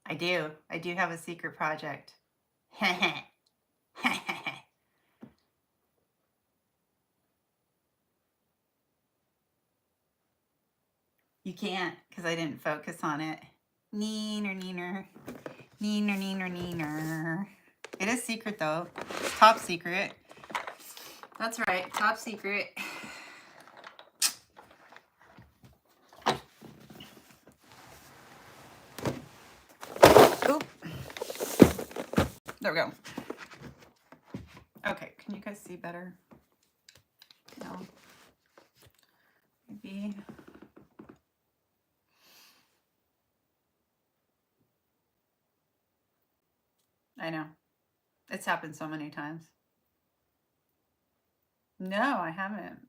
I do. I do have a secret project. You can't because I didn't focus on it. Neener, neener. Neener, neener, neener. It is secret though. It's top secret. That's right. Top secret. Oop. There we go. Okay. Can you guys see better? No. Maybe. I know. It's happened so many times. No, I haven't.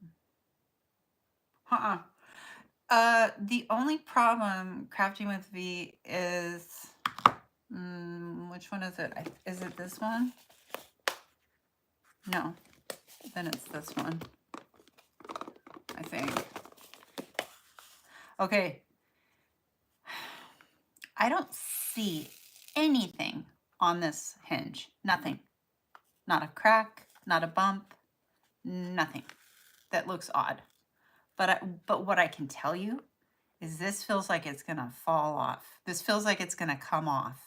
The only problem crafting with V is, which one is it? Is it this one? No, then it's this one, I think. Okay. I don't see anything on this hinge. Nothing. Not a crack, not a bump, nothing that looks odd. But what I can tell you is this feels like it's gonna fall off. This feels like it's gonna come off.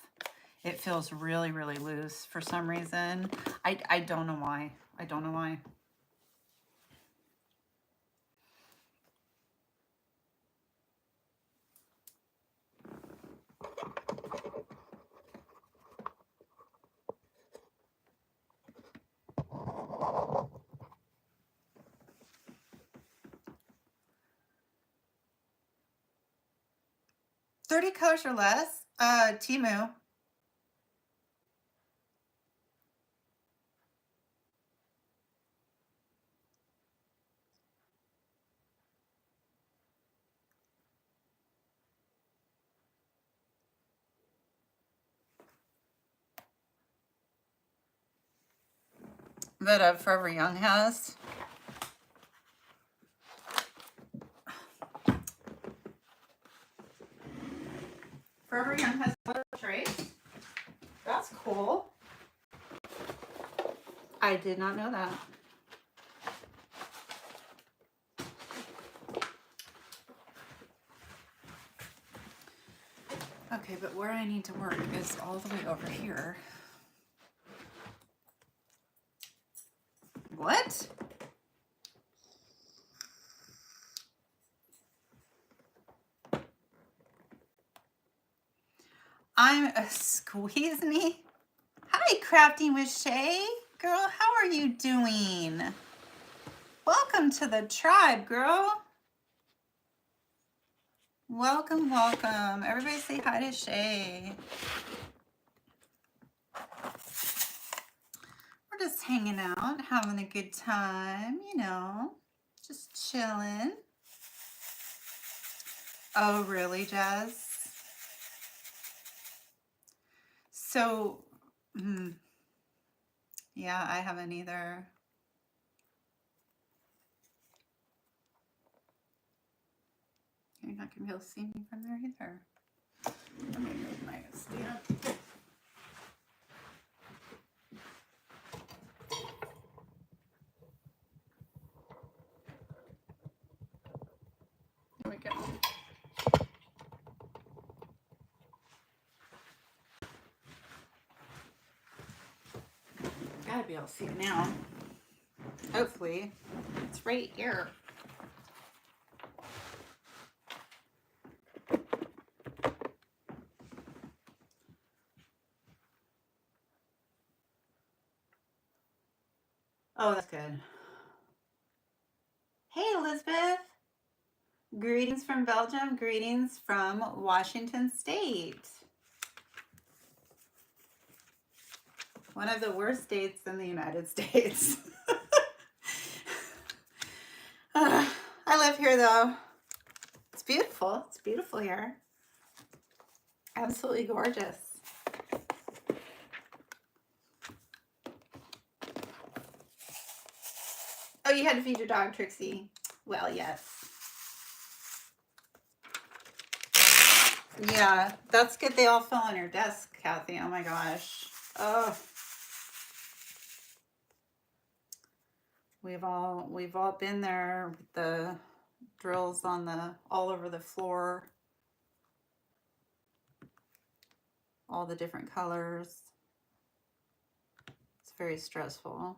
It feels really, really loose for some reason. I don't know why. I don't know why. $30 or less. Temu. That Forever Young has. Forever Young has a trace. That's cool. I did not know that. Okay, but where I need to work is all the way over here. What? Squeeze me? Hi, Crafting with Shay. Girl, how are you doing? Welcome to the tribe, girl. Welcome, welcome. Everybody say hi to Shay. We're just hanging out, having a good time, you know, just chilling. Oh, really, Jazz? So, yeah, I haven't either. You're not going to be able to see me from there either. Let me move my stand. There we go. Gotta be able to see it now. Hopefully. It's right here. Oh, that's good. Hey, Elizabeth. Greetings from Belgium. Greetings from Washington State. One of the worst states in the United States. I live here, though. It's beautiful. It's beautiful here. Absolutely gorgeous. Oh, you had to feed your dog, Trixie. Well, yes. Yeah, that's good. They all fell on your desk, Kathy. Oh my gosh. Oh, we've all been there with the drills on the all over the floor, all the different colors. It's very stressful.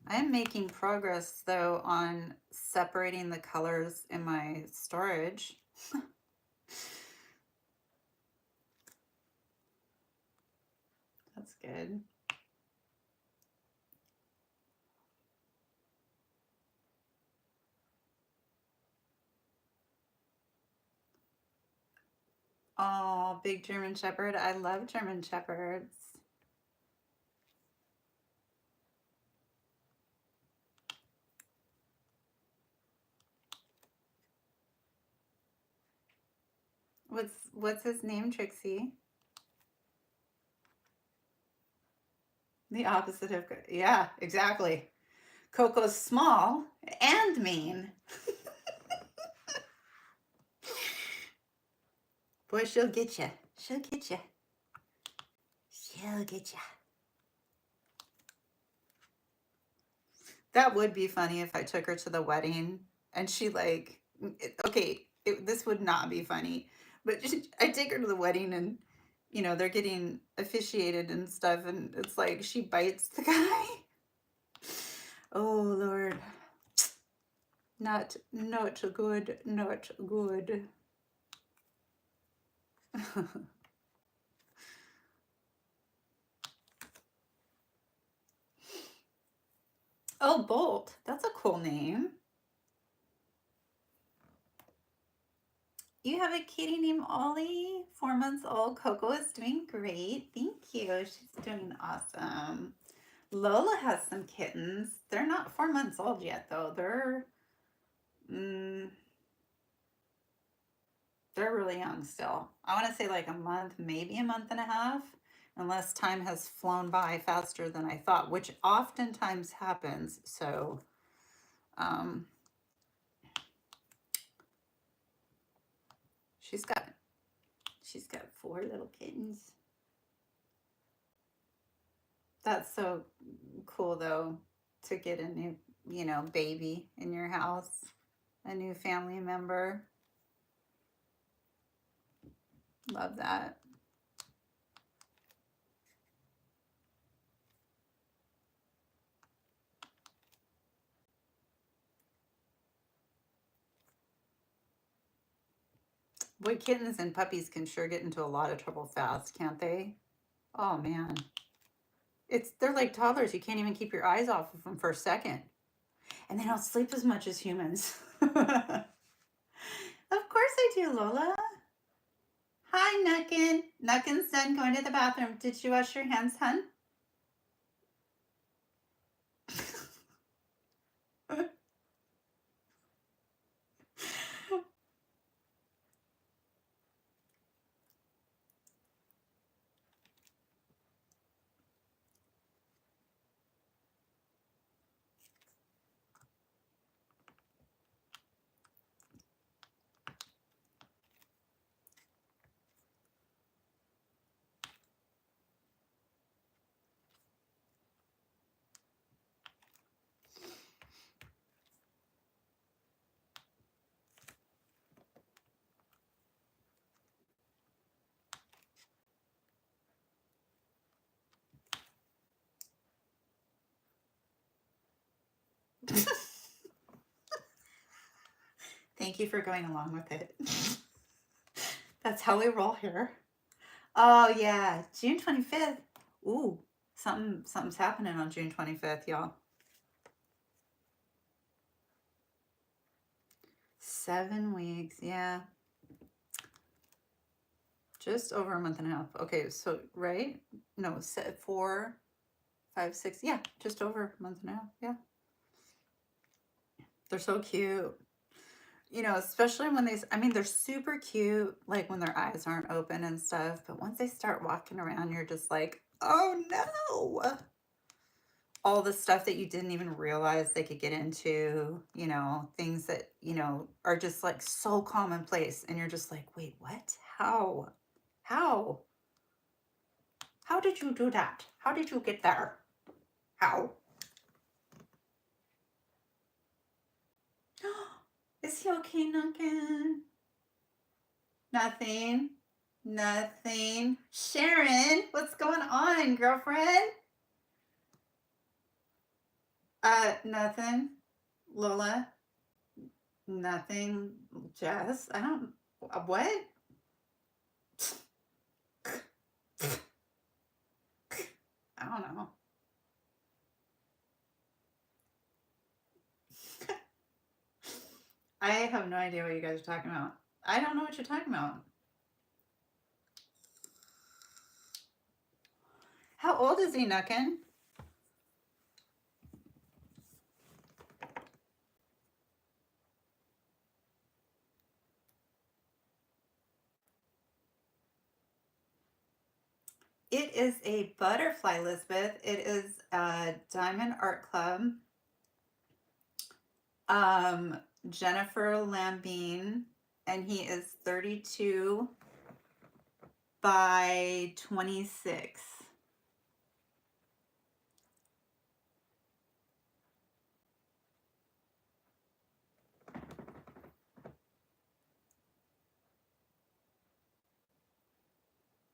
I am making progress though on separating the colors in my storage. That's good. Oh, big German Shepherd. I love German Shepherds. What's his name, Trixie? The opposite of good. Yeah, exactly. Coco's small and mean. Boy, she'll get you. She'll get you. She'll get you. That would be funny if I took her to the wedding and she like, okay, this would not be funny, but I take her to the wedding and they're getting officiated and stuff, and it's like she bites the guy. Oh Lord, not good, not good. Oh, Bolt, that's a cool name. You have a kitty named Ollie, 4 months old. Coco is doing great. Thank you. She's doing awesome. Lola has some kittens. They're not 4 months old yet, though. Mm, they're really young still. I want to say like a month, maybe a month and a half, unless time has flown by faster than I thought, which oftentimes happens. So, um, she's got she's got 4 little kittens. That's so cool, though, to get a new, baby in your house, a new family member. Love that. Boy, kittens and puppies can sure get into a lot of trouble fast, can't they? Oh man. They're like toddlers. You can't even keep your eyes off of them for a second. And they don't sleep as much as humans. Of course I do, Lola. Hi, Nuckin. Nuckin's done going to the bathroom. Did you wash your hands, hun? Thank you for going along with it. That's how we roll here. Oh yeah, June 25th. Ooh, something's happening on June 25th, y'all. 7 weeks, yeah. Just over a month and a half. Okay, so right? No, 4, 5, 6. Yeah, just over a month and a half. Yeah. They're so cute. Especially when they're super cute, like when their eyes aren't open and stuff. But once they start walking around, you're just like, oh no. all the stuff that you didn't even realize they could get into, you know, things that, you know, are just like so commonplace. And you're just like, wait, what? How? How? How did you do that? How did you get there? How? Is he okay, Duncan? Nothing. Nothing. Sharon, what's going on, girlfriend? Nothing. Lola, nothing. Jess, I don't. What? I don't know. I have no idea what you guys are talking about. I don't know what you're talking about. How old is he, Nuckin? It is a butterfly, Elizabeth. It is a Diamond Art Club. Jennifer Lambine, and he is 32 by 26.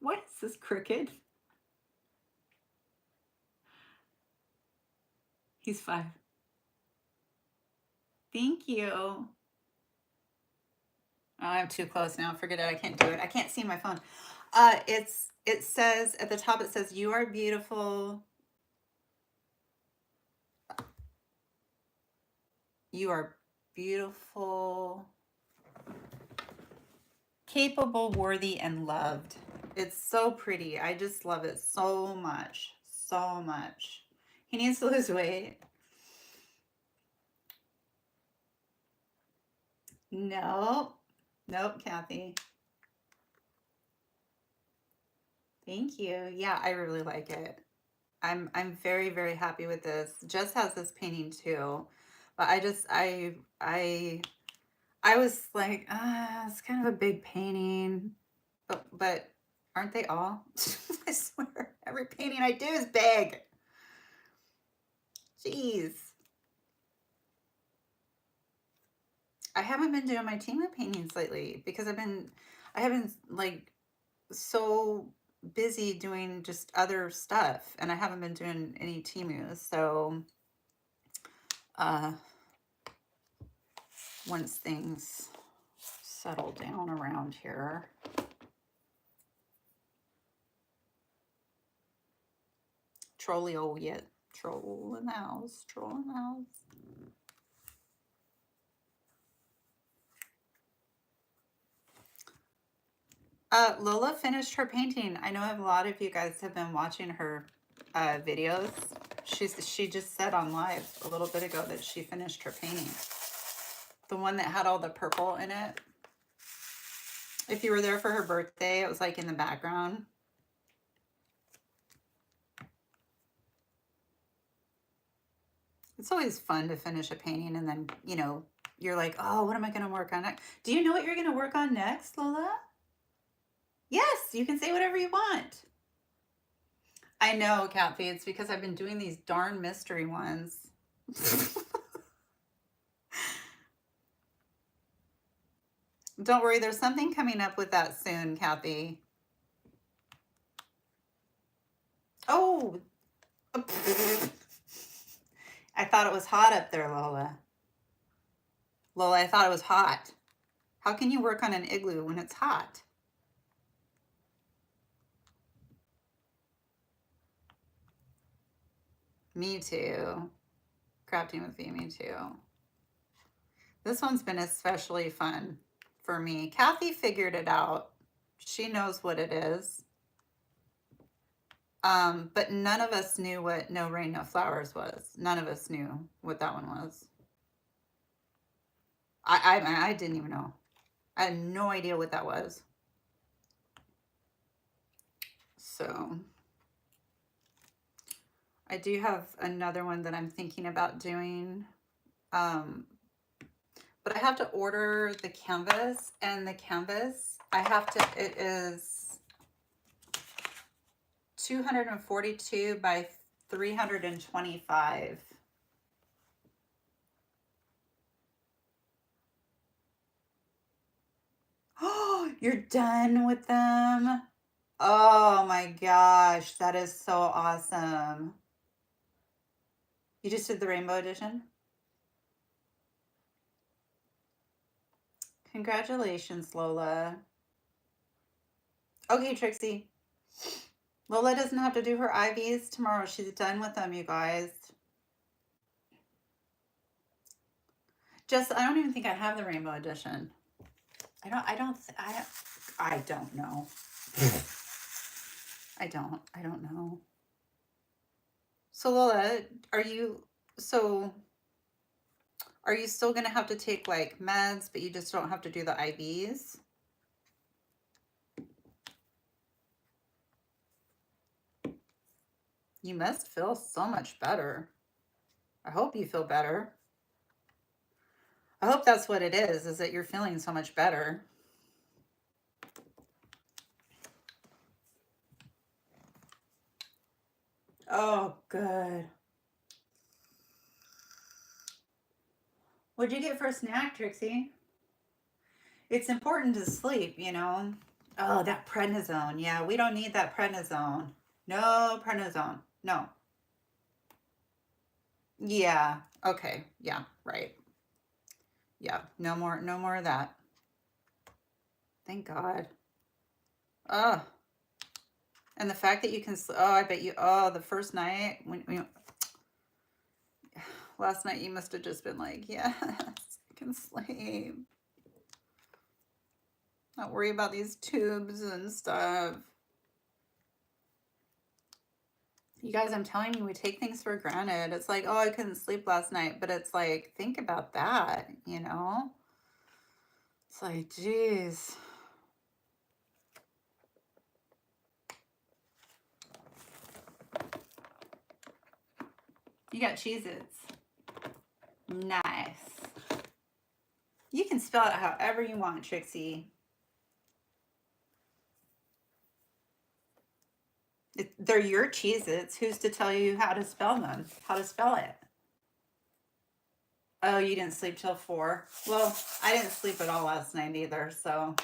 What is this, crooked? He's 5. Thank you. Oh, I'm too close now. Forget it. I can't do it. I can't see my phone. It says at the top, it says, "You are beautiful. You are beautiful, capable, worthy, and loved." It's so pretty. I just love it so much. So much. He needs to lose weight. Nope. Nope, Kathy. Thank you. Yeah, I really like it. I'm very, very happy with this. Jess has this painting too. But I was like, it's kind of a big painting. But aren't they all? I swear, every painting I do is big. Jeez. I haven't been doing my Timu paintings lately because I haven't like so busy doing just other stuff, and I haven't been doing any Timu. So once things settle down around here. Trollio yet. Troll in the house. Troll in the house. Lola finished her painting. I know a lot of you guys have been watching her videos. She just said on live a little bit ago that she finished her painting. The one that had all the purple in it. If you were there for her birthday, it was like in the background. It's always fun to finish a painting and then, you know, you're like, oh, what am I going to work on next? Do you know what you're going to work on next, Lola? Yes, you can say whatever you want. I know, Kathy. It's because I've been doing these darn mystery ones. Don't worry, there's something coming up with that soon, Kathy. Oh, I thought it was hot up there, Lola. Lola, I thought it was hot. How can you work on an igloo when it's hot? Me too. Crafting with V, me too. This one's been especially fun for me. Kathy figured it out. She knows what it is. But none of us knew what No Rain, No Flowers was. None of us knew what that one was. I didn't even know. I had no idea what that was. So I do have another one that I'm thinking about doing. Um, but I have to order the canvas, and the canvas, it is 242 by 325. Oh, you're done with them? Oh my gosh, that is so awesome. You just did the rainbow edition? Congratulations, Lola. Okay, Trixie. Lola doesn't have to do her IVs tomorrow. She's done with them, you guys. Just, I don't even think I have the rainbow edition. I don't know. I don't know. So Lola, so are you still gonna have to take like meds, but you just don't have to do the IVs? You must feel so much better. I hope you feel better. I hope that's what it is that you're feeling so much better. Oh, good. What'd you get for a snack, Trixie? It's important to sleep, you know. Oh, that prednisone. Yeah, we don't need that prednisone. No prednisone. No. Yeah. Okay. Yeah, right. Yeah. No more of that. Thank God. Oh. And the fact that you can I bet you the first night last night you must have just been like, yes, I can sleep. Not worry about these tubes and stuff. You guys, I'm telling you, we take things for granted. It's like, oh, I couldn't sleep last night. But it's like, think about that, you know? It's like, geez. You got Cheez-Its. Nice. You can spell it however you want, Trixie. They're your Cheez-Its. Who's to tell you how to spell them? How to spell it? Oh, you didn't sleep till 4. Well, I didn't sleep at all last night either, so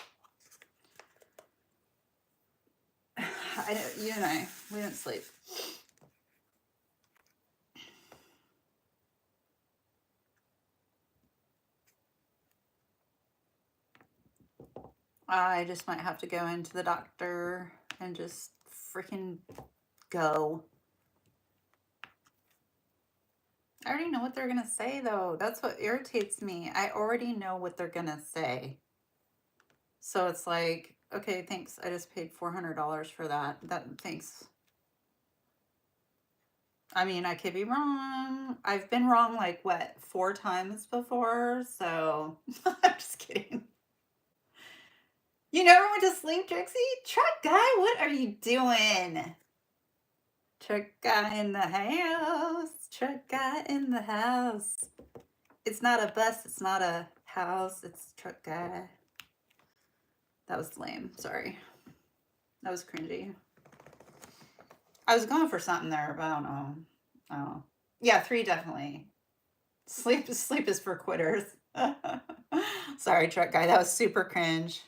you and I, we didn't sleep. I just might have to go into the doctor and just freaking go. I already know what they're going to say, though. That's what irritates me. I already know what they're going to say. So it's like, okay, thanks. I just paid $400 for that. Thanks. I mean, I could be wrong. I've been wrong like, what, 4 times before? So I'm just kidding. You never went to sleep, Trixie? Truck guy, what are you doing? Truck guy in the house. Truck guy in the house. It's not a bus. It's not a house. It's truck guy. That was lame. Sorry. That was cringy. I was going for something there, but I don't know. Oh. Yeah, 3 definitely. Sleep is for quitters. Sorry, truck guy. That was super cringe.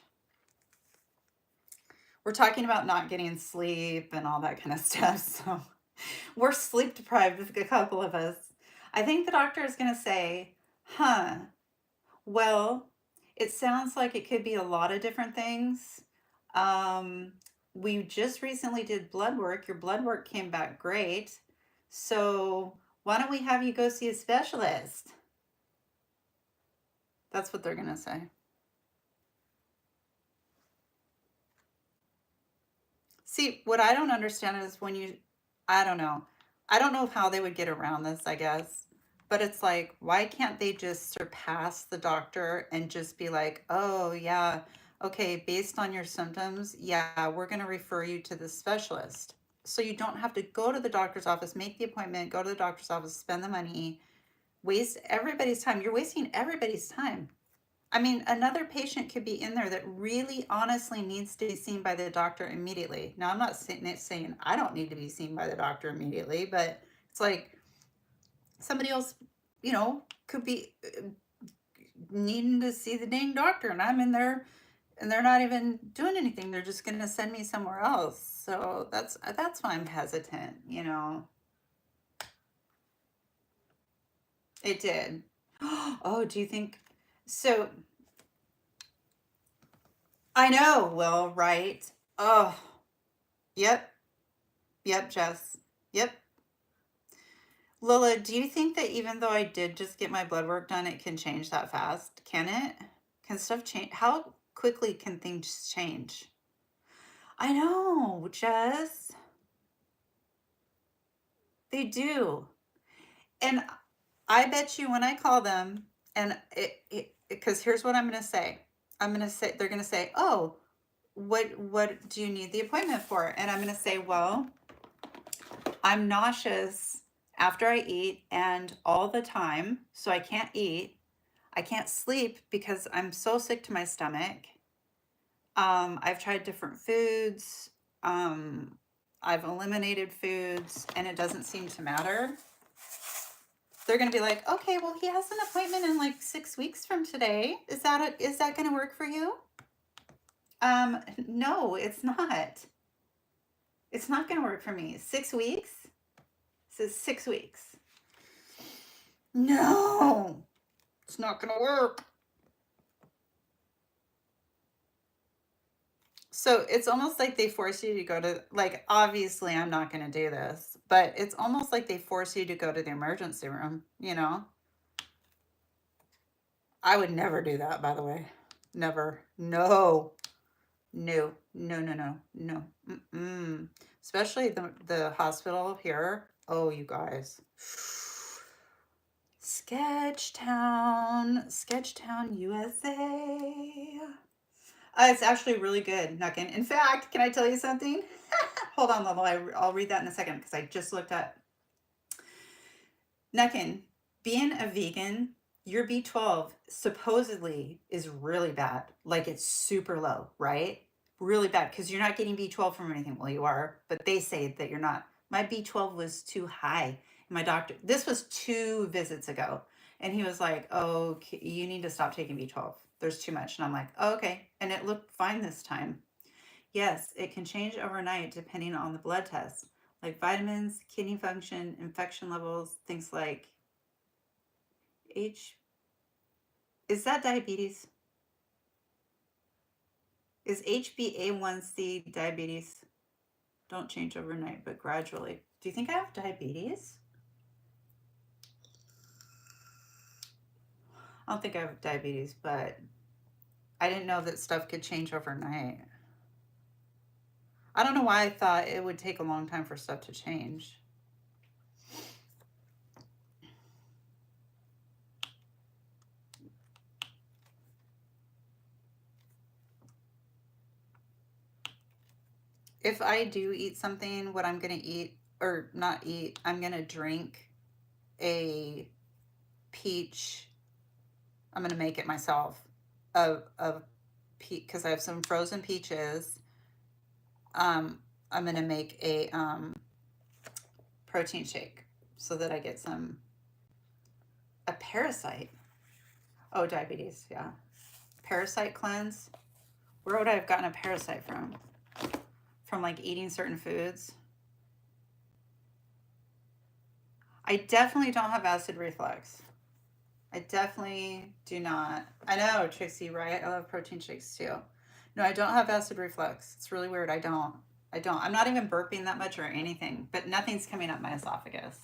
We're talking about not getting sleep and all that kind of stuff. So we're sleep deprived, a couple of us. I think the doctor is going to say, well, it sounds like it could be a lot of different things. We just recently did blood work. Your blood work came back great. So why don't we have you go see a specialist? That's what they're going to say. See, what I don't understand is I don't know. I don't know how they would get around this, I guess. But it's like, why can't they just surpass the doctor and just be like, oh, yeah, okay, based on your symptoms, yeah, we're going to refer you to the specialist. so you don't have to go to the doctor's office, make the appointment, go to the doctor's office, spend the money, waste everybody's time. You're wasting everybody's time. I mean, another patient could be in there that really honestly needs to be seen by the doctor immediately. Now, I'm not saying I don't need to be seen by the doctor immediately, but it's like somebody else, could be needing to see the dang doctor, and I'm in there and they're not even doing anything. They're just going to send me somewhere else. So that's why I'm hesitant, It did. Oh, do you think so? I know, Will, right? Oh, yep, yep, Jess. Yep. Lola, do you think that even though I did just get my blood work done, it can change that fast? Can it? Can stuff change? How quickly can things change? I know, Jess. They do. And I bet you when I call them, and because here's what I'm going to say. They're going to say, oh, what do you need the appointment for? And I'm going to say, well, I'm nauseous after I eat and all the time, so I can't eat. I can't sleep because I'm so sick to my stomach. I've tried different foods. Um, I've eliminated foods, and it doesn't seem to matter. They're going to be like, okay, well, he has an appointment in like 6 weeks from today. Is that going to work for you? No, it's not. It's not going to work for me. 6 weeks? It says 6 weeks. No, it's not going to work. So it's almost like they force you to go to, like, obviously I'm not going to do this, but it's almost like they force you to go to the emergency room, I would never do that, by the way. Never. No. No. No, no, no, no. Mm-mm. Especially the hospital here. Oh, you guys. Sketchtown, USA. It's actually really good, Nuckin. In fact, can I tell you something? Hold on, Lolo. I'll read that in a second because I just looked at Nuckin. Being a vegan, your B12 supposedly is really bad. Like it's super low, right? Really bad because you're not getting B12 from anything. Well, you are, but they say that you're not. My B12 was too high. My doctor, this was 2 visits ago, and he was like, oh, you need to stop taking B12. There's too much. And I'm like, oh, okay. And it looked fine this time. Yes, it can change overnight depending on the blood tests, like vitamins, kidney function, infection levels, things like H. Is that diabetes? Is HbA1c diabetes? Don't change overnight, but gradually. Do you think I have diabetes? I don't think I have diabetes, but I didn't know that stuff could change overnight. I don't know why I thought it would take a long time for stuff to change. If I do eat something, what I'm going to eat, or not eat, I'm going to drink a peach. I'm going to make it myself of because I have some frozen peaches. I'm going to make a protein shake so that I get a parasite. Oh, diabetes, yeah. Parasite cleanse. Where would I have gotten a parasite from? From like eating certain foods? I definitely don't have acid reflux. I definitely do not. I know, Trixie, right? I love protein shakes too. No, I don't have acid reflux. It's really weird. I don't. I'm not even burping that much or anything, but nothing's coming up my esophagus.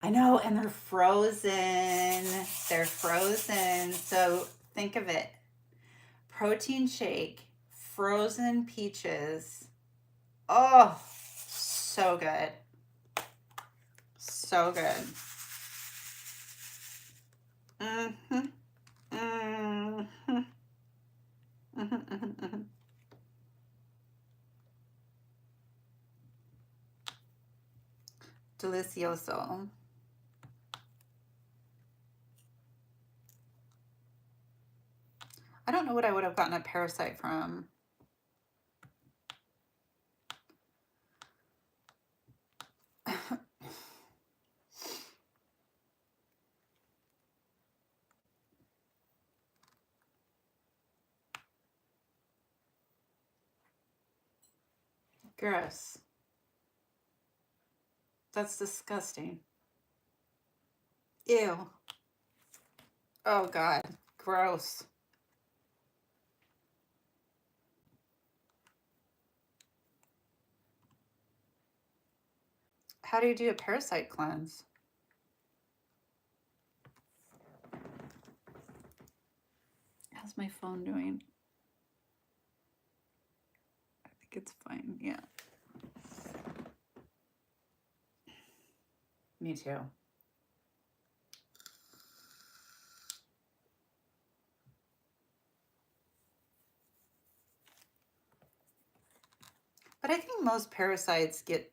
I know, and they're frozen. They're frozen. So think of it. Protein shake, frozen peaches. Oh, so good. So good. Mm-hmm. Mm-hmm. Mm-hmm. Mm-hmm. Delicioso. I don't know what I would have gotten a parasite from. Gross. That's disgusting. Ew. Oh, God. Gross. How do you do a parasite cleanse? How's my phone doing? I think it's fine. Yeah. Me too. But I think most parasites get,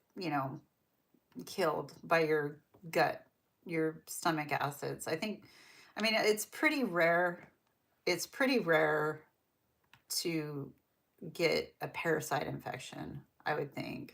killed by your gut, your stomach acids. I mean, it's pretty rare. It's pretty rare to get a parasite infection, I would think.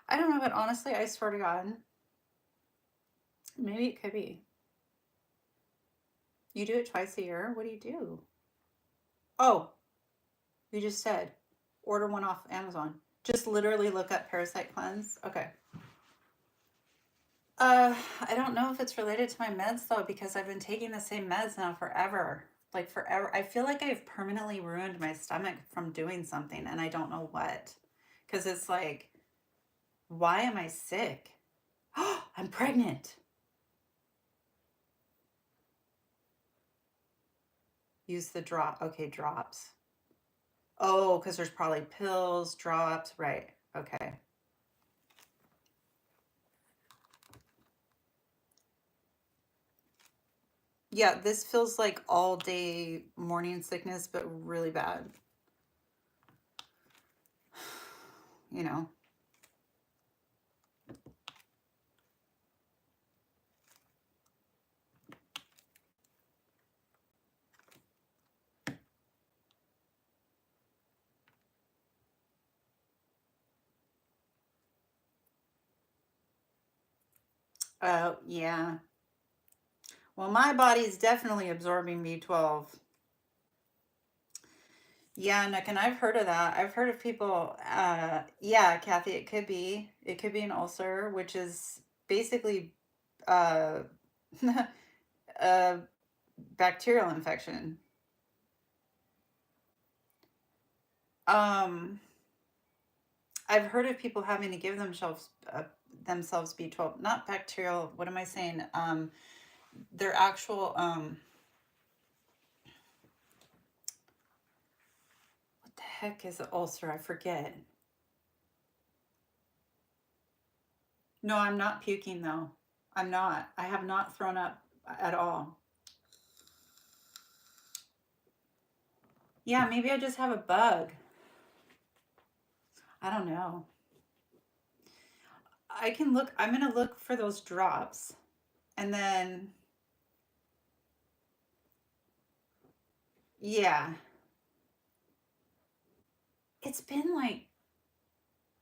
I don't know, but honestly, I swear to God, maybe it could be. You do it twice a year? What do you do? Oh, you just said order one off Amazon. Just literally look up parasite cleanse. Okay. I don't know if it's related to my meds though, because I've been taking the same meds now forever. Like forever. I feel like I've permanently ruined my stomach from doing something and I don't know what. Because it's like, why am I sick? I'm pregnant. Use the drop. Okay, drops. Oh, because there's probably pills, drops. Right. Okay. Yeah, this feels like all day morning sickness, but really bad. You know. Oh, yeah. Well, my body's definitely absorbing B12. Yeah, Nick, and I've heard of that. I've heard of people, yeah, Kathy, it could be. It could be an ulcer, which is basically uh, a bacterial infection. Um, I've heard of people having to give themselves B12, not bacterial. What am I saying? Their actual what the heck is an ulcer? I forget. No, I'm not puking though. I'm not. I have not thrown up at all. Yeah, maybe I just have a bug. I don't know. I can look. I'm going to look for those drops. And then, yeah, it's been like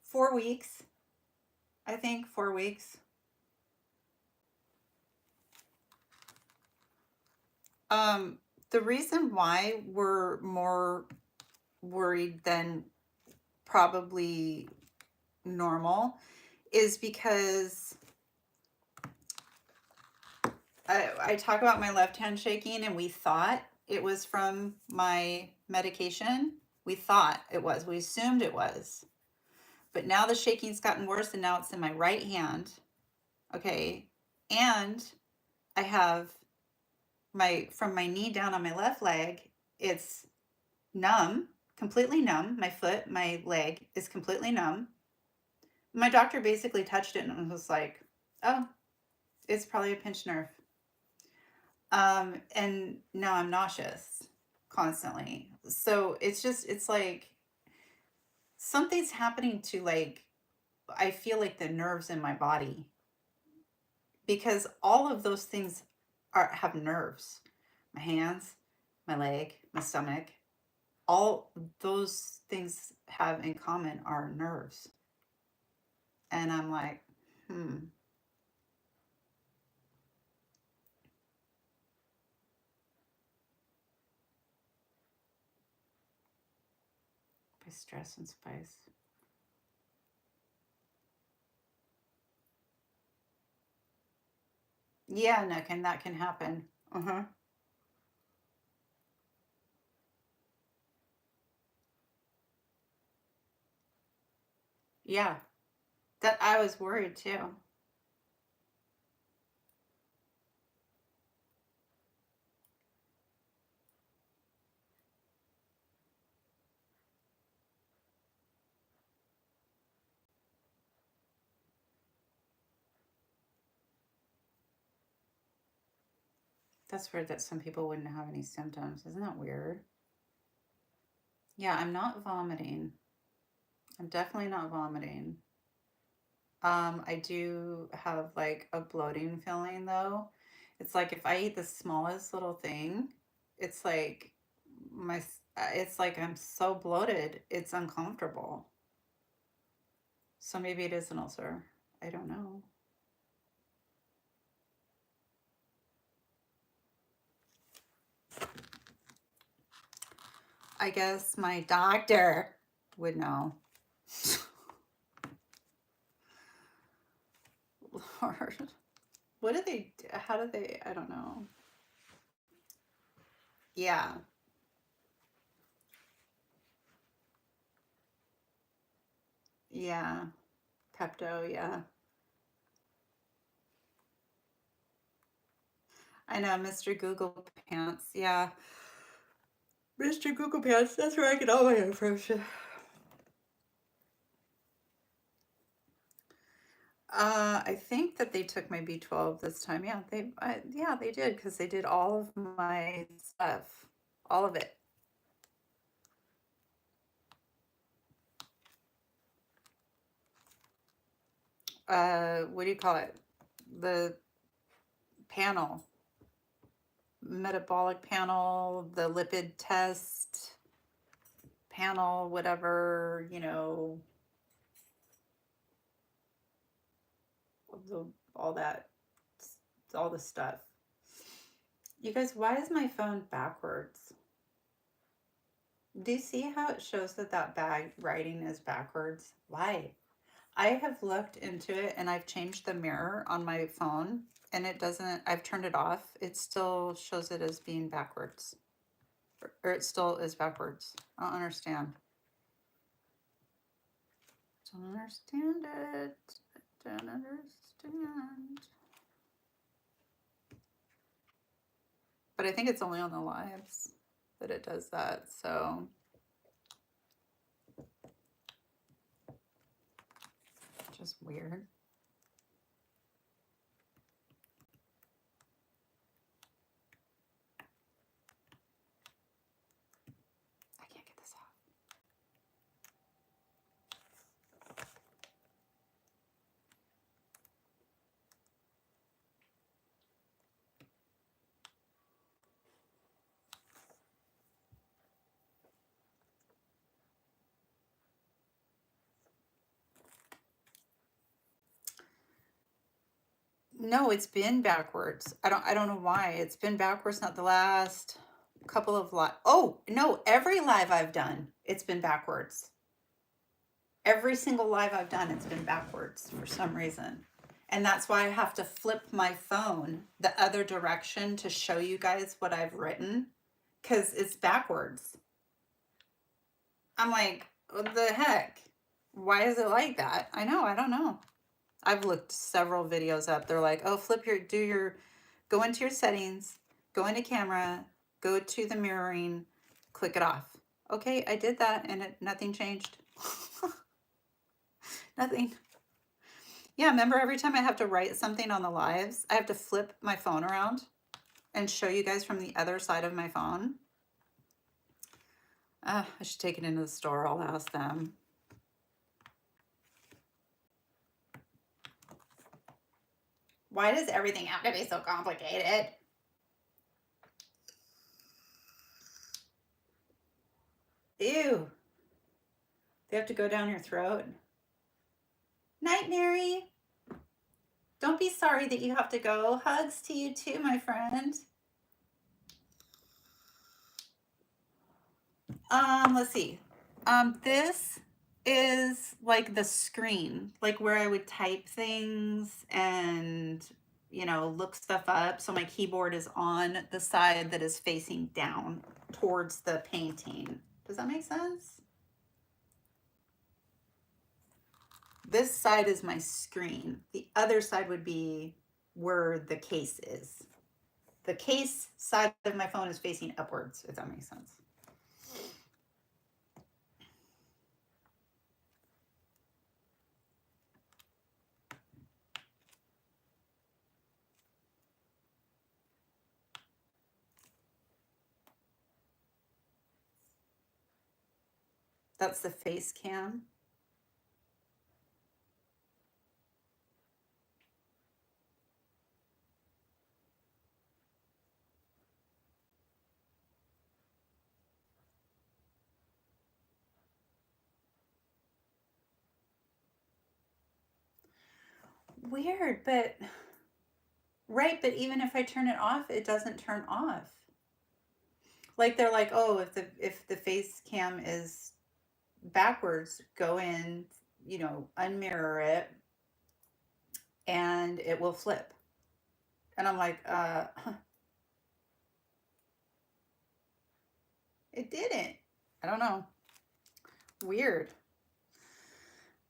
4 weeks. I think 4 weeks. Um, the reason why we're more worried than probably normal is because I talk about my left hand shaking and we thought it was from my medication. We thought it was. We assumed it was. But now the shaking's gotten worse and now it's in my right hand. Okay. And I have from my knee down on my left leg, it's numb completely numb. My foot, my leg is completely numb. My doctor basically touched it and was like, oh, it's probably a pinched nerve. And now I'm nauseous constantly. So it's like something's happening to, like, I feel like the nerves in my body, because all of those things have nerves. My hands, my leg, my stomach, all those things have in common are nerves. And I'm like, by stress and spice. Yeah, Nick, and that can happen. Uh-huh. Yeah. That I was worried too. That's weird that some people wouldn't have any symptoms. Isn't that weird? Yeah, I'm not vomiting. I'm definitely not vomiting. I do have like a bloating feeling though. It's like if I eat the smallest little thing, it's like it's like I'm so bloated, it's uncomfortable. So maybe it is an ulcer. I don't know. I guess my doctor would know. Lord. What do they do? How do they? I don't know. Yeah. Yeah. Pepto, yeah. I know, Mr. Google Pants. Yeah. Mr. Google Pants, that's where I get all my information. I think that they took my B12 this time. Yeah, yeah, they did because they did all of my stuff, all of it. What do you call it? The panel, metabolic panel, the lipid test panel, whatever, the, all that, all the stuff. You guys, why is my phone backwards? Do you see how it shows that bag writing is backwards? Why? I have looked into it and I've changed the mirror on my phone and it doesn't, I've turned it off. It still shows it as being backwards. Or it still is backwards. I don't understand. Don't understand it. Don't understand. But I think it's only on the lives that it does that. So just weird. I can't get this off. No, it's been backwards. I don't know why. It's been backwards, not the last couple of live. Oh, no, every live I've done, it's been backwards. Every single live I've done, it's been backwards for some reason. And that's why I have to flip my phone the other direction to show you guys what I've written, because it's backwards. I'm like, what the heck? Why is it like that? I know, I don't know. I've looked several videos up. They're like, oh, go into your settings, go into camera, go to the mirroring, click it off. Okay, I did that and nothing changed. Nothing. Yeah, remember every time I have to write something on the lives, I have to flip my phone around and show you guys from the other side of my phone. I should take it into the store. I'll ask them. Why does everything have to be so complicated? Ew. They have to go down your throat. Night, Mary. Don't be sorry that you have to go. Hugs to you too, my friend. Let's see. This is like the screen, like where I would type things and, you know, look stuff up. So my keyboard is on the side that is facing down towards the painting. Does that make sense? This side is my screen. The other side would be where the case is. The case side of my phone is facing upwards, if that makes sense. That's the face cam. Weird, but right, but even if I turn it off, it doesn't turn off. Like they're like, oh, if the face cam is backwards, go in, you know, unmirror it and it will flip. And I'm like, it didn't. I don't know. Weird.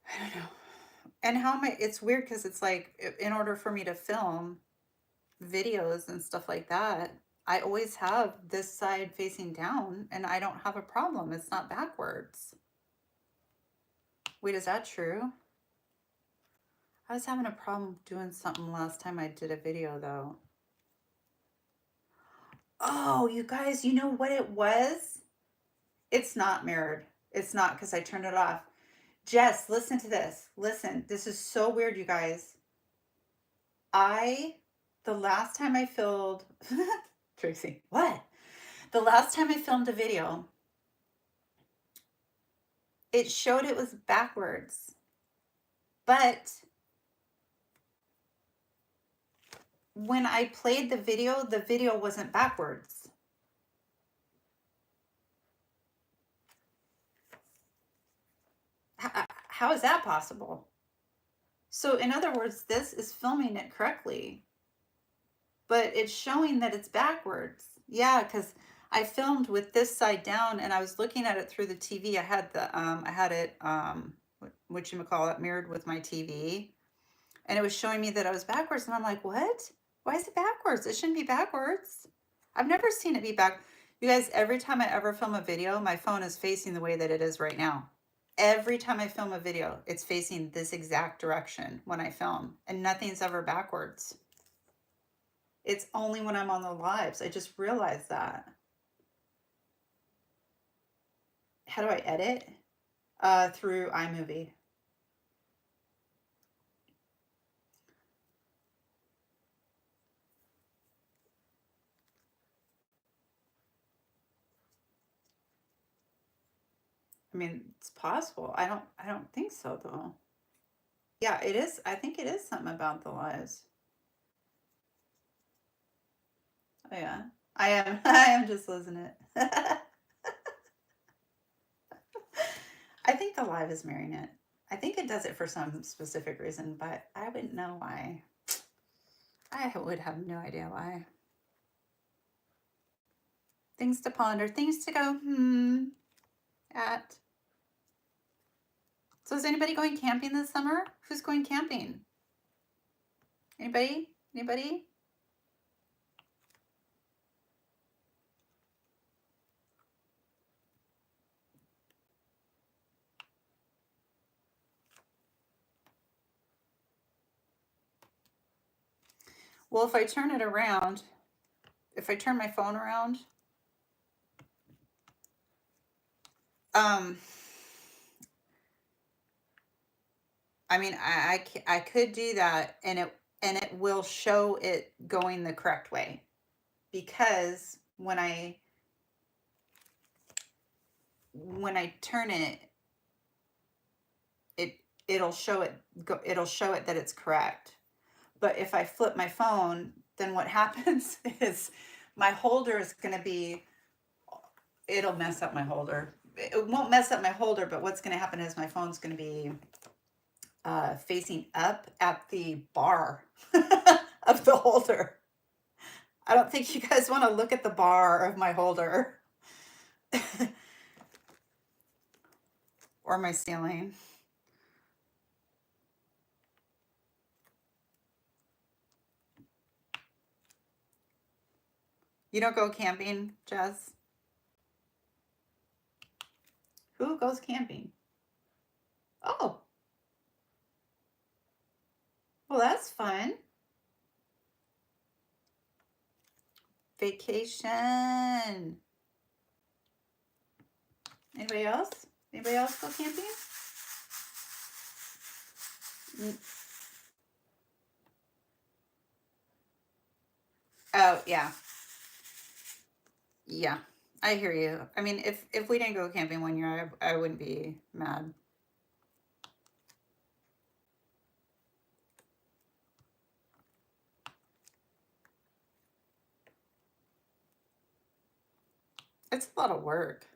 I don't know. And how am I? It's weird because it's like, in order for me to film videos and stuff like that, I always have this side facing down and I don't have a problem. It's not backwards. Wait, is that true? I was having a problem doing something last time I did a video though. Oh, you guys, you know what it was? It's not mirrored. It's not because I turned it off. Jess, listen to this. Listen, this is so weird, you guys. The last time I filmed, Tracy, what? The last time I filmed a video, it showed it was backwards. But when I played the video wasn't backwards. How is that possible? So in other words, this is filming it correctly, but it's showing that it's backwards. Yeah, because I filmed with this side down and I was looking at it through the TV. I had it whatchamacallit, mirrored with my TV, and it was showing me that I was backwards, and I'm like, what? Why is it backwards? It shouldn't be backwards. I've never seen it be back. You guys, every time I ever film a video, my phone is facing the way that it is right now. Every time I film a video, it's facing this exact direction when I film, and nothing's ever backwards. It's only when I'm on the lives. I just realized that. How do I edit? Through iMovie. I mean, it's possible. I don't think so though. Yeah, it is. I think it is something about the lives. Oh yeah. I am I am just losing it. I think the live is mirroring it. I think it does it for some specific reason, but I wouldn't know why. I would have no idea why. Things to ponder, things to go at. So is anybody going camping this summer? Who's going camping? Anybody? Anybody? Well, if I turn it around, if I turn my phone around, I mean, I could do that, and it will show it going the correct way, because when I turn it, it'll show it that it's correct. But if I flip my phone, then what happens is my holder is going to be, it'll mess up my holder. It won't mess up my holder, but what's going to happen is my phone's going to be facing up at the bar of the holder. I don't think you guys want to look at the bar of my holder or my ceiling. You don't go camping, Jess? Who goes camping? Oh, well, that's fun. Vacation. Anybody else? Anybody else go camping? Oh, yeah. Yeah, I hear you. I mean, if we didn't go camping one year, I wouldn't be mad. It's a lot of work.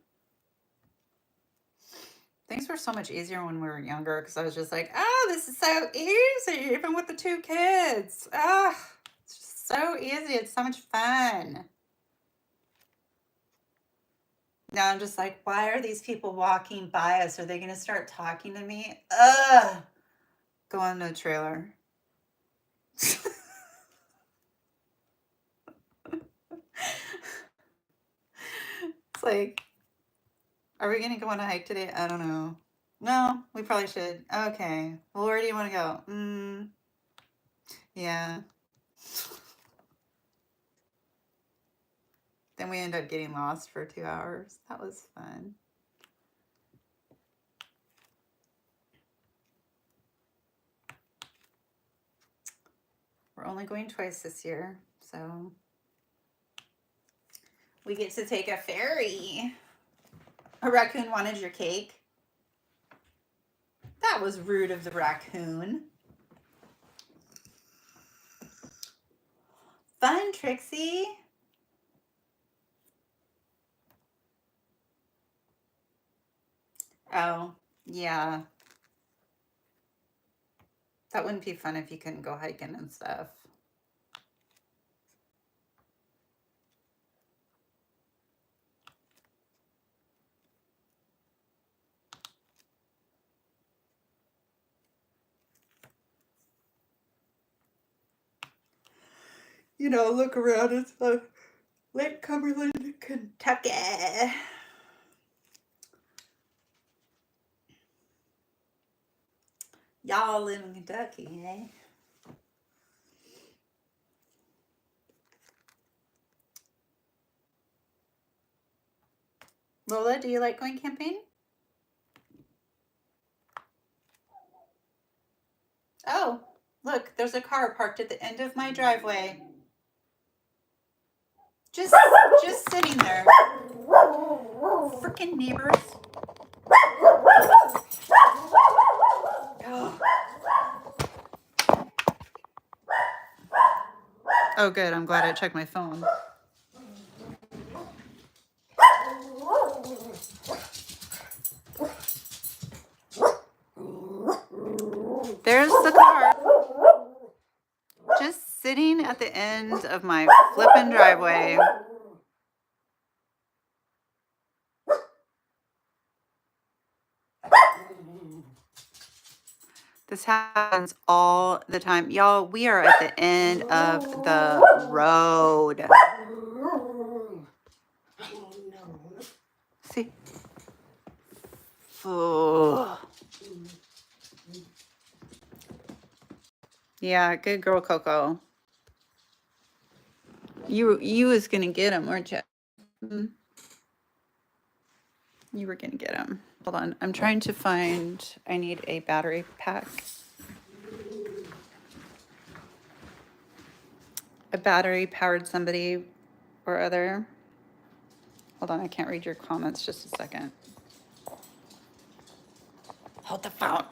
Things were so much easier when we were younger, because I was just like, oh, this is so easy, even with the 2 kids. Ah, it's just so easy. It's so much fun. Now I'm just like, why are these people walking by us? Are they going to start talking to me? Ugh. Go on to a trailer. It's like, are we going to go on a hike today? I don't know. No, we probably should. Okay. Well, where do you want to go? Yeah. Then we end up getting lost for 2 hours. That was fun. We're only going twice this year, so we get to take a ferry. A raccoon wanted your cake. That was rude of the raccoon. Fun, Trixie. Oh, yeah. That wouldn't be fun if you couldn't go hiking and stuff. You know, look around. It's Lake Cumberland, Kentucky. Y'all live in Kentucky, eh? Lola, do you like going camping? Oh, look, there's a car parked at the end of my driveway. Just sitting there. Freaking neighbors. Oh, good. I'm glad I checked my phone. There's the car. Just sitting at the end of my flippin' driveway. This happens all the time. Y'all, we are at the end of the road. See? Oh. Yeah, good girl, Coco. You was gonna get them, weren't you? You were gonna get them. Hold on, I'm trying to find. I need a battery pack. A battery powered somebody or other. Hold on, I can't read your comments. Just a second. Hold the phone.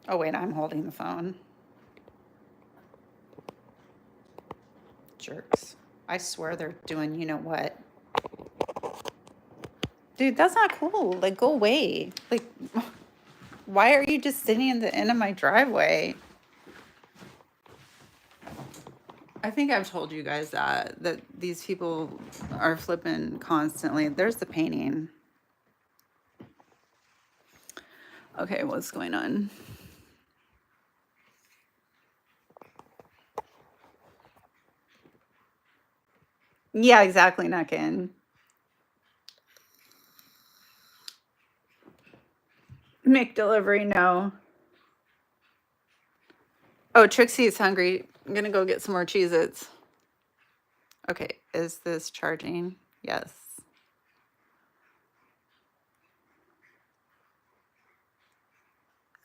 Oh wait, I'm holding the phone. Jerks. I swear they're doing you know what. Dude, that's not cool. Like, go away. Like, why are you just sitting in the end of my driveway? I think I've told you guys that these people are flipping constantly. There's the painting. Okay, what's going on? Yeah, exactly, Nuckin. McDelivery, no. Oh, Trixie is hungry. I'm gonna go get some more Cheez-Its. Okay, is this charging? Yes.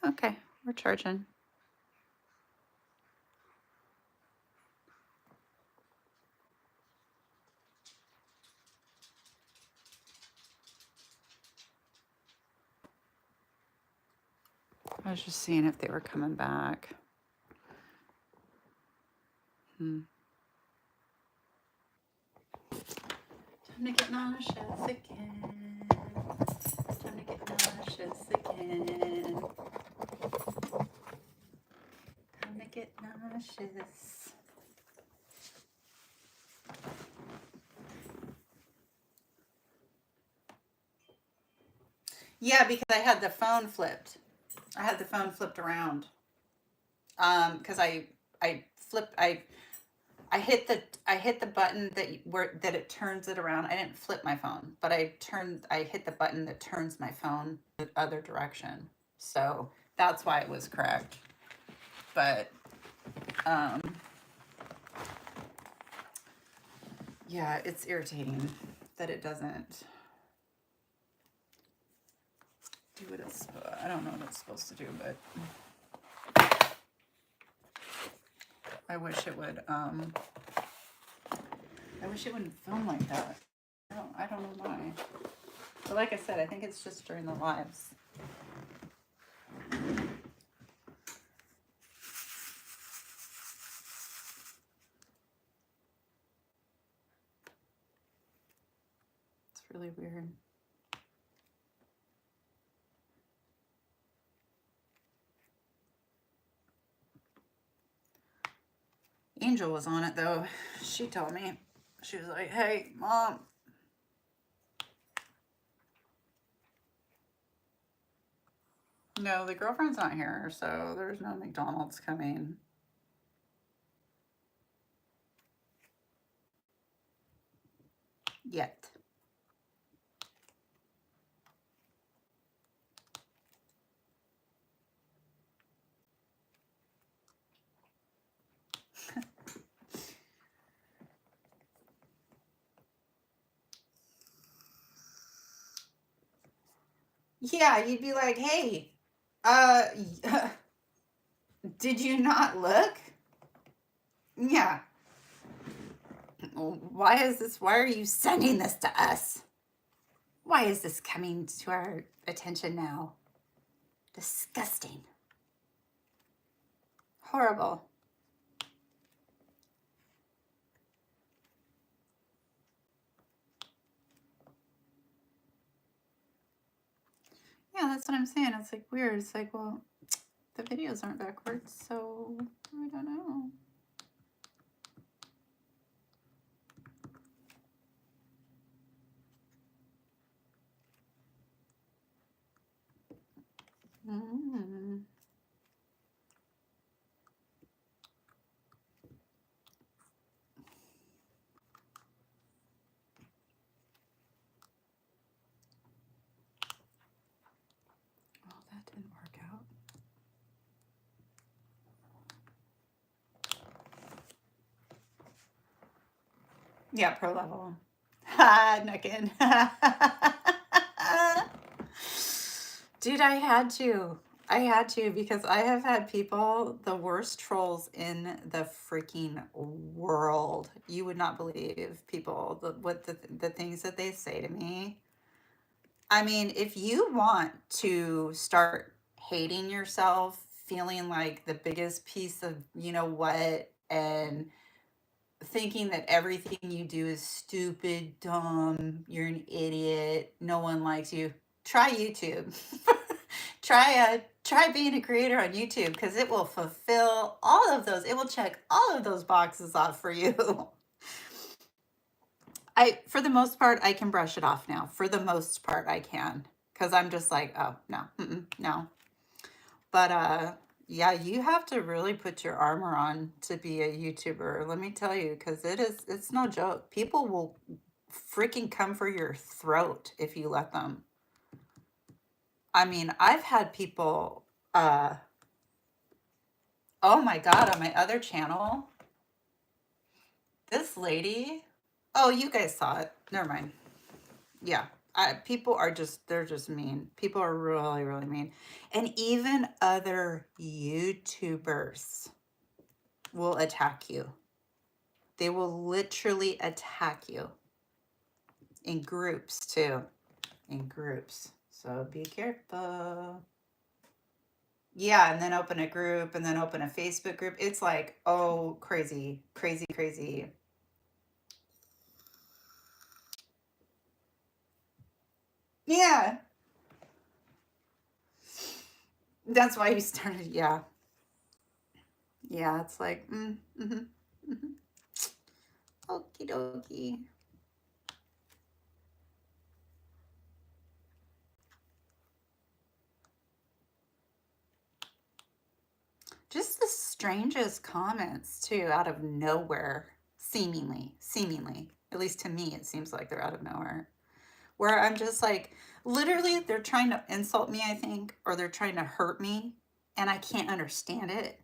Okay, we're charging. I was just seeing if they were coming back. Time to get nauseous again. Time to get nauseous again. Time to get nauseous. Yeah, because I had the phone flipped. I had the phone flipped around. Because I flipped. I hit the button that it turns it around. I didn't flip my phone, but I hit the button that turns my phone the other direction. So that's why it was correct. But yeah, it's irritating that it doesn't do what it's. I don't know what it's supposed to do, but I wish it would. I wish it wouldn't film like that. I don't know why. But like I said, I think it's just during the lives. It's really weird. Angel was on it though. She told me. She was like, hey, Mom. No, the girlfriend's not here, so there's no McDonald's coming. Yet. Yeah, you'd be like, hey, did you not look? Yeah. Why are you sending this to us? Why is this coming to our attention now? Disgusting. Horrible. Yeah, that's what I'm saying. It's like weird. It's like, well, the videos aren't backwards, so I don't know. Mm. Oh, that didn't work out. Yeah, pro level. Ha, Nuckin. Dude, I had to. I had to because I have had people, the worst trolls in the freaking world. You would not believe people, the things that they say to me. I mean, if you want to start hating yourself, feeling like the biggest piece of you know what, and thinking that everything you do is stupid, dumb, you're an idiot, no one likes you, try YouTube. Try being a creator on YouTube because it will fulfill all of those. It will check all of those boxes off for you. I for the most part I can brush it off now. For the most part I can because I'm just like, oh no, no. But yeah, you have to really put your armor on to be a YouTuber. Let me tell you, because it's no joke. People will freaking come for your throat if you let them. I mean, I've had people oh my god, on my other channel, this lady, oh, you guys saw it. Never mind. Yeah. People are just they're just mean. People are really really mean. And even other YouTubers will attack you. They will literally attack you in groups too. In groups. So be careful. Yeah, and then open a group and then open a Facebook group. It's like, oh, crazy, crazy, crazy. Yeah, that's why you started. Yeah, yeah, it's like, mm-hmm. Okie dokie. Just the strangest comments too, out of nowhere, seemingly. At least to me, it seems like they're out of nowhere. Where I'm just like, literally, they're trying to insult me, I think, or they're trying to hurt me, and I can't understand it.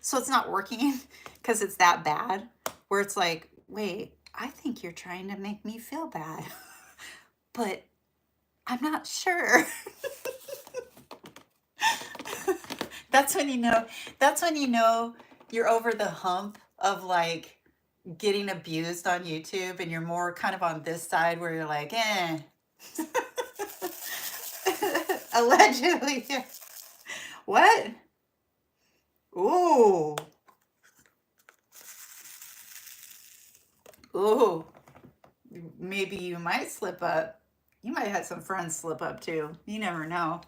So it's not working because it's that bad. Where it's like, wait, I think you're trying to make me feel bad, but I'm not sure. That's when you know. That's when you know you're over the hump of like getting abused on YouTube, and you're more kind of on this side where you're like, eh. Allegedly. What? Ooh. Ooh. Maybe you might slip up. You might have some friends slip up too. You never know.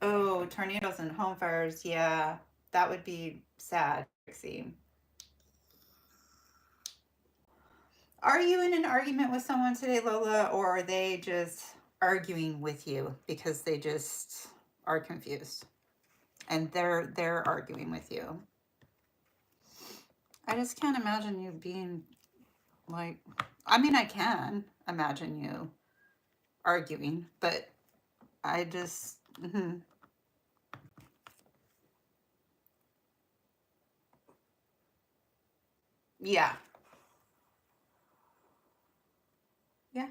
Oh, tornadoes and home fires. Yeah, that would be sad, Trixie. Are you in an argument with someone today, Lola, or are they just arguing with you because they just are confused and they're arguing with you? I just can't imagine you being like, I mean, I can imagine you arguing, but I just, yeah, yeah,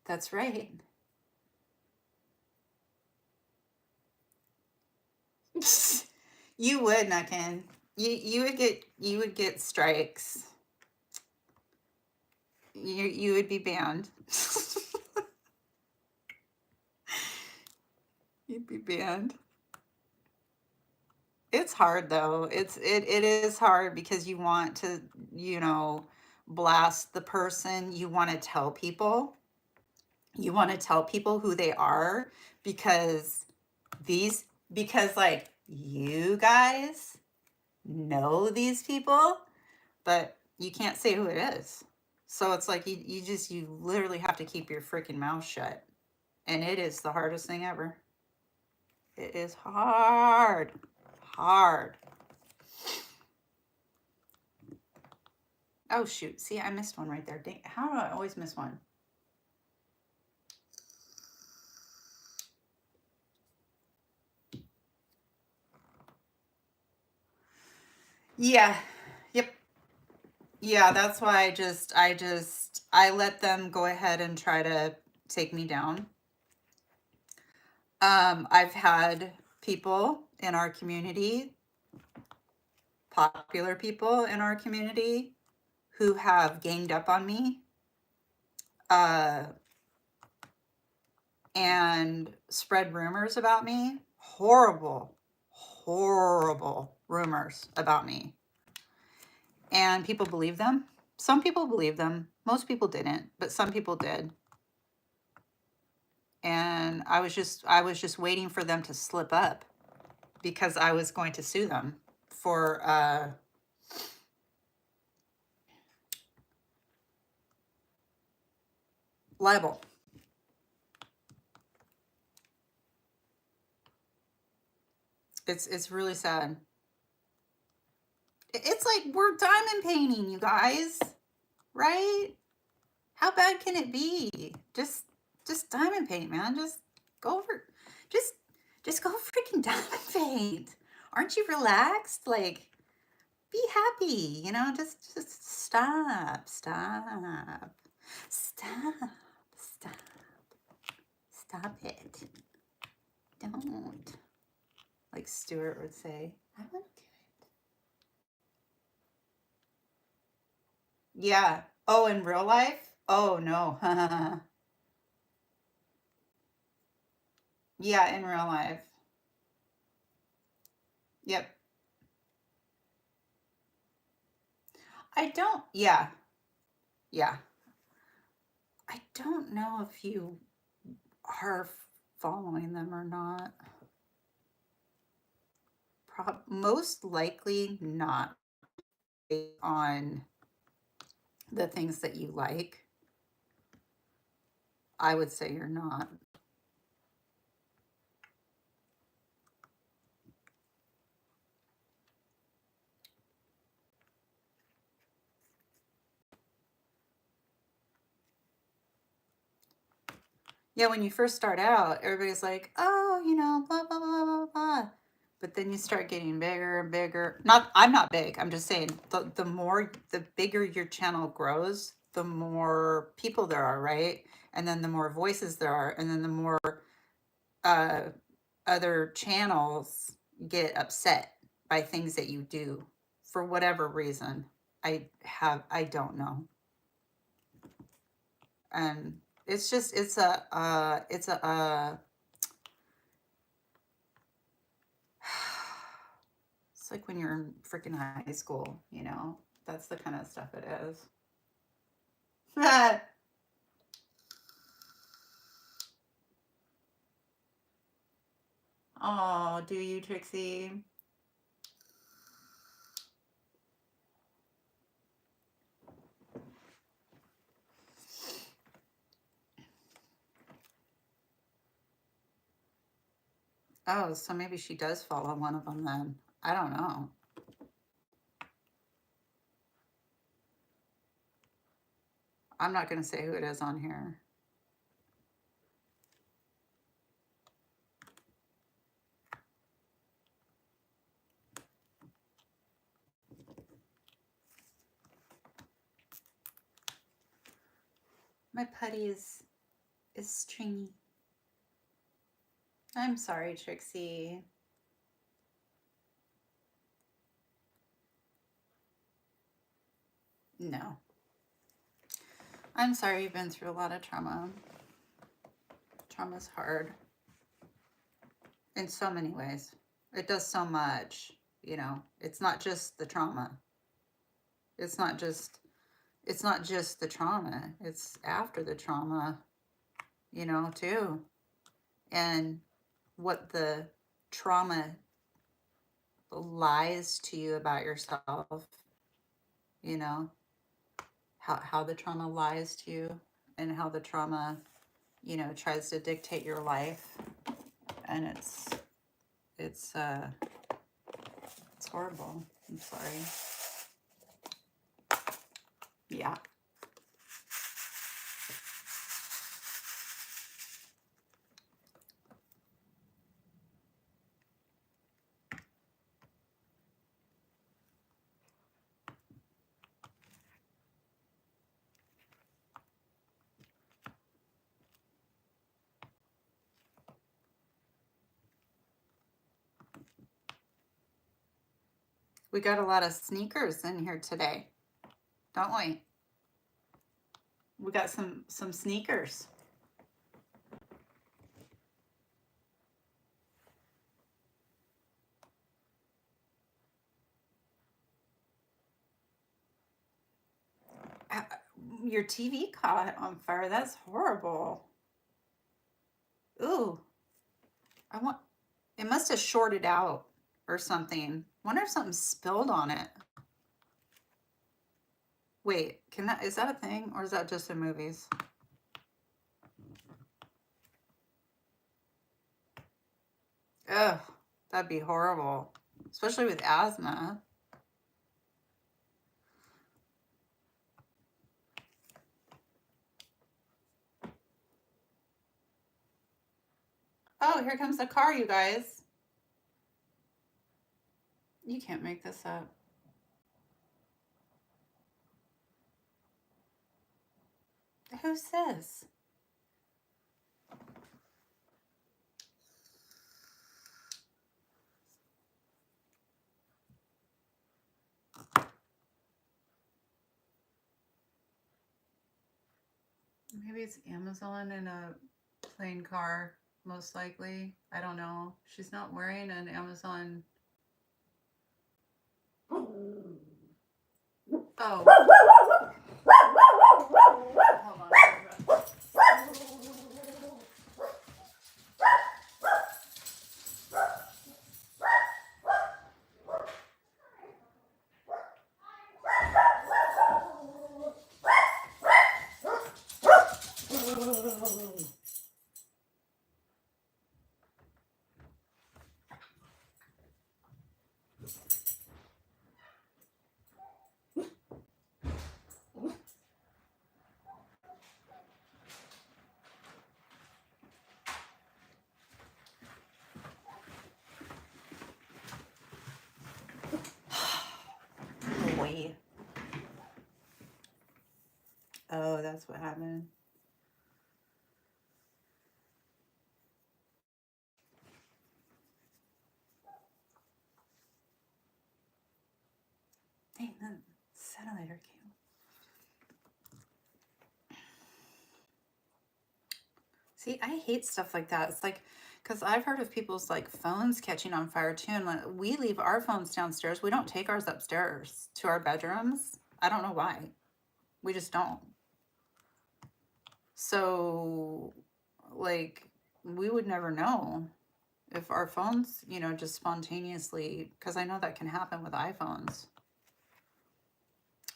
that's right. You would, Nuckin. You would get strikes. You would be banned. You'd be banned. It's hard though. It is hard because you want to, you know, blast the person. You want to tell people. You want to tell people who they are because these because like you guys know these people, but you can't say who it is. So it's like you literally have to keep your freaking mouth shut. And it is the hardest thing ever. It is hard. Hard. Oh shoot. See, I missed one right there. Dang, how do I always miss one? Yeah. Yep. Yeah, that's why I let them go ahead and try to take me down. I've had people in our community, popular people in our community, who have ganged up on me, uh, and spread rumors about me. Horrible, horrible rumors about me. And people believe them. Some people believe them. Most people didn't, but some people did. And I was just waiting for them to slip up because I was going to sue them for libel. It's really sad. It's like we're diamond painting, you guys, right? How bad can it be? Just diamond paint, man. Just go over just just go freaking diamond paint. Aren't you relaxed? Like be happy, just stop, stop. Stop. Stop. Stop it. Don't. Like Stuart would say, I want to do it. Yeah. Oh, in real life? Oh, no. Yeah, in real life. Yep. I don't, yeah, yeah. I don't know if you are following them or not. Most likely not on the things that you like. I would say you're not. Yeah, when you first start out, everybody's like, oh, blah, blah, blah, blah, blah. But then you start getting bigger and bigger. I'm not big. I'm just saying the bigger your channel grows, the more people there are, right? And then the more voices there are, and then the more uh, other channels get upset by things that you do for whatever reason. I don't know. And it's it's like when you're in freaking high school, that's the kind of stuff it is. Oh, do you, Trixie? Oh, so maybe she does follow one of them then. I don't know. I'm not going to say who it is on here. My putty is stringy. I'm sorry, Trixie. No. I'm sorry you've been through a lot of trauma. Trauma's hard in so many ways. It does so much, It's not just the trauma. It's not just the trauma. It's after the trauma, too. And what the trauma lies to you about yourself, you know, how the trauma lies to you and how the trauma, tries to dictate your life. And it's horrible. I'm sorry. Yeah. We got a lot of sneakers in here today, don't we? We got some sneakers. Uh, Your TV caught on fire. That's horrible. Ooh, I want. It must have shorted out or something. Wonder if something spilled on it. Wait, is that a thing or is that just in movies? Ugh, that'd be horrible, especially with asthma. Oh, here comes the car, you guys. You can't make this up. Who's this? Maybe it's Amazon in a plain car, most likely. I don't know. She's not wearing an Amazon. Oh. Hold on. Boy. Oh, that's what happened. Dang, the satellite came. See, I hate stuff like that. It's like, because I've heard of people's like phones catching on fire too. And when we leave our phones downstairs, we don't take ours upstairs to our bedrooms. I don't know why. We just don't. So, like, we would never know if our phones, just spontaneously, because I know that can happen with iPhones.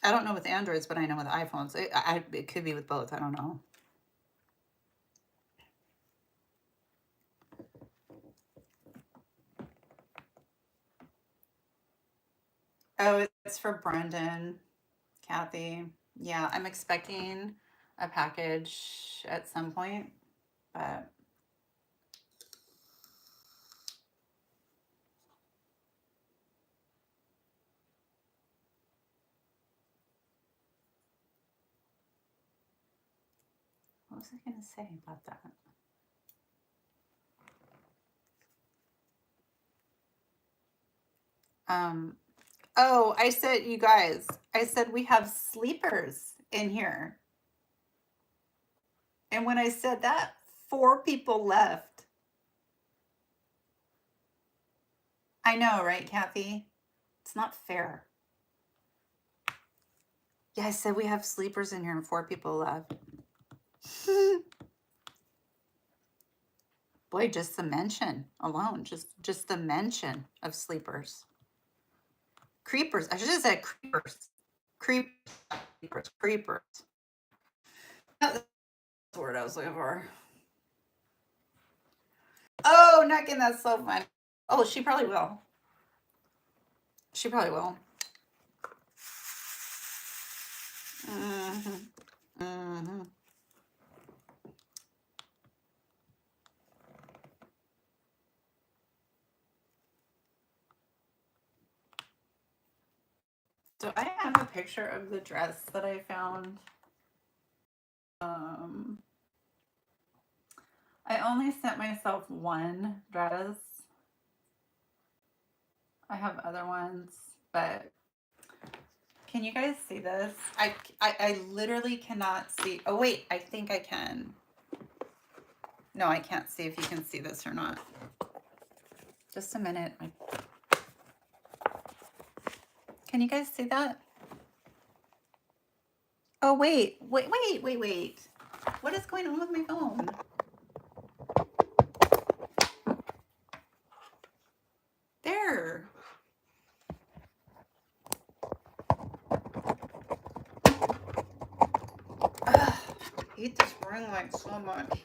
I don't know with Androids, but I know with iPhones. It could be with both. I don't know. Oh, it's for Brendan, Kathy. Yeah, I'm expecting a package at some point, but what was I going to say about that? Oh, I said, you guys, I said we have sleepers in here. And when I said that, 4 people left. I know, right, Kathy? It's not fair. Yeah, I said we have sleepers in here and 4 people left. Boy, just the mention alone, just the mention of sleepers. Creepers. I should have said creepers. Creepers. That's the word I was looking for. Oh, Neckin, that's so fun. Oh, she probably will. She probably will. Mm-hmm. Mm-hmm. So I have a picture of the dress that I found. I only sent myself one dress. I have other ones. but can you guys see this? I literally cannot see. Oh wait, I think I can. No, I can't see if you can see this or not. Just a minute. Can you guys see that? Oh wait. What is going on with my phone? There. Ugh, I hate this ring light so much.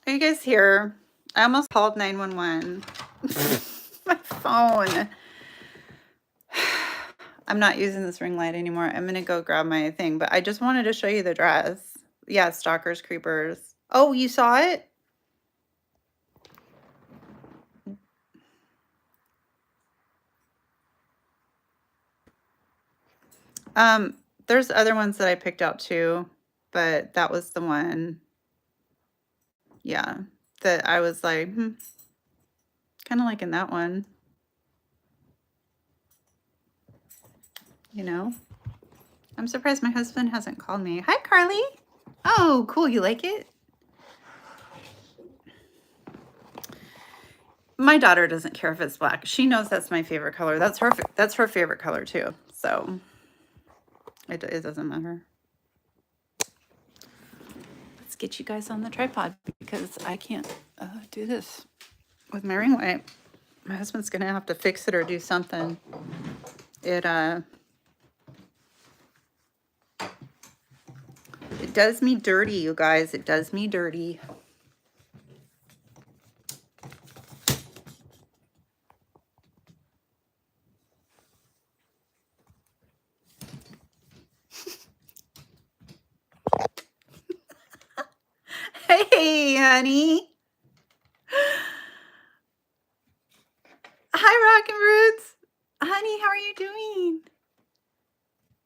Are you guys here? I almost called 911. My phone. I'm not using this ring light anymore. I'm gonna go grab my thing, but I just wanted to show you the dress. Yeah, stalkers, creepers. Oh, you saw it? There's other ones that I picked out too, but that was the one. Yeah, that I was like, kind of liking that one. You know? I'm surprised my husband hasn't called me. Hi, Carly. Oh, cool. You like it? My daughter doesn't care if it's black. She knows that's my favorite color. That's her favorite color too. So it doesn't matter. Let's get you guys on the tripod because I can't do this with my ring light. My husband's gonna have to fix it or do something. It does me dirty, you guys. It does me dirty. Hey, honey. Hi, Rockin' Roots. Honey, how are you doing?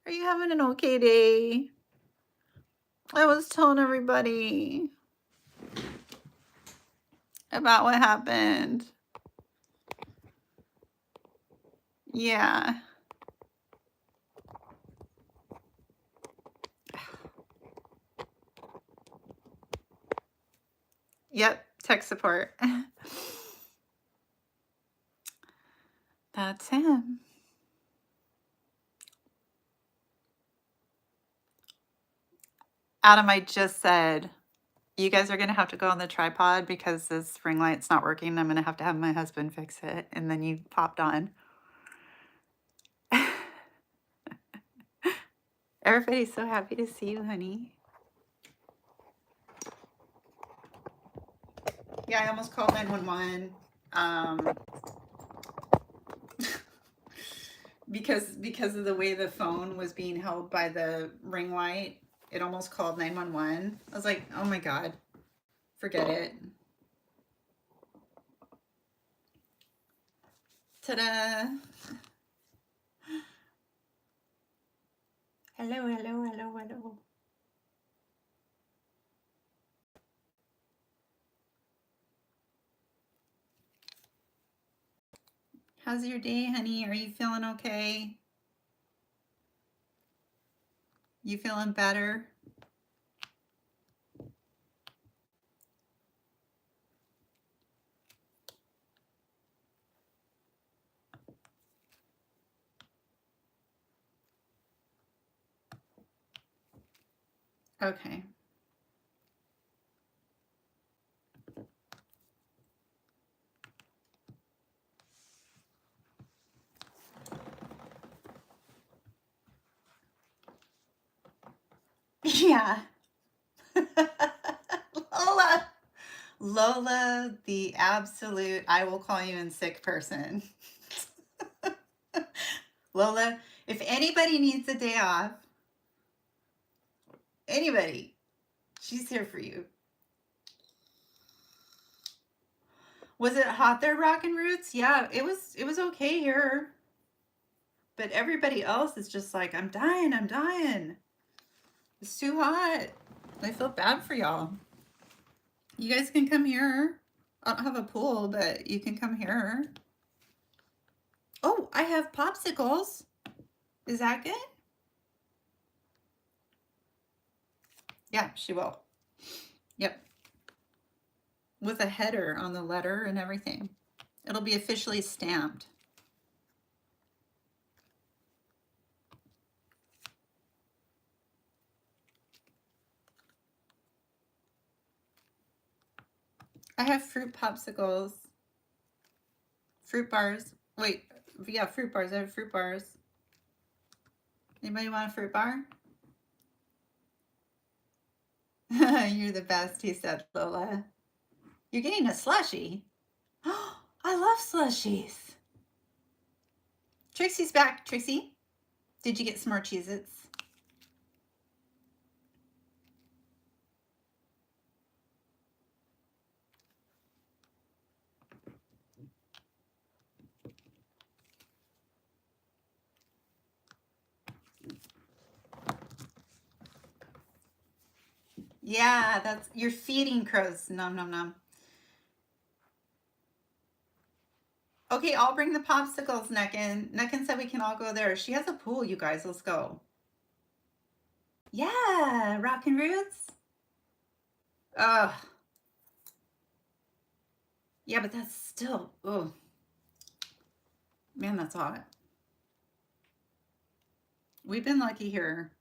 Are you having an okay day? I was telling everybody about what happened. Yeah. Yep, tech support. That's him. Adam, I just said, you guys are going to have to go on the tripod because this ring light's not working. I'm going to have my husband fix it. And then you popped on. Everybody's so happy to see you, honey. Yeah, I almost called 911. Because of the way the phone was being held by the ring light, it almost called 911. I was like, oh my God, forget it. Ta-da. Hello, hello, hello, hello. How's your day, honey? Are you feeling okay? You feeling better? Okay. Yeah. Lola. Lola, the absolute, I will call you in sick person. Lola, if anybody needs a day off, anybody, she's here for you. Was it hot there, Rockin' Roots? Yeah, it was okay here. But everybody else is just like, I'm dying, I'm dying. It's too hot. I feel bad for y'all. You guys can come here. I don't have a pool, but you can come here. Oh, I have popsicles. Is that good? Yeah, she will. Yep. With a header on the letter and everything. It'll be officially stamped. I have fruit popsicles. Fruit bars. Wait, yeah, fruit bars. I have fruit bars. Anybody want a fruit bar? You're the best, he said, Lola. You're getting a slushie. Oh, I love slushies. Trixie's back. Trixie, did you get some more Cheez-Its? Yeah, that's, you're feeding crows. Nom, nom, nom. Okay, I'll bring the popsicles, Neckin. Neckin said we can all go there. She has a pool, you guys. Let's go. Yeah, Rockin' Roots. Ugh. Yeah, but that's still, oh. Man, that's hot. We've been lucky here.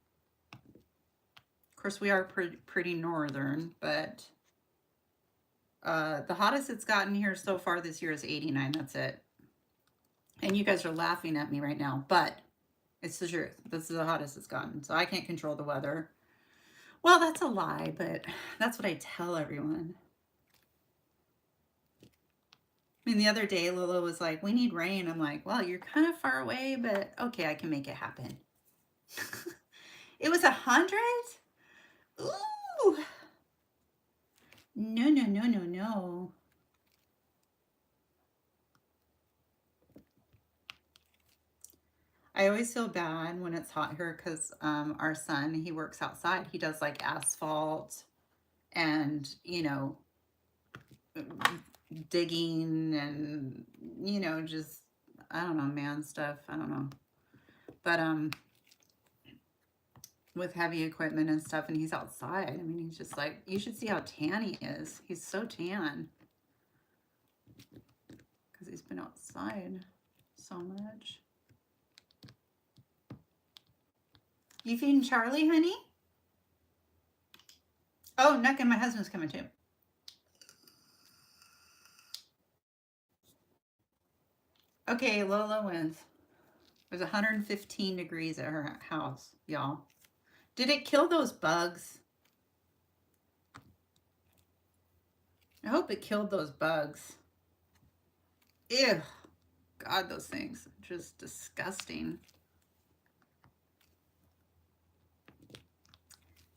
Of course, we are pretty northern, but the hottest it's gotten here so far this year is 89. That's it. And you guys are laughing at me right now, but it's the truth. This is the hottest it's gotten. So I can't control the weather. Well, that's a lie, but that's what I tell everyone. I mean, the other day, Lola was like, we need rain. I'm like, well, you're kind of far away, but okay, I can make it happen. It was 100? Ooh. No, no, no, no, no. I always feel bad when it's hot here because our son, he works outside. He does like asphalt and, you know, digging and, you know, just, I don't know, man stuff. I don't know. But with heavy equipment and stuff, and he's outside. I mean, he's just like, you should see how tan he is. He's so tan because he's been outside so much. You feeding Charlie, honey? Oh, Nuck and my husband's coming too. Okay, Lola wins. It was 115 degrees at her house, y'all. Did it kill those bugs? I hope it killed those bugs. Ew. God, those things are just disgusting.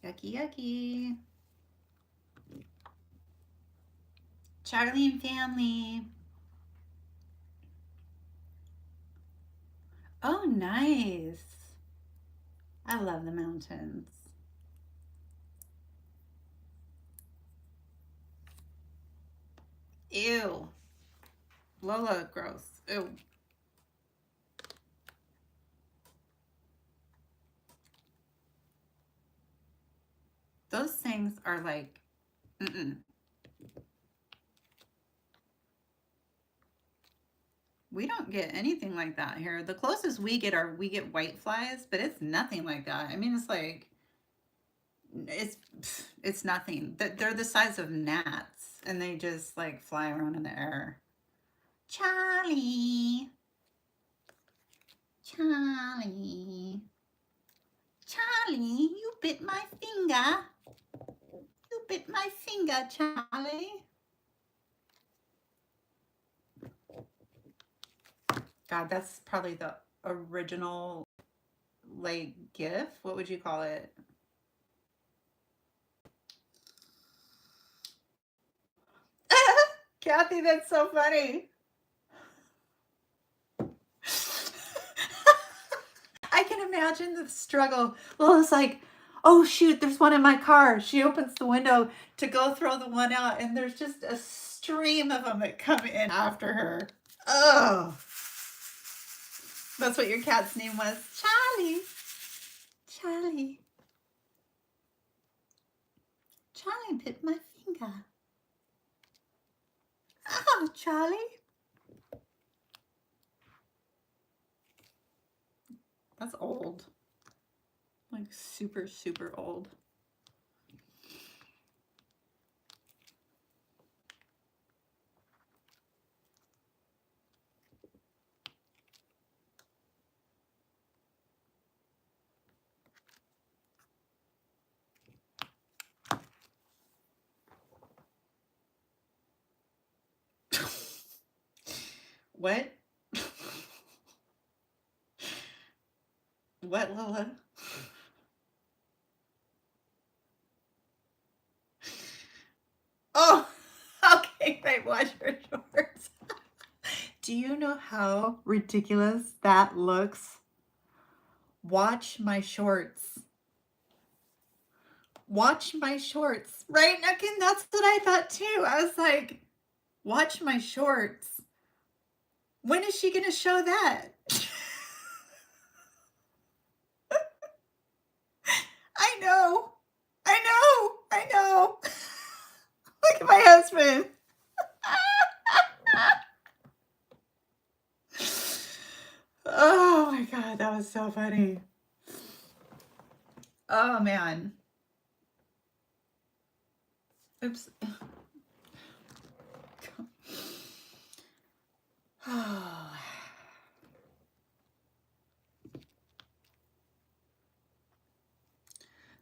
Yucky, yucky. Charlie and family. Oh, nice. I love the mountains. Ew. Lola, gross. Ew. Those things are like, mm-mm. We don't get anything like that here. The closest we get are, we get white flies, but it's nothing like that. I mean, it's like, it's nothing. They're the size of gnats, and they just like fly around in the air. Charlie. Charlie. Charlie, you bit my finger. You bit my finger, Charlie. God, that's probably the original like GIF. What would you call it? Kathy, that's so funny. I can imagine the struggle. Lola's like, oh shoot, there's one in my car. She opens the window to go throw the one out, and there's just a stream of them that come in after her. Oh, that's what your cat's name was. Charlie. Charlie. Charlie bit my finger. Oh, Charlie. That's old. Like super, super old. What? What, Lola? Oh, okay, right, watch your shorts. Do you know how ridiculous that looks? Watch my shorts. Watch my shorts. Right, Nukin? That's what I thought too. I was like, watch my shorts. When is she going to show that? I know. I know. I know. Look at my husband. Oh my God, that was so funny. Oh man. Oops.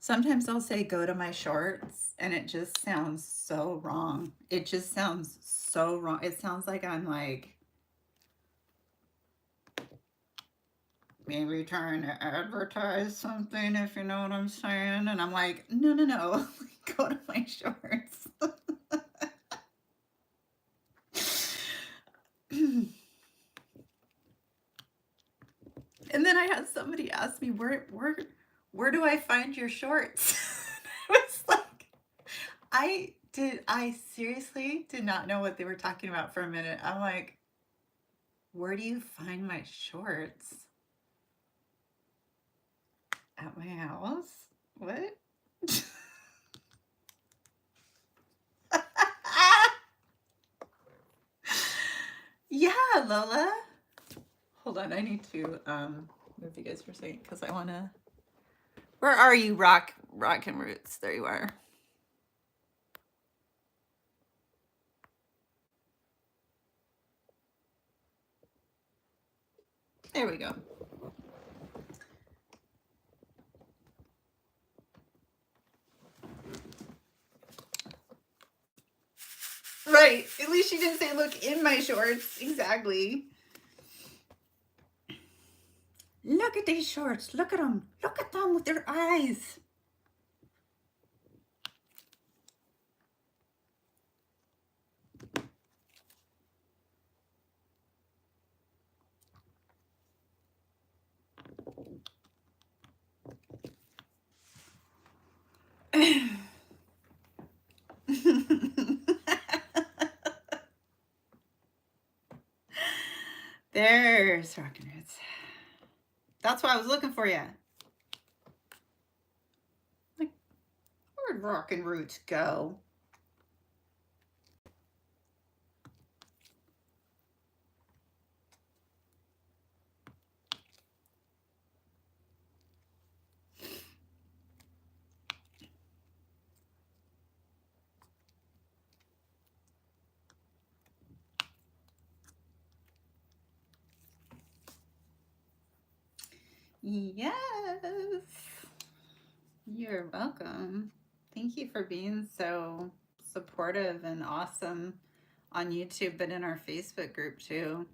Sometimes I'll say go to my shorts and it just sounds so wrong. It just sounds so wrong. It sounds like I'm like maybe trying to advertise something, if you know what I'm saying. And I'm like, no, no, no. Go to my shorts. And then I had somebody ask me, where do I find your shorts? I was like, I seriously did not know what they were talking about for a minute. I'm like, where do you find my shorts? At my house? What? Yeah, Lola. Hold on, I need to move you guys for a second because I want to. Where are you, Rock and Roots? There you are. There we go. Right. At least she didn't say, look in my shorts. Exactly. Look at these shorts. Look at them. Look at them with their eyes. There's Rockin' Roots. That's why I was looking for you. Like, where'd Rockin' Roots go? Yes. You're welcome. Thank you for being so supportive and awesome on YouTube, but in our Facebook group too.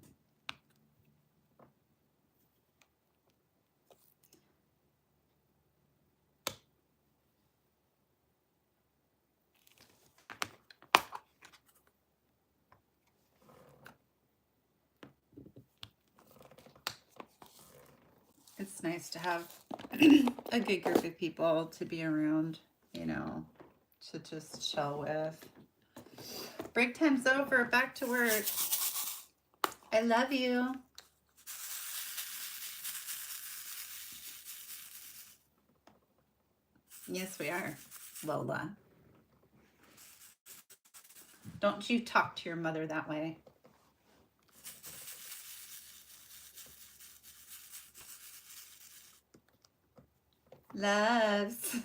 It's nice to have a good group of people to be around, you know, to just chill with. Break time's over. Back to work. I love you. Yes, we are, Lola. Don't you talk to your mother that way. Loves.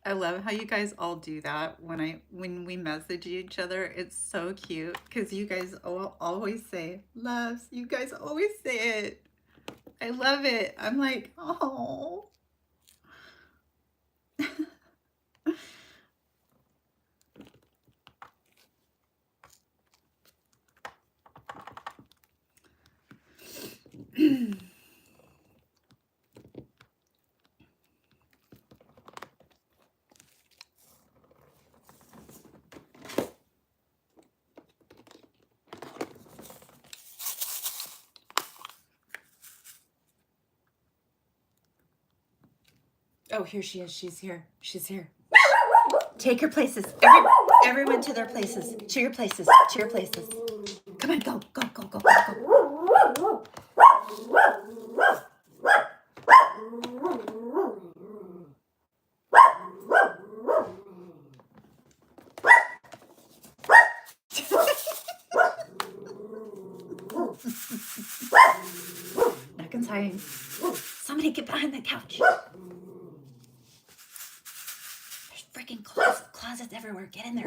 I love how you guys all do that when we message each other. It's so cute because you guys always say loves. You guys always say it. I love it. I'm like, oh. Oh, here she is. She's here. She's here. Take your places. Everyone to their places. To your places. To your places. Come on, go, go, go, go, go, go. Necken's hiding. Somebody get behind the couch. There's freaking closets everywhere. Get in there.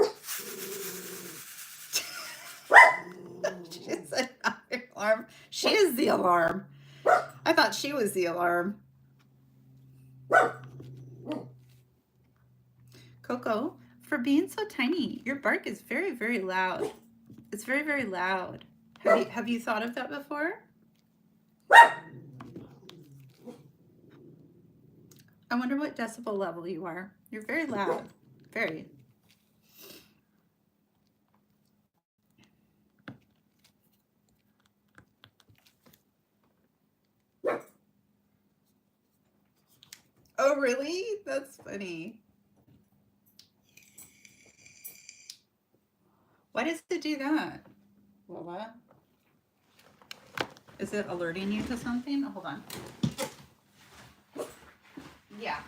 She's an alarm. She is the alarm. I thought she was the alarm. Coco, for being so tiny, your bark is very, very loud. It's very, very loud. Have you thought of that before? I wonder what decibel level you are. You're very loud. Very. Oh, really? That's funny. Why does it do that? Lola? Is it alerting you to something? Hold on. Yeah.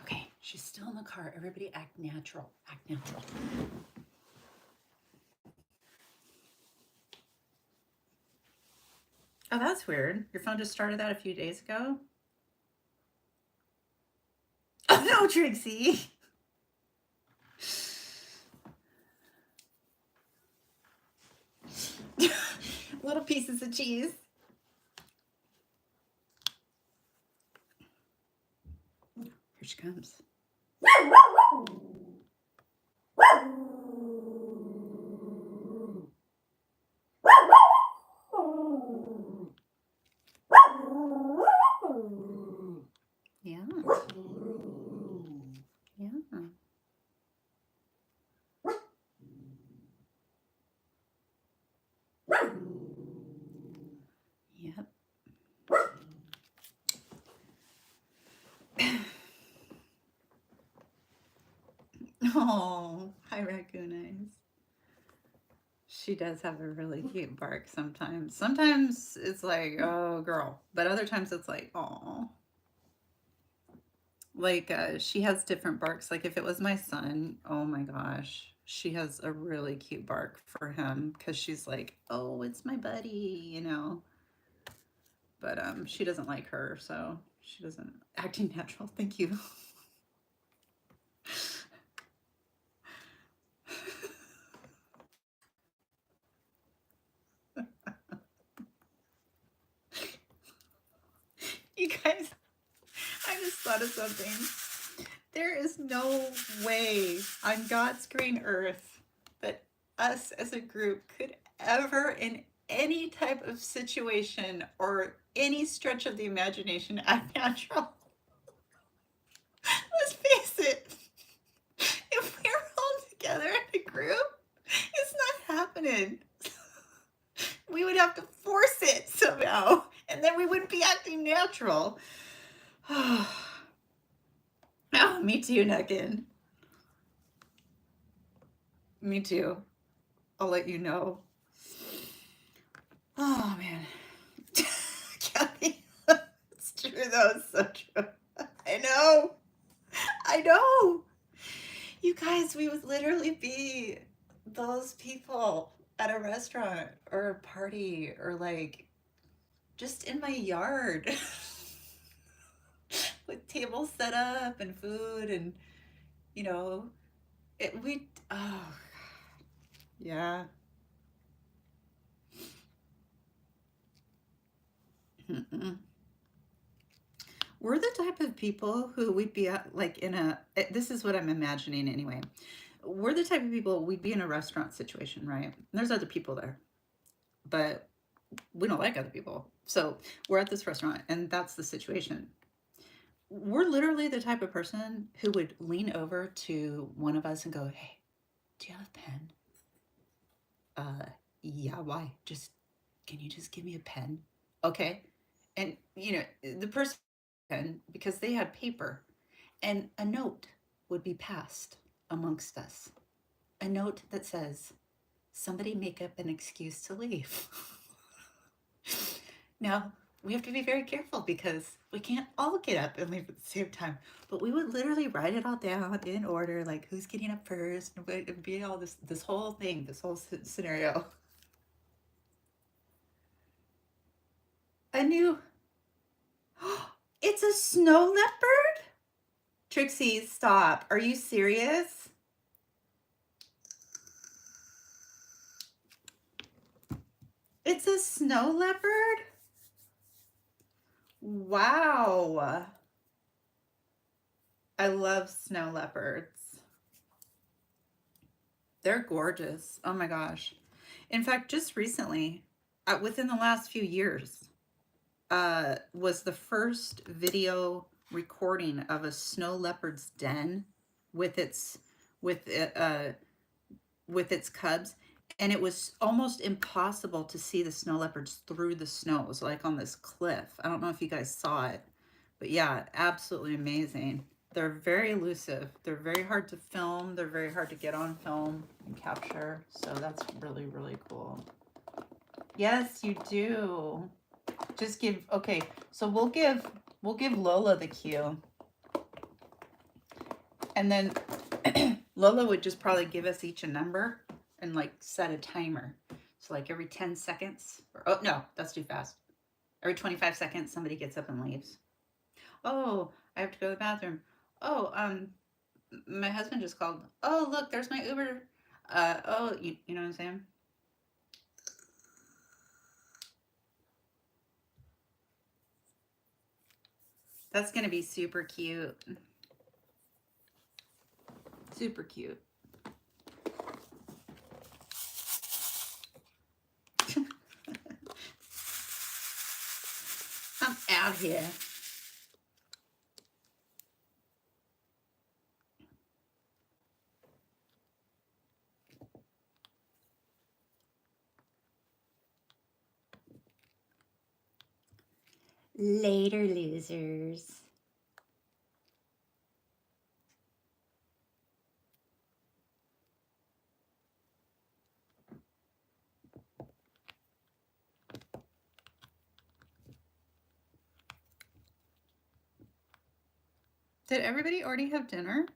Okay, she's still in the car. Everybody act natural. Act natural. Oh, that's weird. Your phone just started that a few days ago? Oh, no, Trixie. Little pieces of cheese. Here she comes. Yeah. Yeah. Yep. Oh, hi, Raccoon Eyes. She does have a really cute bark sometimes. Sometimes it's like, oh, girl. But other times it's like, oh. Like, she has different barks. Like, if it was my son, oh my gosh, she has a really cute bark for him because she's like, oh, it's my buddy, you know. But she doesn't like her, so she doesn't acting natural. Thank you. You guys, I just thought of something. There is no way on God's green earth that us as a group could ever, in any type of situation or any stretch of the imagination, act natural. Let's face it. If we're all together in a group, it's not happening. We would have to force it somehow, and then we wouldn't be acting natural. Oh, me too, Nuggin. Me too. I'll let you know. Oh, man. Kelly, it's true, though. It's so true. I know. I know. You guys, we would literally be those people at a restaurant or a party or like just in my yard with tables set up and food and, you know, oh, yeah. Mm-mm. We're the type of people who we'd be at, like this is what I'm imagining anyway. We're the type of people we'd be in a restaurant situation, right? And there's other people there, but we don't like other people. So we're at this restaurant and that's the situation. We're literally the type of person who would lean over to one of us and go, hey, do you have a pen? Yeah, why? Can you just give me a pen? Okay. And, you know, the person, because they had paper, and a note would be passed amongst us. A note that says, somebody make up an excuse to leave. Now, we have to be very careful because we can't all get up and leave at the same time. But we would literally write it all down in order, like who's getting up first, and it would be all this whole thing, this whole scenario. A new, it's a snow leopard? Trixie, stop. Are you serious? It's a snow leopard? Wow. I love snow leopards. They're gorgeous. Oh my gosh. In fact, just recently, within the last few years, was the first video recording of a snow leopard's den with its with it, with its cubs, and it was almost impossible to see the snow leopards through the snow. It was like on this cliff. I don't know if you guys saw it, but yeah, absolutely amazing. They're very elusive. They're very hard to film. They're very hard to get on film and capture. So that's really, really cool. Yes, you do. Just give, okay, so we'll give Lola the cue. And then Lola would just probably give us each a number and like set a timer. So like every 10 seconds, or, oh no, that's too fast. Every 25 seconds, somebody gets up and leaves. Oh, I have to go to the bathroom. Oh, my husband just called. Oh, look, there's my Uber. Oh, you know what I'm saying? That's going to be super cute. Super cute. I'm out here. Later, losers. Did everybody already have dinner?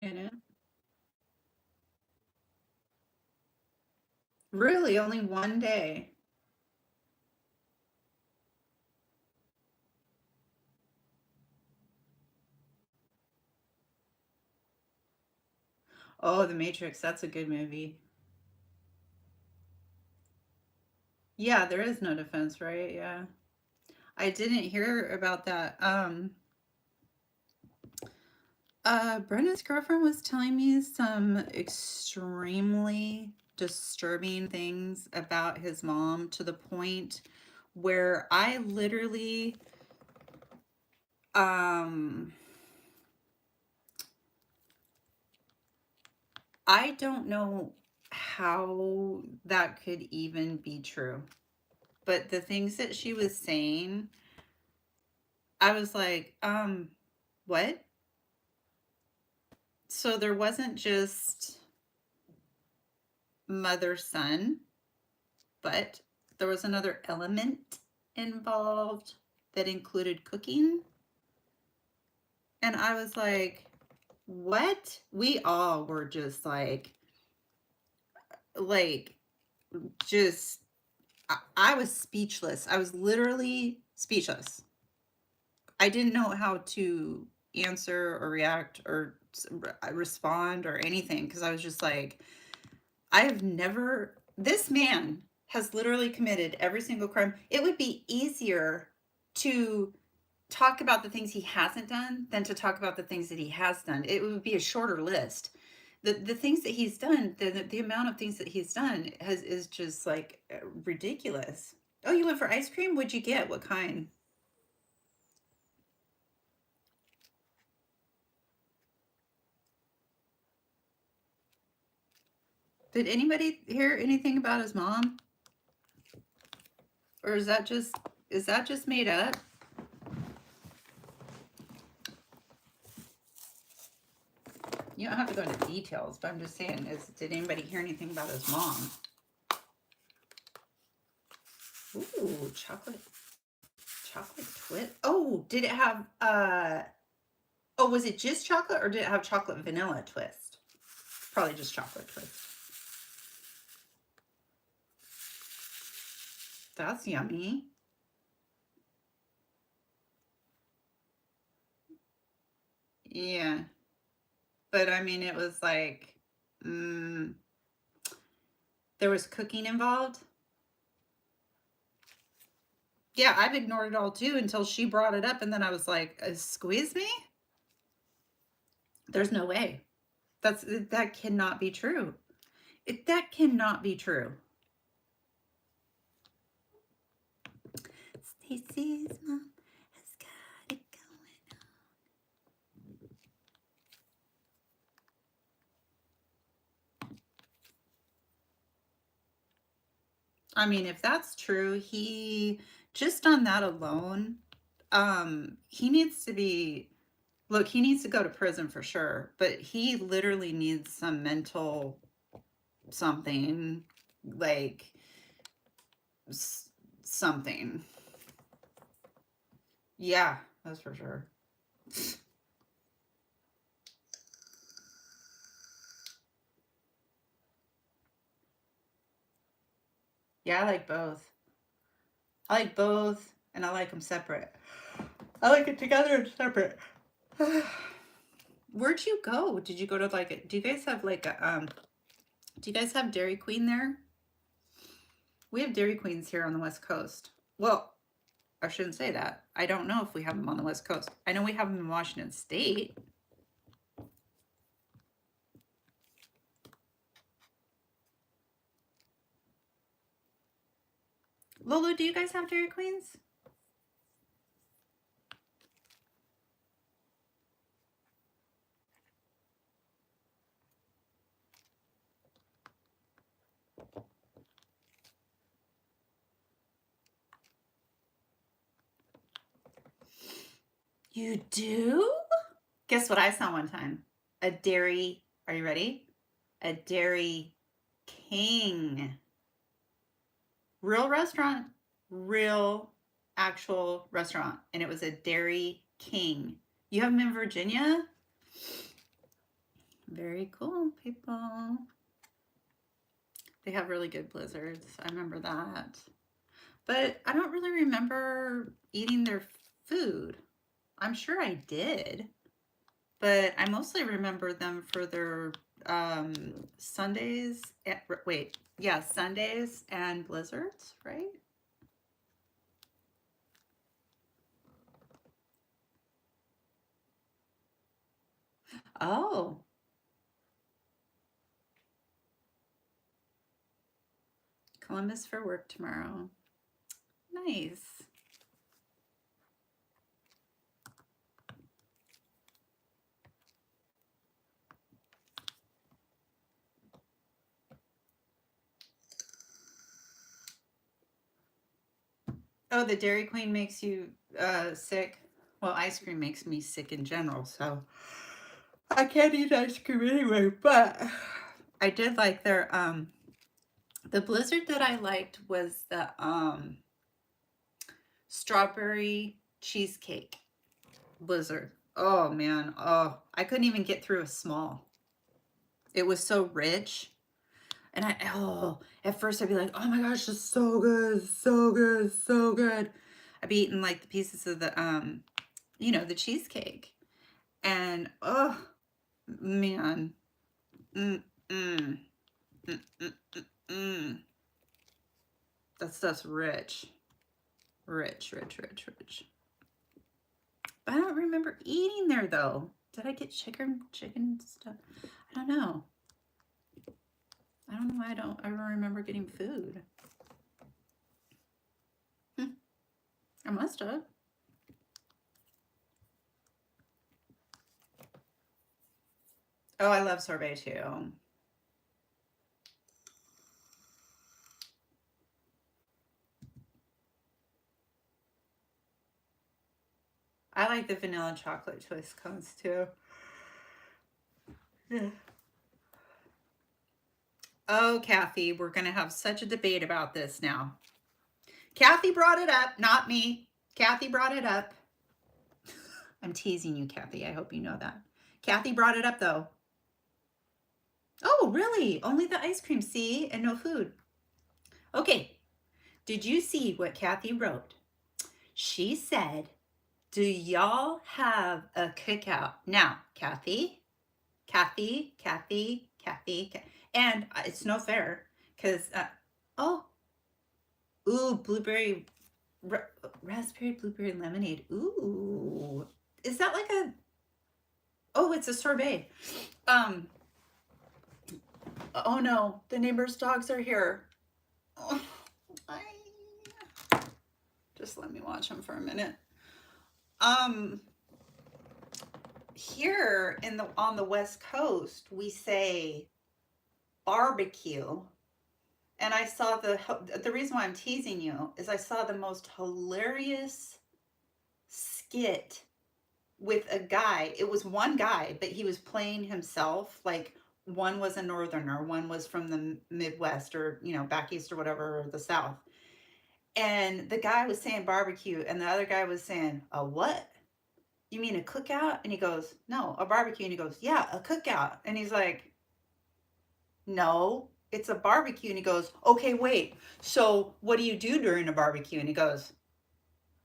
In it. Really, only one day. Oh, The Matrix. That's a good movie. Yeah, there is no defense, right? Yeah. I didn't hear about that. Brenda's girlfriend was telling me some extremely disturbing things about his mom to the point where I literally, um, I don't know how that could even be true. But the things that she was saying, I was like, what? So there wasn't just mother son, but there was another element involved that included cooking. And I was like, what? We all were just like, just, I was speechless. I was literally speechless. I didn't know how to answer or react or respond or anything because I was just like, I have never, this man has literally committed every single crime. It would be easier to talk about the things he hasn't done than to talk about the things that he has done. It would be a shorter list. The things that he's done, the amount of things that he's done is just like ridiculous. Oh, you went for ice cream? What'd you get? What kind? Did anybody hear anything about his mom? Or is that just made up? You don't have to go into details, but I'm just saying, did anybody hear anything about his mom? Ooh, chocolate twist. Oh, did it have oh, was it just chocolate or did it have chocolate vanilla twist? Probably just chocolate twist. That's yummy. Yeah. But I mean, it was like, mm, there was cooking involved. Yeah, I've ignored it all too until she brought it up. And then I was like, squeeze me? There's no way. That cannot be true. That cannot be true. Stacy's mom has got it going on. I mean, if that's true, he just on that alone, he needs to be, look, he needs to go to prison for sure, but he literally needs some mental something, like something. Yeah, that's for sure. Yeah, I like both. I like both, and I like them separate. I like it together and separate. Where'd you go? Did you go to like a, do you guys have like a do you guys have Dairy Queen there? We have Dairy Queens here on the West Coast. Well, I shouldn't say that. I don't know if we have them on the West Coast. I know we have them in Washington State. Lolo, do you guys have Dairy Queens? You do? Guess what I saw one time? A Dairy, are you ready? A Dairy King. Real restaurant, real actual restaurant. And it was a Dairy King. You have them in Virginia? Very cool, people. They have really good blizzards. I remember that. But I don't really remember eating their food. I'm sure I did. But I mostly remember them for their Sundays. Wait, yeah, Sundays and blizzards, right? Oh, Columbus for work tomorrow. Nice. Oh, the Dairy Queen makes you sick. Well, ice cream makes me sick in general, so I can't eat ice cream anyway. But I did like their the blizzard that I liked was the strawberry cheesecake blizzard. Oh man, oh, I couldn't even get through a small. It was so rich. And at first I'd be like, oh my gosh, it's so good, so good, so good. I'd be eating like the pieces of the, the cheesecake. And, oh, man. Mm, mm, mm, mm, mm, mm. That stuff's rich. Rich, rich, rich, rich. But I don't remember eating there, though. Did I get chicken stuff? I don't know. I don't know why I don't ever remember getting food. I must have. Oh, I love sorbet too. I like the vanilla chocolate twist cones too. Yeah. Oh, Kathy, we're going to have such a debate about this now. Kathy brought it up, not me. Kathy brought it up. I'm teasing you, Kathy. I hope you know that. Kathy brought it up, though. Oh, really? Only the ice cream, see? And no food. Okay. Did you see what Kathy wrote? She said, do y'all have a cookout? Now, Kathy, and it's no fair because, blueberry, raspberry blueberry lemonade. Ooh, is that like a, oh, it's a sorbet. Oh no, the neighbor's dogs are here. Oh, just let me watch them for a minute. Here on the West Coast, we say barbecue. And I saw the reason why I'm teasing you is I saw the most hilarious skit with a guy. It was one guy, but he was playing himself. Like one was a northerner, one was from the Midwest or, back east or whatever, or the South. And the guy was saying barbecue and the other guy was saying, a what? You mean a cookout? And he goes, no, a barbecue. And he goes, yeah, a cookout. And he's like, no, it's a barbecue. And he goes, okay, wait. So what do you do during a barbecue? And he goes,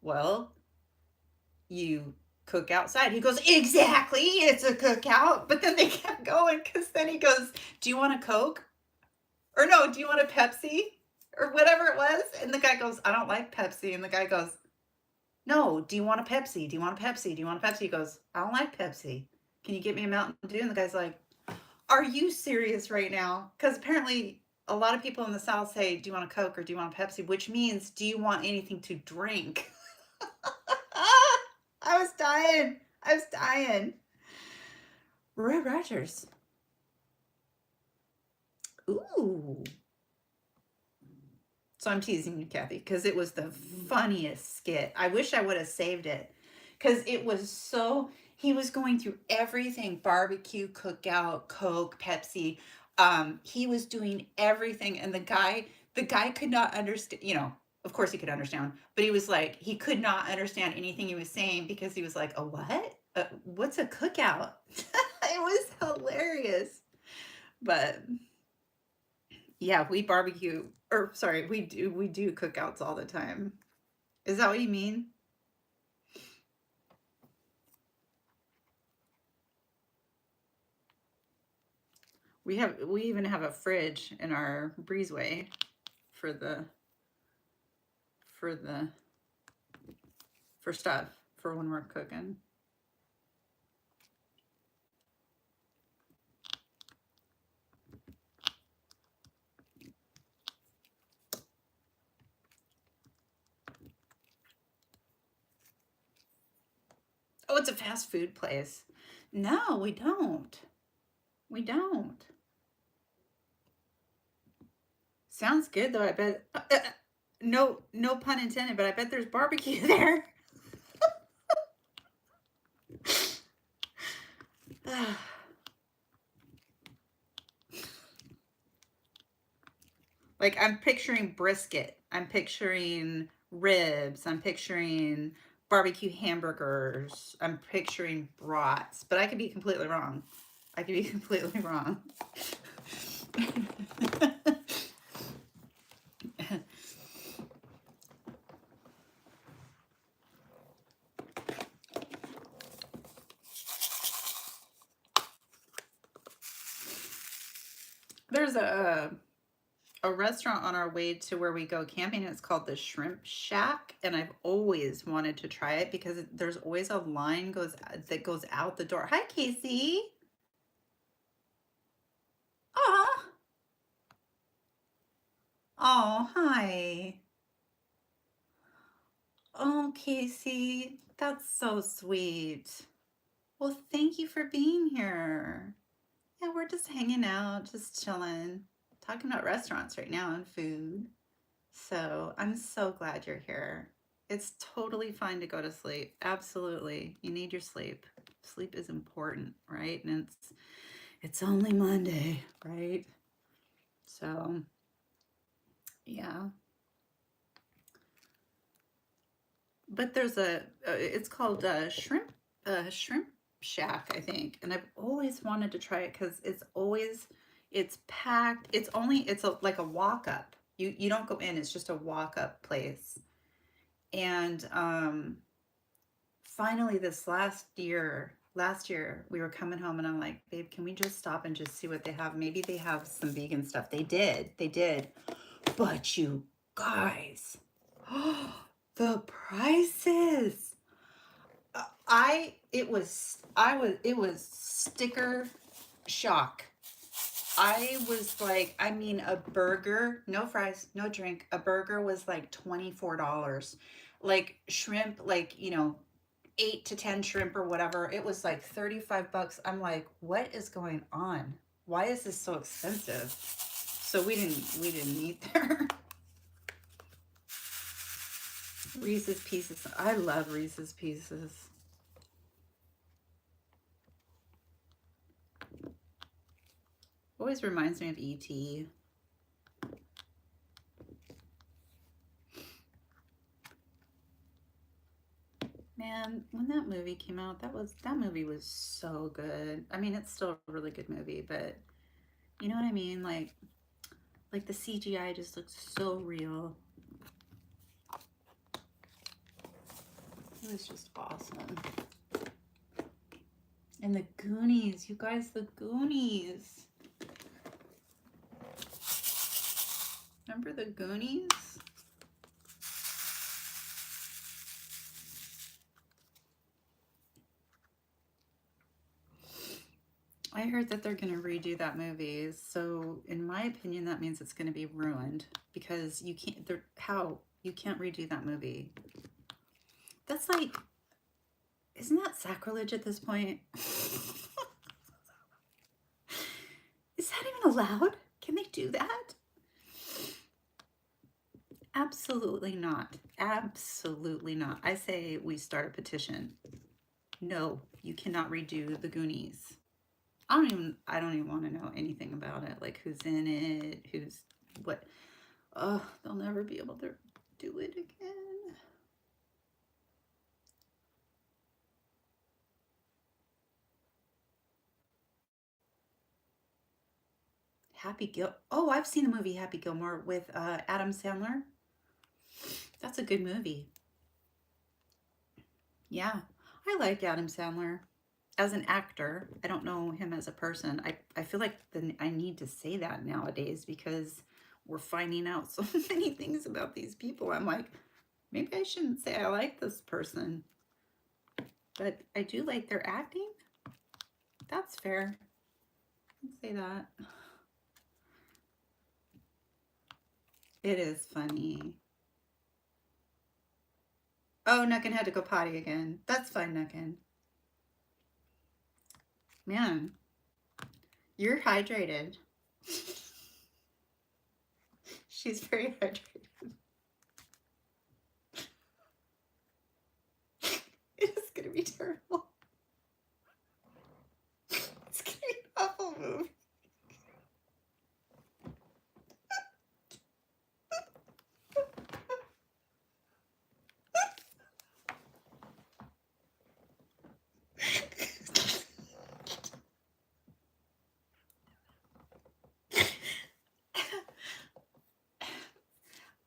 well, you cook outside. He goes, exactly, it's a cookout. But then they kept going because then he goes, do you want a Coke? Or no, do you want a Pepsi? Or whatever it was. And the guy goes, I don't like Pepsi. And the guy goes, no, do you want a Pepsi? Do you want a Pepsi? Do you want a Pepsi? He goes, I don't like Pepsi. Can you get me a Mountain Dew? And the guy's like, are you serious right now? Because apparently a lot of people in the South say, do you want a Coke or do you want a Pepsi? Which means, do you want anything to drink? I was dying. Roy Rogers. Ooh. So I'm teasing you, Kathy, because it was the funniest skit. I wish I would have saved it. because it was so, he was going through everything, barbecue, cookout, Coke, Pepsi. He was doing everything, and the guy could not understand, of course he could understand, but he was like, he could not understand anything he was saying because he was like, a what? What's a cookout? It was hilarious. But yeah, we barbecue, or sorry, we do cookouts all the time. Is that what you mean? We even have a fridge in our breezeway for for the for stuff for when we're cooking. Oh, it's a fast food place. No, we don't. We don't. Sounds good though. I bet. No, no pun intended. But I bet there's barbecue there. Like I'm picturing brisket. I'm picturing ribs. I'm picturing barbecue hamburgers. I'm picturing brats. But I could be completely wrong. I could be completely wrong. There's a restaurant on our way to where we go camping. It's called the Shrimp Shack, and I've always wanted to try it because there's always a line that goes out the door. Hi, Casey. Aw. Oh, hi. Oh, Casey, that's so sweet. Well, thank you for being here. Yeah, we're just hanging out, just chilling, talking about restaurants right now and food. So I'm so glad you're here. It's totally fine to go to sleep. Absolutely. You need your sleep. Sleep is important, right? And it's only Monday, right? So yeah. But there's it's called Shrimp Shack, I think. And I've always wanted to try it because it's packed. Like a walk up. You don't go in, it's just a walk up place. And finally this last year we were coming home and I'm like, babe, can we just stop and just see what they have? Maybe they have some vegan stuff. They did. But you guys, the prices. It was sticker shock. I was like, I mean, a burger, no fries, no drink. A burger was like $24. Like shrimp, like, 8 to 10 shrimp or whatever. It was like 35 bucks. I'm like, what is going on? Why is this so expensive? So we didn't eat there. Reese's Pieces. I love Reese's Pieces. Always reminds me of E.T. Man, when that movie came out, that movie was so good. I mean, it's still a really good movie, but you know what I mean? Like the CGI just looks so real. It was just awesome. And the Goonies, you guys, the Goonies. Remember the Goonies? I heard that they're going to redo that movie. So, in my opinion, that means it's going to be ruined because you can't redo that movie. That's like, isn't that sacrilege at this point? Is that even allowed? Can they do that? Absolutely not. Absolutely not. I say we start a petition. No, you cannot redo the Goonies. I don't even want to know anything about it. Like who's in it, who's what. Oh, they'll never be able to do it again. Oh, I've seen the movie Happy Gilmore with Adam Sandler. That's a good movie. Yeah, I like Adam Sandler as an actor. I don't know him as a person. I feel like I need to say that nowadays because we're finding out so many things about these people. I'm like, maybe I shouldn't say I like this person, but I do like their acting. That's fair. Let's say that. It is funny. Oh, Nuckin had to go potty again. That's fine, Nuckin. Man, you're hydrated. She's very hydrated. It's gonna be terrible. It's gonna be an awful movie.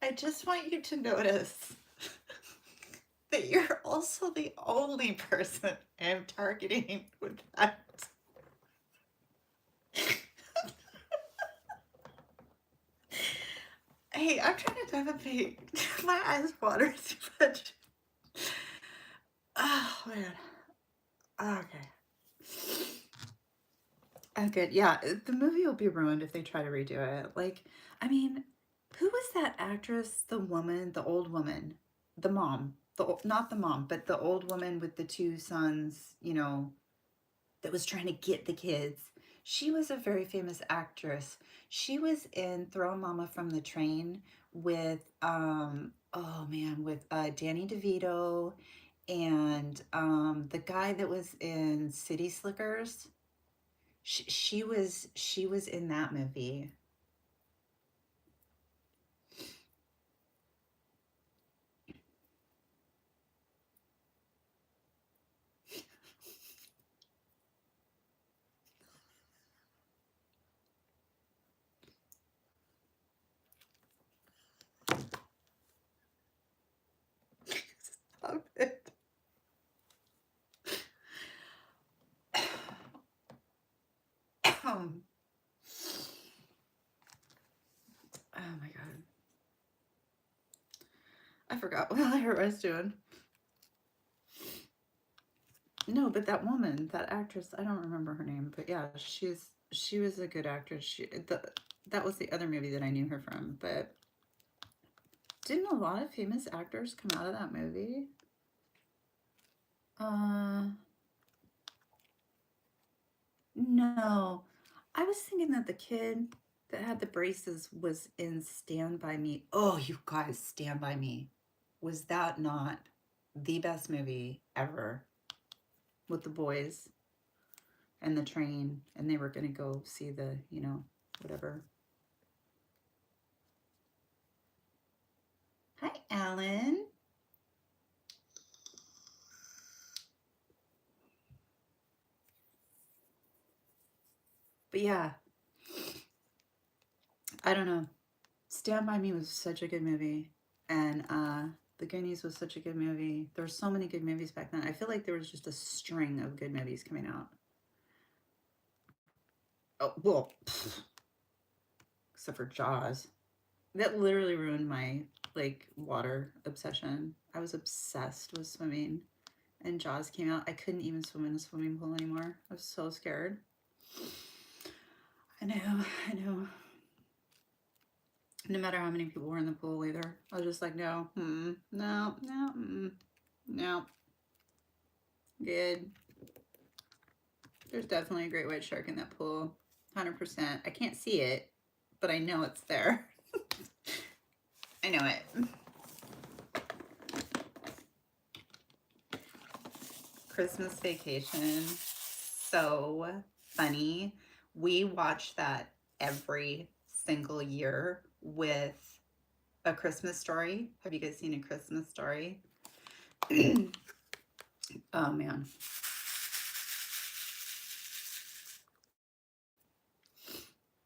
I just want you to notice that you're also the only person I'm targeting with that. Hey, I'm trying to have a big. My eyes water too much. Oh man. Okay. Oh, good. Yeah, the movie will be ruined if they try to redo it. Like, I mean, who was that actress? The woman, the old woman, the mom, not the mom, but the old woman with the two sons. That was trying to get the kids. She was a very famous actress. She was in Throwing Mama from the Train with oh man, with Danny DeVito and the guy that was in City Slickers. She was in that movie. Stop it. Oh my god. I forgot what I was doing. No, but that woman, that actress, I don't remember her name, but yeah, she was a good actress. That was the other movie that I knew her from, but didn't a lot of famous actors come out of that movie? No. I was thinking that the kid that had the braces was in Stand By Me. Oh, you guys, Stand By Me. Was that not the best movie ever? With the boys and the train, and they were going to go see the, whatever. Hi, Alan. But yeah, I don't know. Stand By Me was such a good movie. And The Goonies was such a good movie. There were so many good movies back then. I feel like there was just a string of good movies coming out. Oh, well, except for Jaws. That literally ruined my water obsession. I was obsessed with swimming, and Jaws came out. I couldn't even swim in a swimming pool anymore. I was so scared. I know. No matter how many people were in the pool either. I was just like, no, no, no. Good. There's definitely a great white shark in that pool. 100%. I can't see it, but I know it's there. I know it. Christmas Vacation, so funny. We watch that every single year with A Christmas Story. Have you guys seen A Christmas Story? Oh man.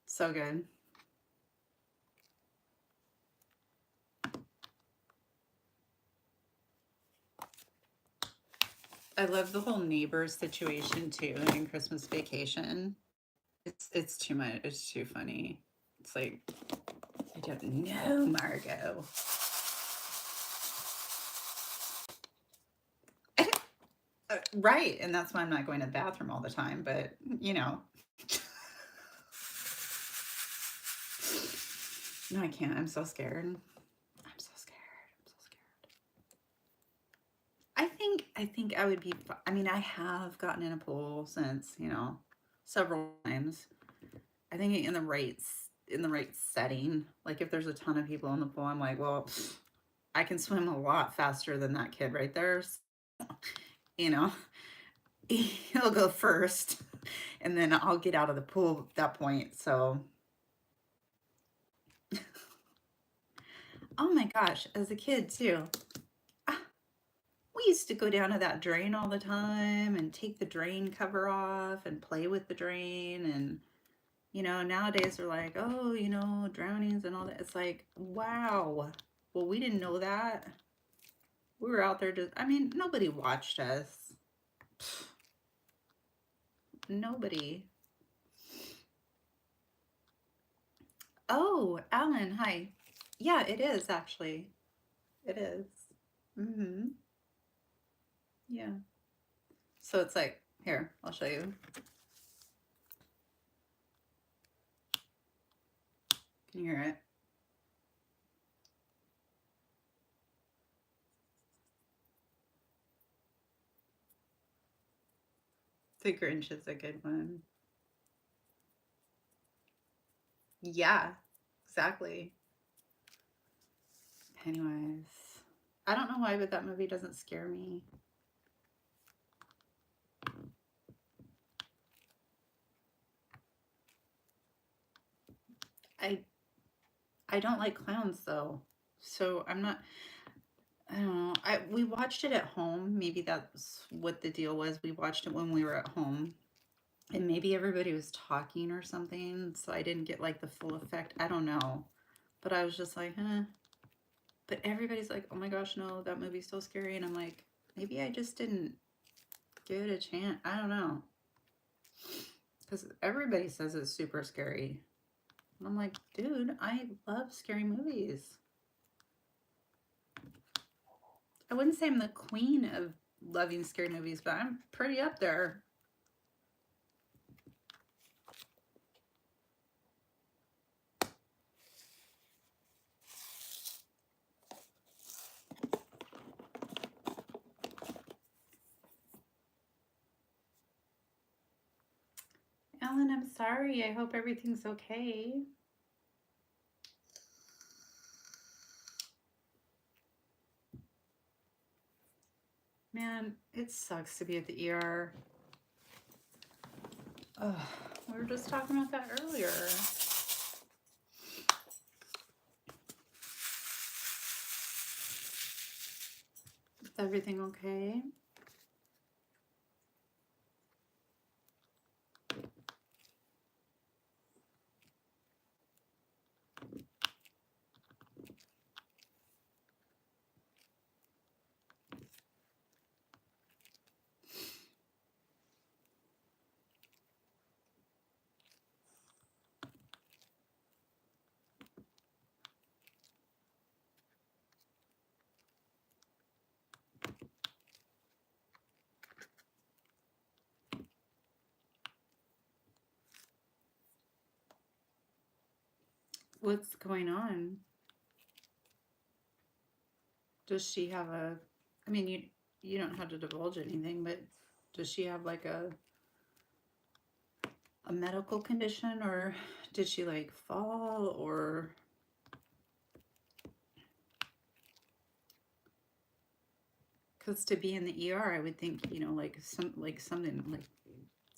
So good. I love the whole neighbor situation too in Christmas Vacation. It's too much. It's too funny. It's like I don't know, Margot. Right, and that's why I'm not going to the bathroom all the time. But you know, no, I can't. I'm so scared. I'm so scared. I'm so scared. I think I would be. I mean, I have gotten in a pool since several times. I think in the right setting. Like if there's a ton of people in the pool, I'm like, well, I can swim a lot faster than that kid right there. So, you know, he'll go first, and then I'll get out of the pool at that point. So, oh my gosh, as a kid too, we used to go down to that drain all the time and take the drain cover off and play with the drain. And nowadays they're like, oh, drownings and all that. It's like, wow. Well, we didn't know that. We were out there just, I mean, nobody watched us. Nobody. Oh, Alan, hi. Yeah, it is actually. It is. Mm-hmm. Yeah. So it's like, here, I'll show you. Can you hear it? The Grinch is a good one. Yeah, exactly. Pennywise. I don't know why, but that movie doesn't scare me. I I don't like clowns though. So I'm not I don't know. We watched it at home. Maybe that's what the deal was. We watched it when we were at home. And maybe everybody was talking or something, so I didn't get like the full effect. I don't know. But I was just like, huh. But everybody's like, oh my gosh, no, that movie's so scary. And I'm like, maybe I just didn't give it a chance. I don't know. Because everybody says it's super scary. And I'm like, dude, I love scary movies. I wouldn't say I'm the queen of loving scary movies, but I'm pretty up there. Alan, I'm sorry. I hope everything's okay. Man, it sucks to be at the ER. Oh, we were just talking about that earlier. Is everything okay? What's going on? Does she have I mean, you don't have to divulge anything, but does she have like a medical condition, or did she like fall, or Because to be in the ER, I would think, you know, like something like,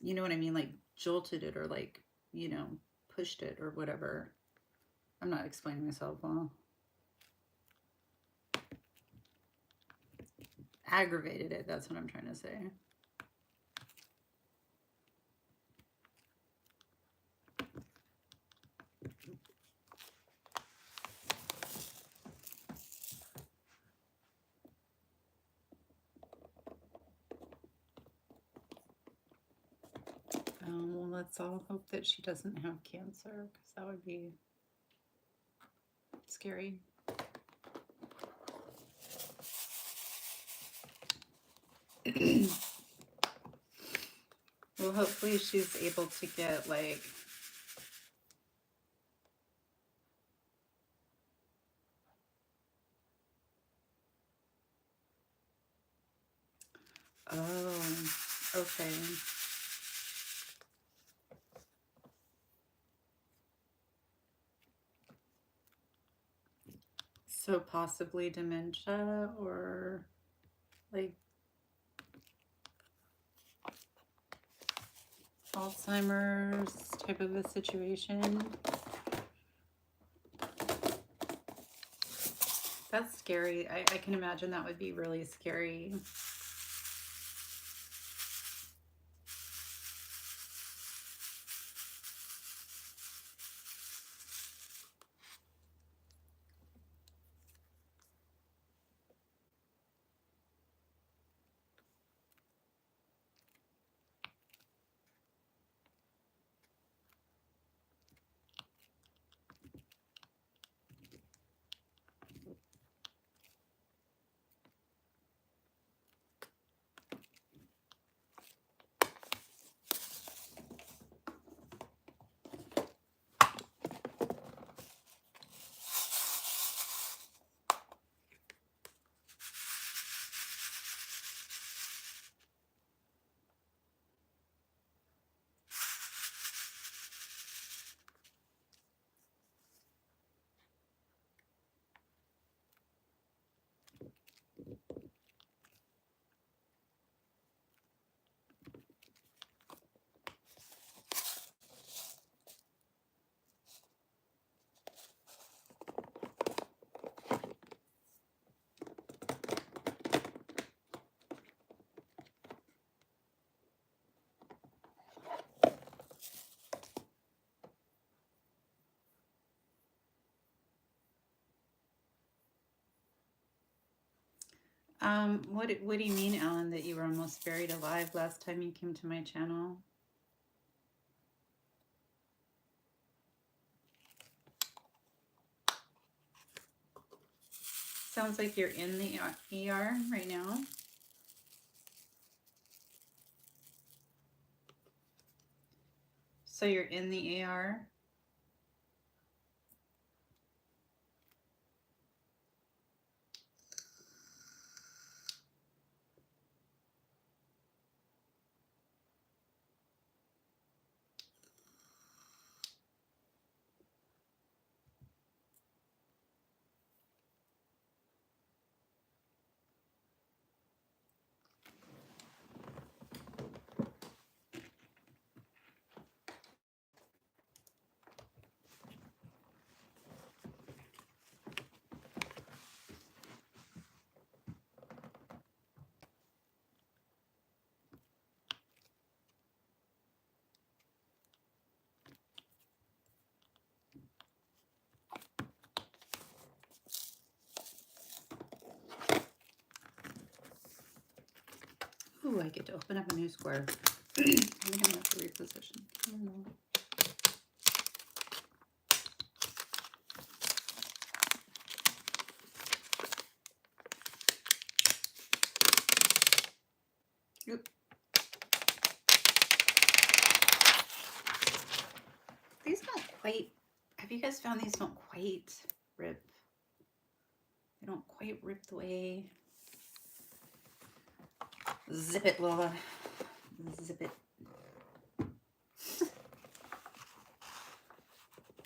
you know what I mean, like jolted it or like, you know, pushed it or whatever. I'm not explaining myself well. Aggravated it. That's what I'm trying to say. Well, let's all hope that she doesn't have cancer, because that would be scary. Well, hopefully she's able to get like, oh, okay. So possibly dementia or like Alzheimer's type of a situation. That's scary. I can imagine that would be really scary. What do you mean, Alan, that you were almost buried alive last time you came to my channel? Sounds like you're in the ER right now. So you're in the ER. Ooh, I get to open up a new square. I'm gonna have to reposition. I don't know. Oop. These don't quite, have you guys found these don't quite rip? They don't quite rip the way. Zip it, Lola. Zip it.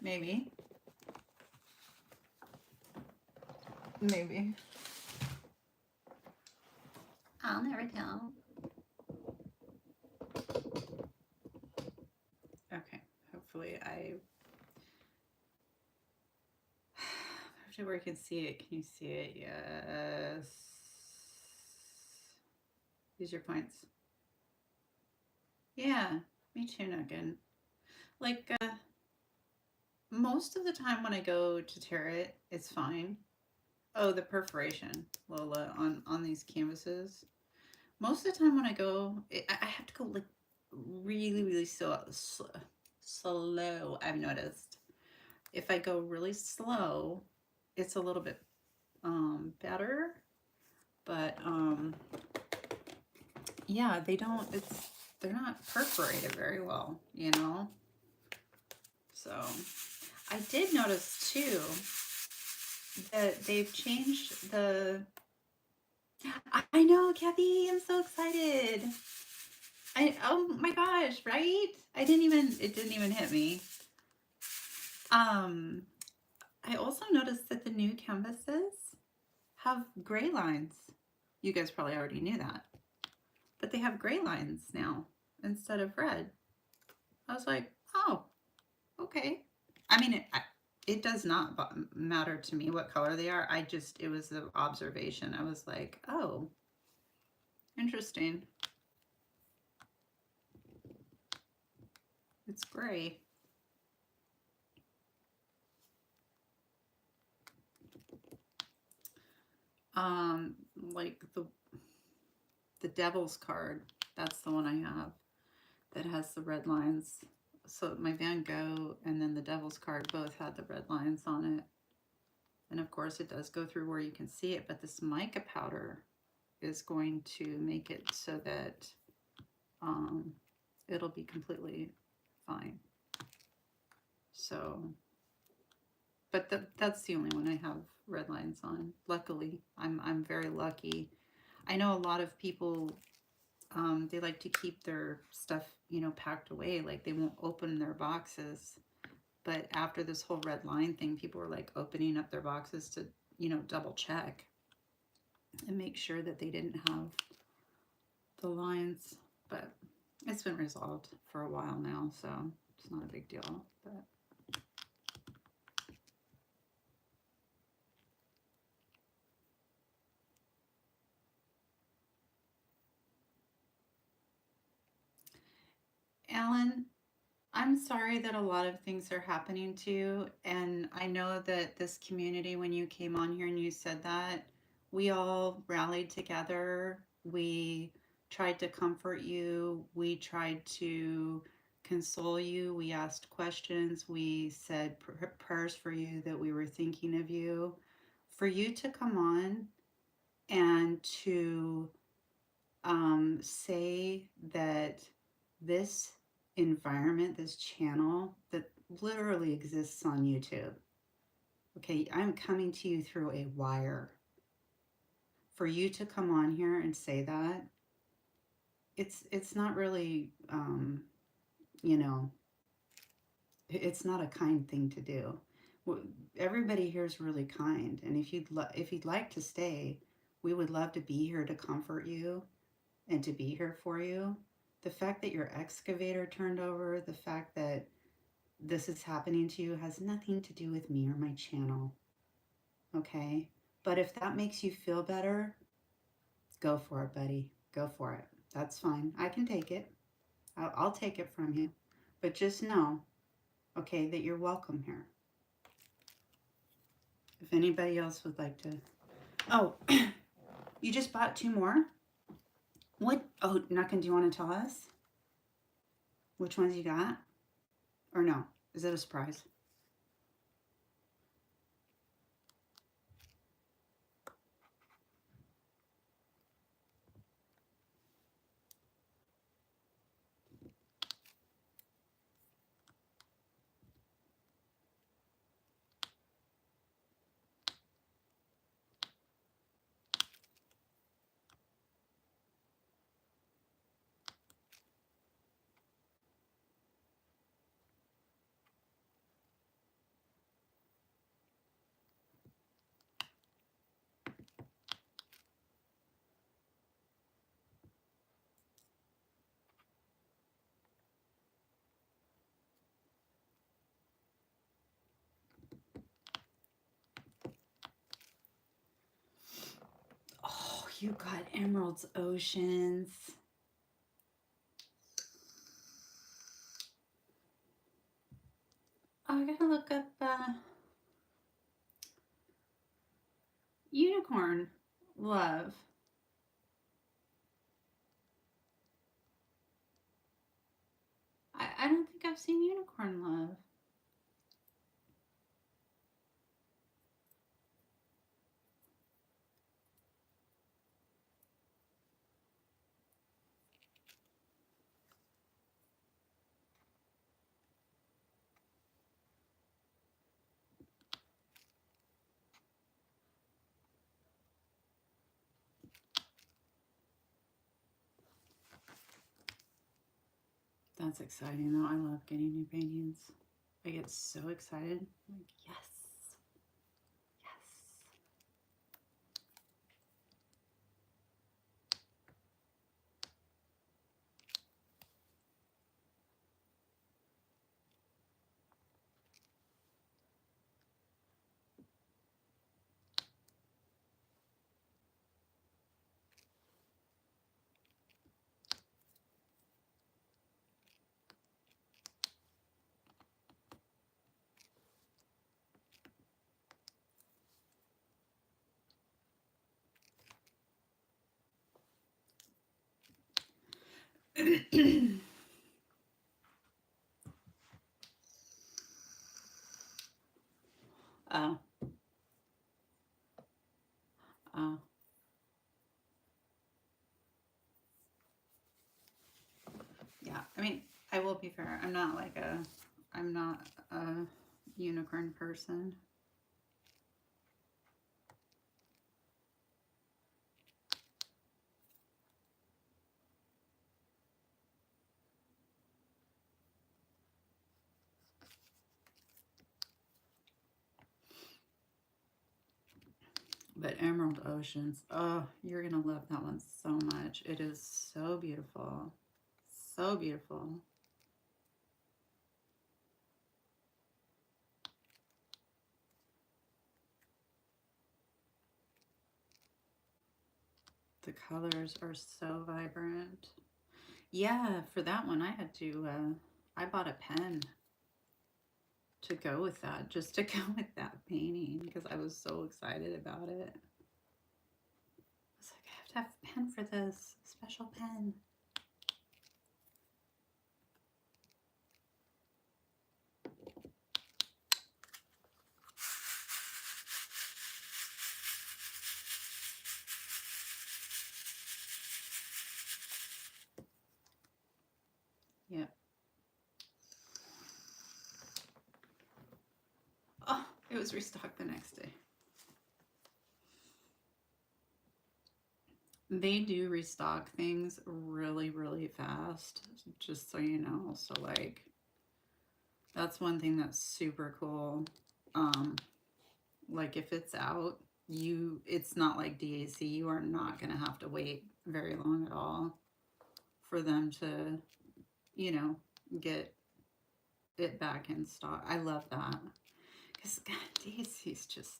Maybe. Maybe. I'll never tell. Okay, hopefully I to where I can see it. Can you see it? Yes. Use your points. Yeah, me too, Nugget. Like, most of the time when I go to tear it, it's fine. Oh, the perforation, Lola, on these canvases. Most of the time when I go, I have to go like really, really slow, I've noticed. If I go really slow, it's a little bit better. But yeah, they're not perforated very well, you know? So I did notice too that they've changed the. I know, Kathy, I'm so excited. Oh my gosh, right? It didn't even hit me. I also noticed that the new canvases have gray lines. You guys probably already knew that. But they have gray lines now instead of red. I was like, oh, okay. I mean, it does not matter to me what color they are. It was the observation. I was like, oh, interesting. It's gray. Like the Devil's card. That's the one I have that has the red lines. So my Van Gogh and then the Devil's card both had the red lines on it. And of course it does go through where you can see it, but this mica powder is going to make it so that it'll be completely fine. So, but that's the only one I have red lines on. Luckily, I'm very lucky. I know a lot of people, they like to keep their stuff, you know, packed away. Like they won't open their boxes. But after this whole red line thing, people were like opening up their boxes to, you know, double check and make sure that they didn't have the lines. But it's been resolved for a while now, so it's not a big deal. But Alan, I'm sorry that a lot of things are happening to you. And I know that this community, when you came on here and you said that, we all rallied together. We tried to comfort you. We tried to console you. We asked questions. We said prayers for you, that we were thinking of you. For you to come on and to say that this environment, this channel that literally exists on YouTube, okay, I'm coming to you through a wire. For you to come on here and say that, it's not really, you know, it's not a kind thing to do. Everybody here is really kind, and if you'd like to stay, we would love to be here to comfort you and to be here for you. The fact that your excavator turned over, the fact that this is happening to you has nothing to do with me or my channel, okay? But if that makes you feel better, go for it, buddy. Go for it. That's fine. I can take it. I'll take it from you. But just know, okay, that you're welcome here. If anybody else would like to... Oh, you just bought 2 more? What? Oh, Nucken, do you want to tell us which ones you got? Or no? Is it a surprise? you got emeralds, oceans. Oh, I gotta look up unicorn love. I don't think I've seen unicorn love. That's exciting though. I love getting new paintings. I get so excited. I'm like, yes. Oh. Oh. Yeah. I mean, I will be fair. I'm not a unicorn person. But Emerald Oceans, oh, you're going to love that one so much. It is so beautiful. So beautiful. The colors are so vibrant. Yeah, for that one, I had to, I bought a pen to go with that, just to go with that painting, because I was so excited about it. I was like, I have to have a pen for this, a special pen. Yep. Oh, it was restocked the next day. They do restock things really, really fast, just so you know. So, like, that's one thing that's super cool. Like, if it's out, it's not like DAC. You are not going to have to wait very long at all for them to, you know, get it back in stock. I love that. Because, God, DAC's just...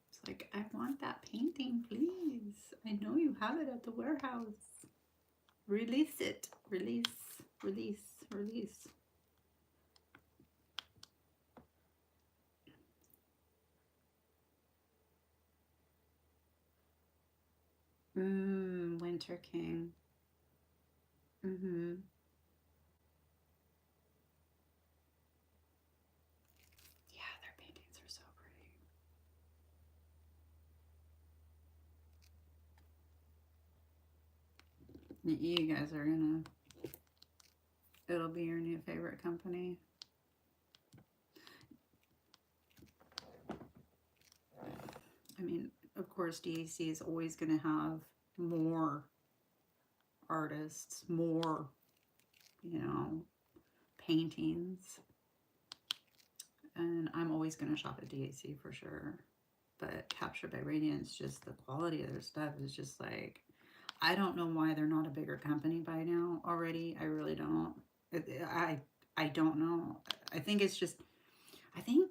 It's like, I want that painting, please. I know you have it at the warehouse. Release it. Release, release, release. Winter King. Yeah, their paintings are so pretty. You guys are gonna... It'll be your new favorite company. I mean, of course, DAC is always going to have more artists, more, you know, paintings. And I'm always going to shop at DAC for sure. But Captured by Radiance, just the quality of their stuff is just like, I don't know why they're not a bigger company by now. know already. I really don't. I don't know. I think it's just. I think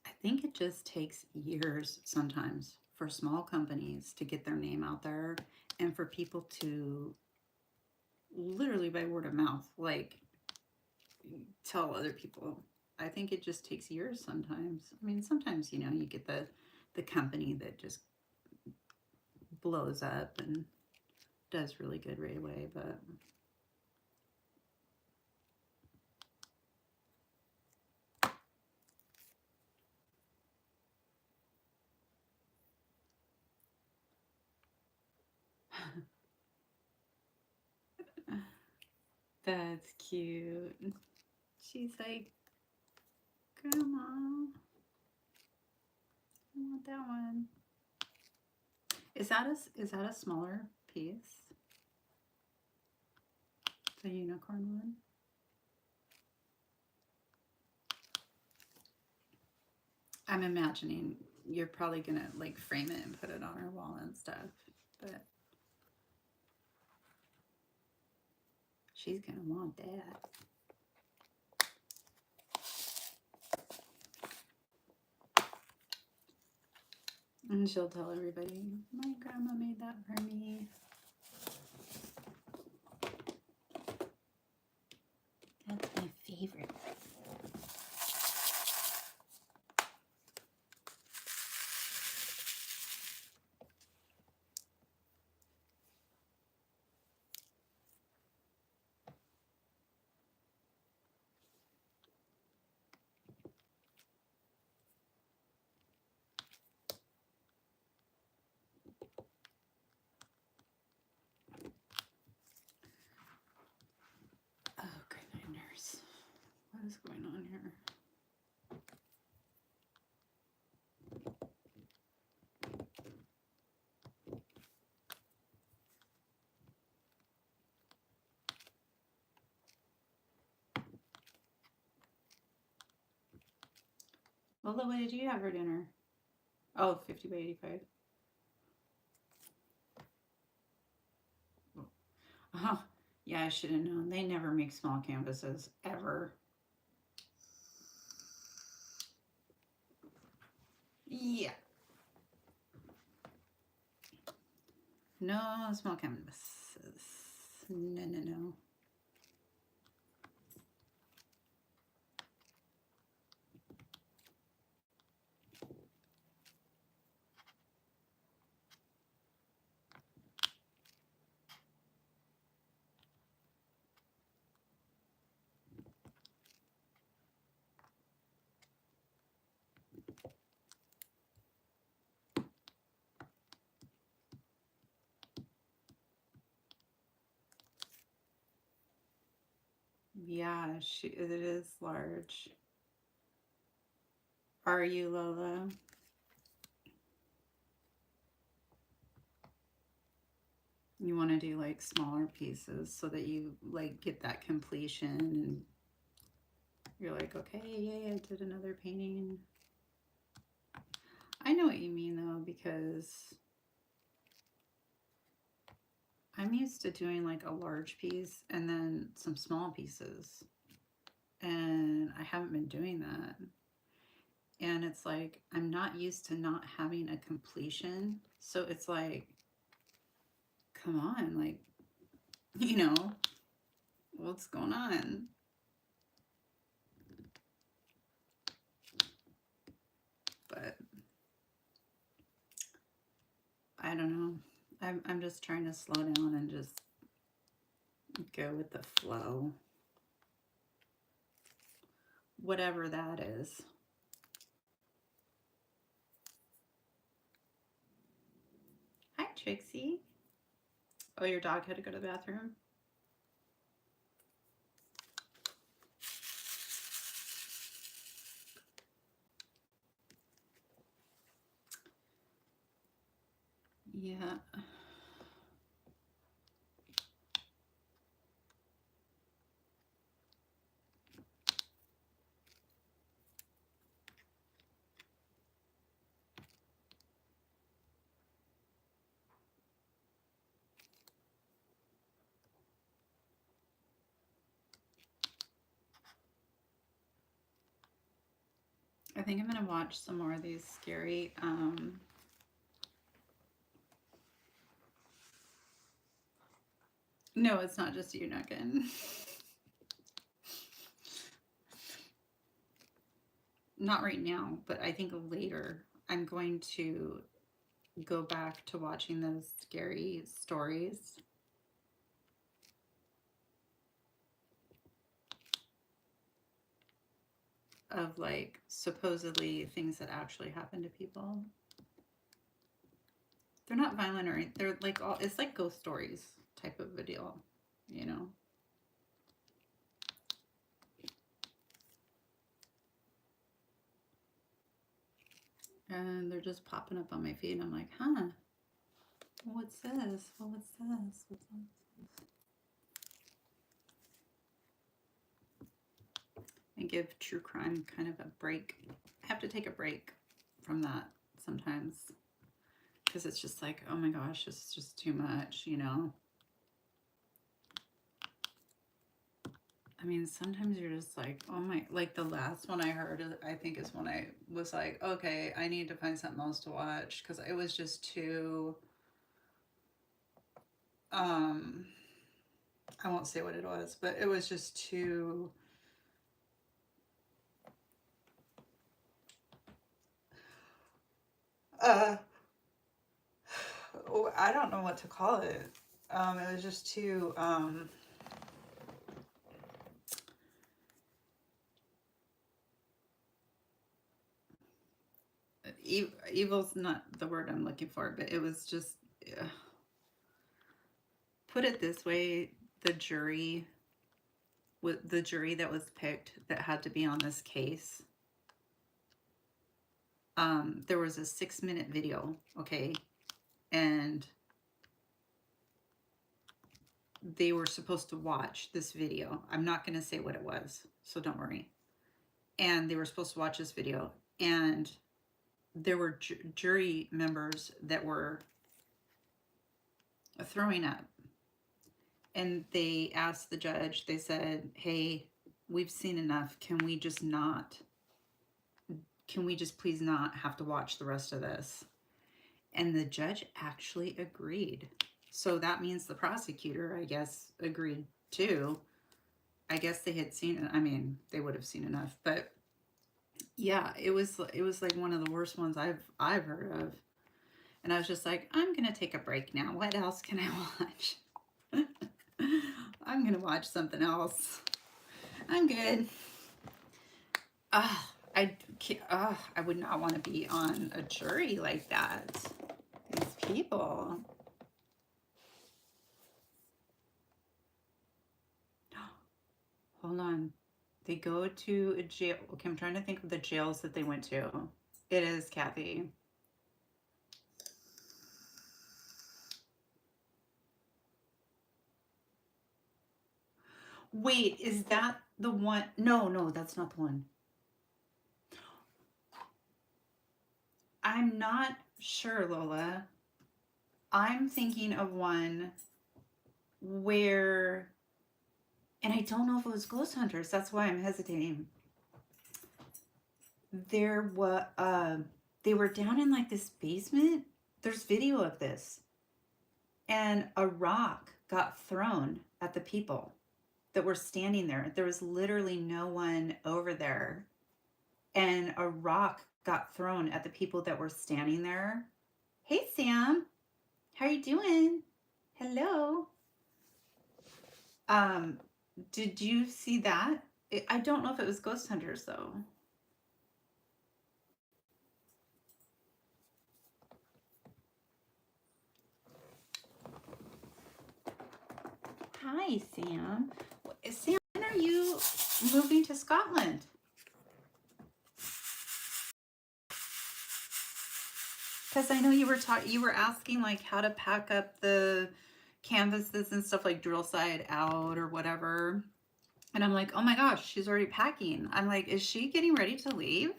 I think it just takes years sometimes for small companies to get their name out there and for people to literally by word of mouth, like tell other people. I think it just takes years sometimes. I mean, sometimes, you get the company that just blows up and does really good right away, but that's cute. She's like, Grandma, I want that one. Is that a smaller piece? The unicorn one? I'm imagining you're probably gonna like frame it and put it on her wall and stuff, but she's gonna want that. And she'll tell everybody, my grandma made that for me. That's my favorite. Oh, goodness. What is going on here? Lola, what did you have for dinner? Oh, 50 by 85. Oh, yeah, I should have known. They never make small canvases, ever. Yeah. No small canvases. No, no, no. Yeah, it is large. Are you, Lola? You want to do like smaller pieces so that you like get that completion and you're like, okay, yay, I did another painting. I know what you mean though, because I'm used to doing like a large piece and then some small pieces. And I haven't been doing that. And it's like, I'm not used to not having a completion. So it's like, come on, like, what's going on? But I don't know. I'm just trying to slow down and just go with the flow. Whatever that is. Hi, Trixie. Oh, your dog had to go to the bathroom? Yeah. think I'm gonna watch some more of these scary. No, it's not just you, Nuggin. Not right now, but I think later I'm going to go back to watching those scary stories. Of like supposedly things that actually happen to people. They're not violent or anything. They're like all, it's like ghost stories type of a deal, you know? And they're just popping up on my feed and I'm like, huh, what's this? Well, what's this? What's this? And give true crime kind of a break. I have to take a break from that sometimes because it's just like, oh my gosh, it's just too much, you know? I mean, sometimes you're just like, oh my, like the last one I heard, I think is when I was like, okay, I need to find something else to watch because it was just too, I won't say what it was, but it was just too, I don't know what to call it. It was just too, evil's not the word I'm looking for, but it was just, put it this way, the jury that was picked that had to be on this case, there was a 6-minute video, okay, and they were supposed to watch this video. I'm not going to say what it was, so don't worry. And they were supposed to watch this video, and there were jury members that were throwing up. And they asked the judge, they said, hey, we've seen enough. Can we just please not have to watch the rest of this? And the judge actually agreed. So that means the prosecutor, I guess, agreed too. I guess they had seen, I mean, they would have seen enough, but yeah, it was like one of the worst ones I've heard of. And I was just like, I'm going to take a break now. What else can I watch? I'm going to watch something else. I'm good. I would not want to be on a jury like that. These people. Hold on. They go to a jail. Okay, I'm trying to think of the jails that they went to. It is Kathy. Wait, is that the one? No, that's not the one. I'm not sure, Lola. I'm thinking of one where, and I don't know if it was Ghost Hunters. That's why I'm hesitating. There was, they were down in like this basement. There's video of this. And a rock got thrown at the people that were standing there. There was literally no one over there. And a rock got thrown at the people that were standing there. Hey, Sam. How are you doing? Hello. Did you see that? I don't know if it was Ghost Hunters, though. Hi, Sam. Sam, when are you moving to Scotland? Because I know you were asking like how to pack up the canvases and stuff, like drill side out or whatever. And I'm like, oh my gosh, she's already packing. I'm like, is she getting ready to leave?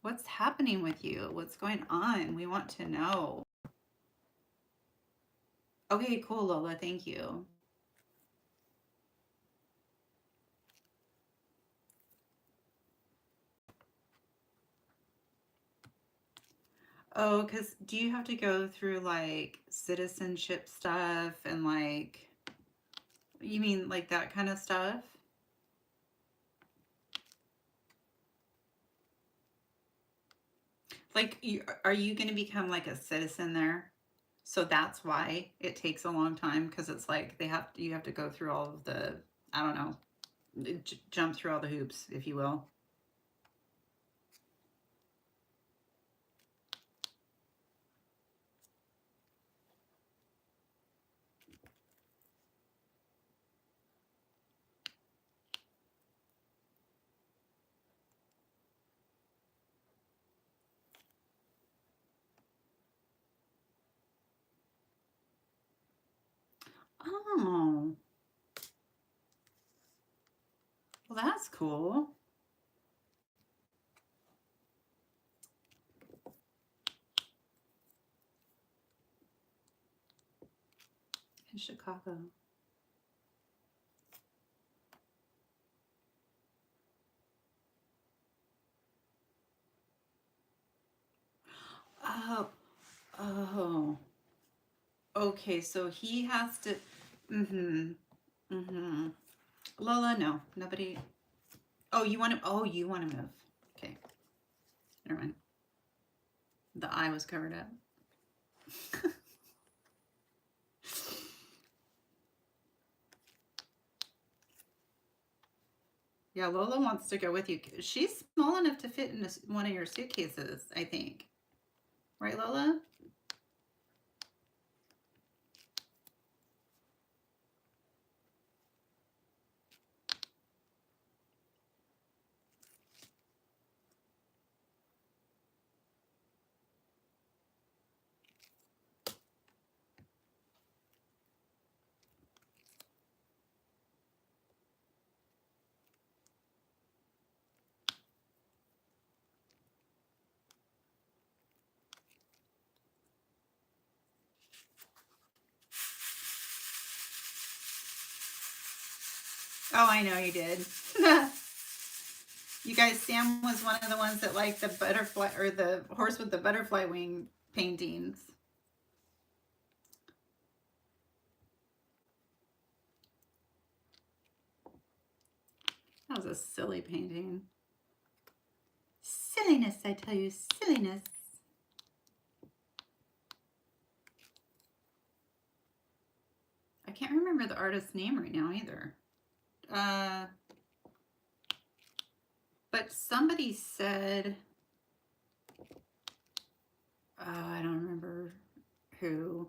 What's happening with you? What's going on? We want to know. Okay, cool, Lola. Thank you. Oh, because do you have to go through like citizenship stuff and like, you mean like that kind of stuff? Like, are you going to become like a citizen there? So that's why it takes a long time because it's like you have to go through all of the, I don't know, jump through all the hoops, if you will. Oh, well, that's cool. In Chicago. Oh, oh. Okay, so he has to. Mm-hmm. Mm-hmm. Lola, no, nobody. Oh, you want to? Oh, you want to move? Okay, never mind. The eye was covered up. Yeah, Lola wants to go with you. She's small enough to fit in one of your suitcases, I think. Right, Lola? Oh, I know you did. You guys, Sam was one of the ones that liked the butterfly or the horse with the butterfly wing paintings. That was a silly painting. Silliness, I tell you, silliness. I can't remember the artist's name right now either. But somebody said, I don't remember who.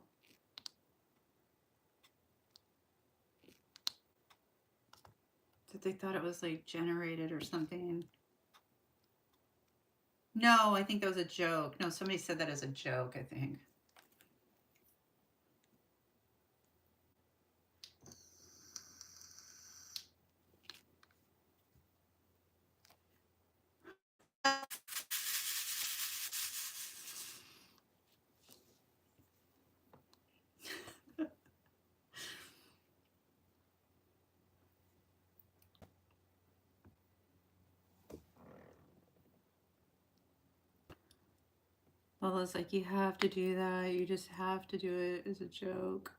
That they thought it was like generated or something. No, I think that was a joke. No, somebody said that as a joke, I think. Lola's like, you have to do that. You just have to do it as a joke.